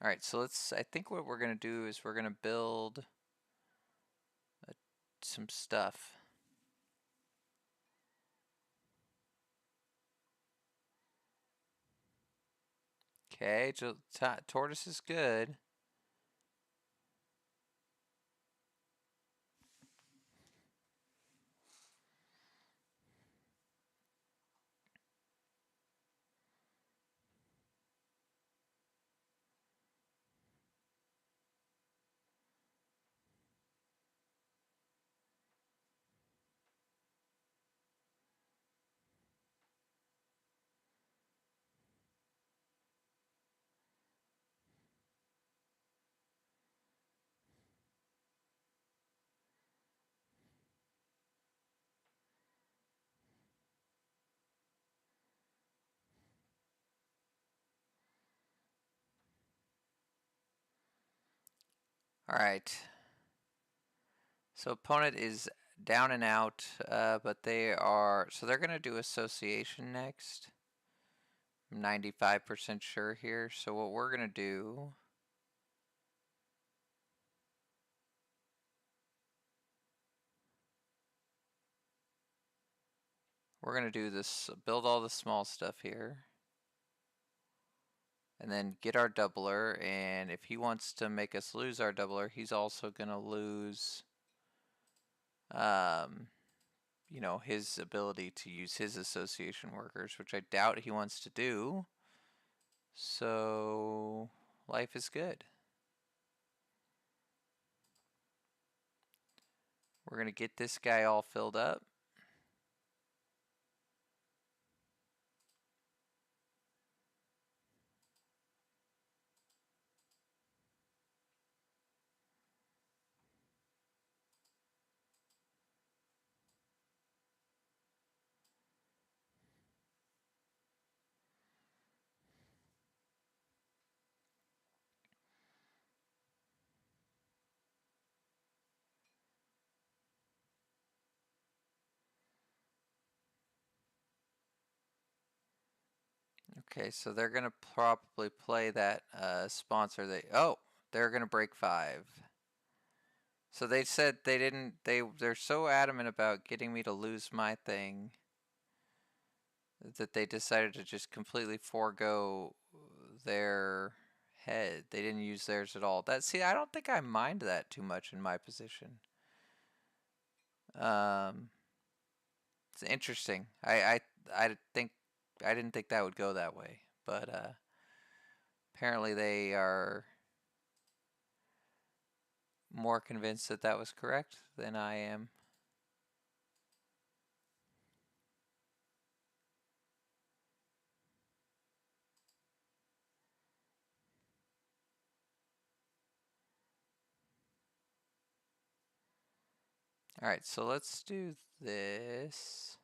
A: All right, so I think what we're gonna do is we're gonna build some stuff. Okay, tortoise is good. All right. So opponent is down and out, but they're gonna do association next. I'm 95% sure here. So what we're gonna do, we're gonna do this, build all the small stuff here. And then get our doubler, and if he wants to make us lose our doubler, he's also gonna lose you know, his ability to use his association workers, which I doubt he wants to do. So life is good. We're gonna get this guy all filled up. Okay, so they're gonna probably play that sponsor. They're gonna break 5. So they said they didn't. They're so adamant about getting me to lose my thing that they decided to just completely forego their head. They didn't use theirs at all. I don't think I mind that too much in my position. It's interesting. I think I didn't think that would go that way, but apparently they are more convinced that that was correct than I am. All right, so let's do this.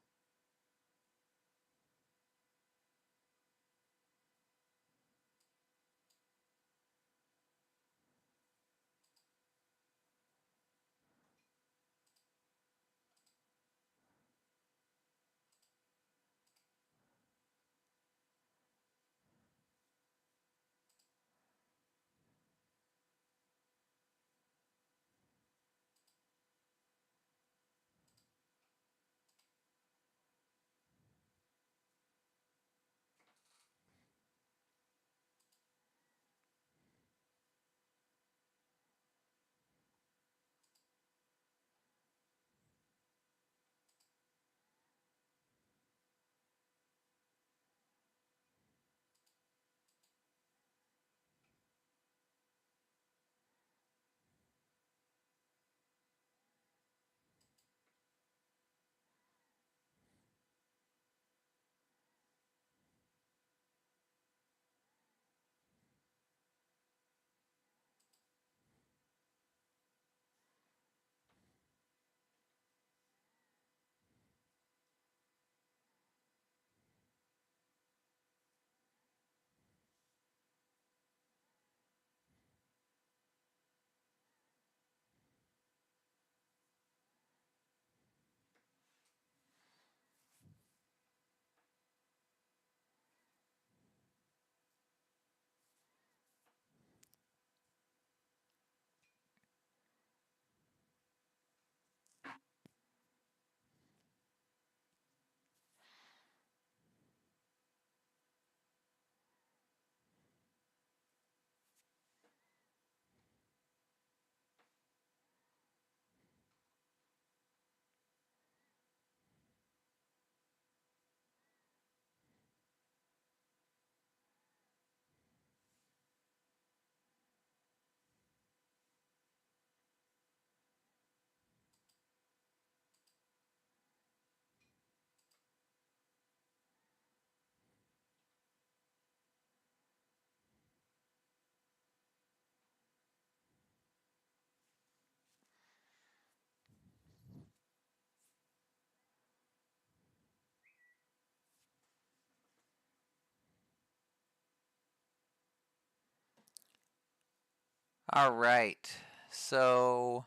A: All right. So,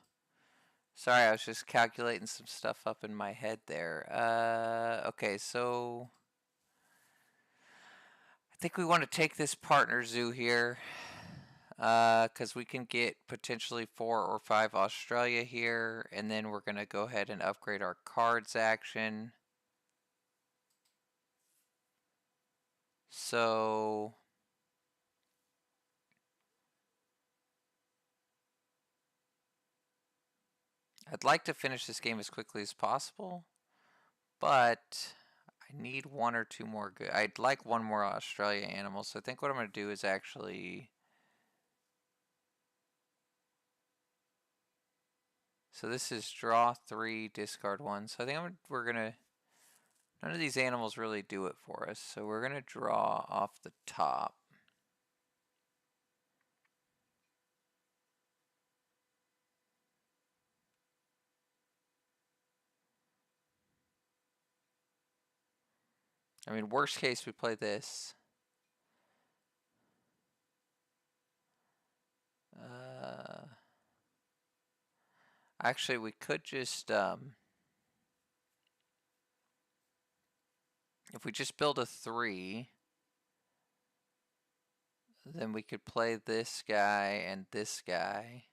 A: sorry, I was just calculating some stuff up in my head there. Okay, so I think we want to take this partner zoo here, because we can get potentially 4 or 5 Australia here, and then we're going to go ahead and upgrade our cards action. So I'd like to finish this game as quickly as possible, but I need 1 or 2 more good. I'd like 1 more Australia animal, so I think what I'm going to do is actually. So this is draw 3, discard 1. So I think we're going to. None of these animals really do it for us, so we're going to draw off the top. I mean, worst case, we play this. Actually, we could just, if we just build a 3, then we could play this guy and this guy,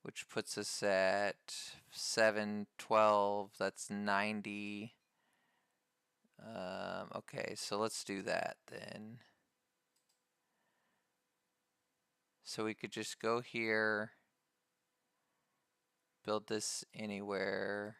A: which puts us at 7, 12, that's 90. Okay, so let's do that then. So we could just go here, build this anywhere.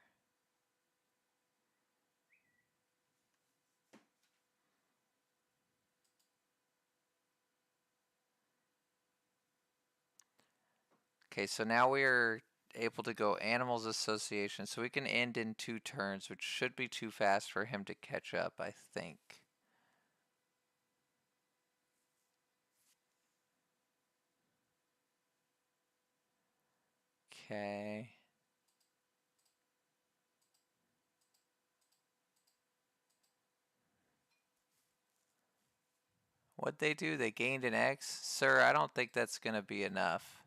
A: Okay, so now we are able to go Animals Association, so we can end in 2 turns, which should be too fast for him to catch up, I think. Okay. What'd they do? They gained an X? Sir, I don't think that's going to be enough.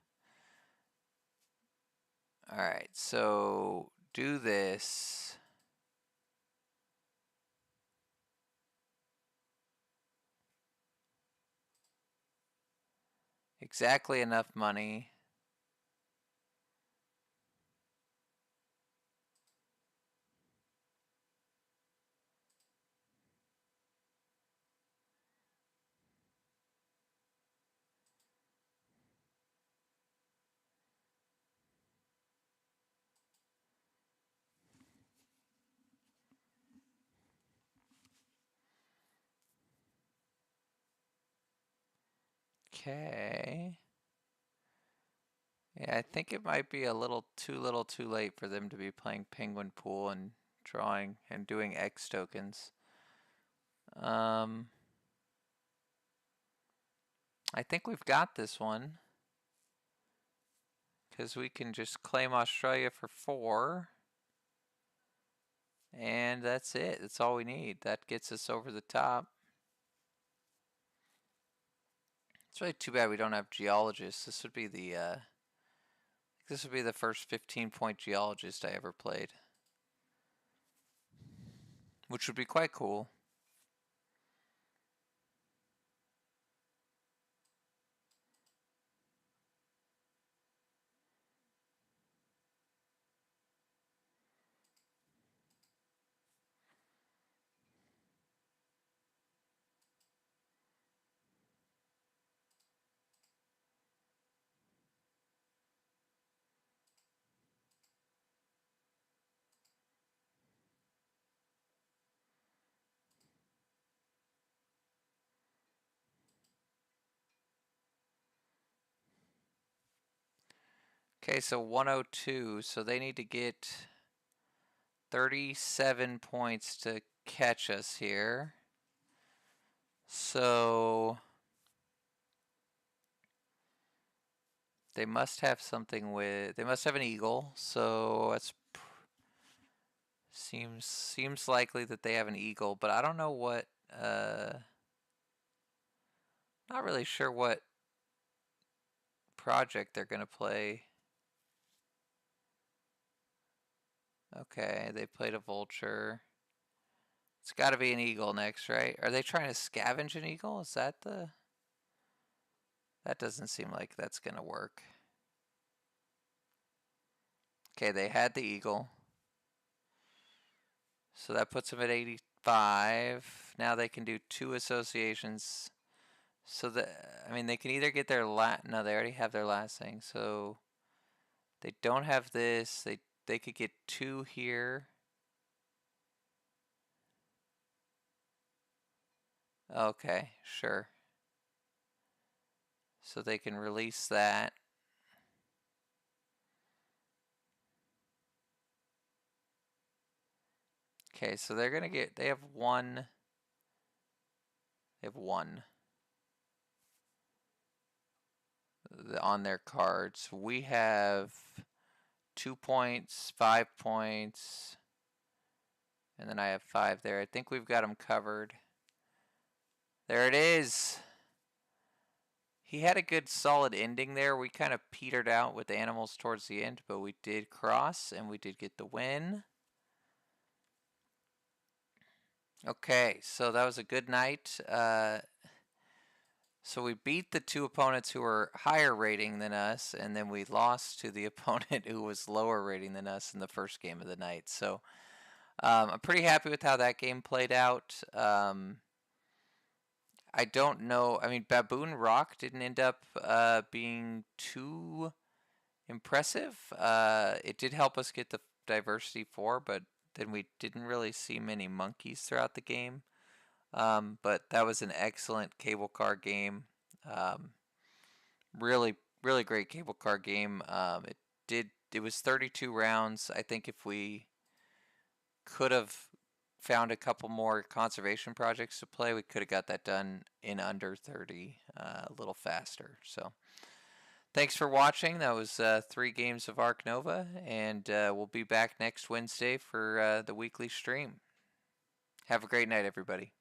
A: Alright, so do this. Exactly enough money. Okay. Yeah, I think it might be a little too late for them to be playing Penguin Pool and drawing and doing X tokens. I think we've got this one, because we can just claim Australia for 4, and that's it. That's all we need. That gets us over the top. It's really too bad we don't have geologists. This would be the first 15-point geologist I ever played, which would be quite cool. Okay, so 102, so they need to get 37 points to catch us here. So they must have something with, they must have an eagle, so that's seems likely that they have an eagle, but I don't know what, not really sure what project they're going to play. Okay, they played a vulture. It's got to be an eagle next, right? Are they trying to scavenge an eagle? Is that the... That doesn't seem like that's going to work. Okay, they had the eagle. So that puts them at 85. Now they can do 2 associations. So I mean, they can either get their no, they already have their last thing. So they don't have this. They could get 2 here. Okay, sure. So they can release that. Okay, so they're gonna get, they have 1. They have 1 on their cards. We have 2 points, 5 points, and then I have 5 there. I think we've got them covered. There it is. He had a good solid ending there. We kind of petered out with animals towards the end, but we did cross and we did get the win. Okay, so that was a good night. So we beat the 2 opponents who were higher rating than us, and then we lost to the opponent who was lower rating than us in the first game of the night. So I'm pretty happy with how that game played out. I don't know. I mean, Baboon Rock didn't end up being too impressive. It did help us get the Diversity 4, but then we didn't really see many monkeys throughout the game. But that was an excellent cable car game. Really, really great cable car game. It was 32 rounds. I think if we could have found a couple more conservation projects to play, we could have got that done in under 30, a little faster. So thanks for watching. That was 3 games of Ark Nova, and we'll be back next Wednesday for the weekly stream. Have a great night, everybody.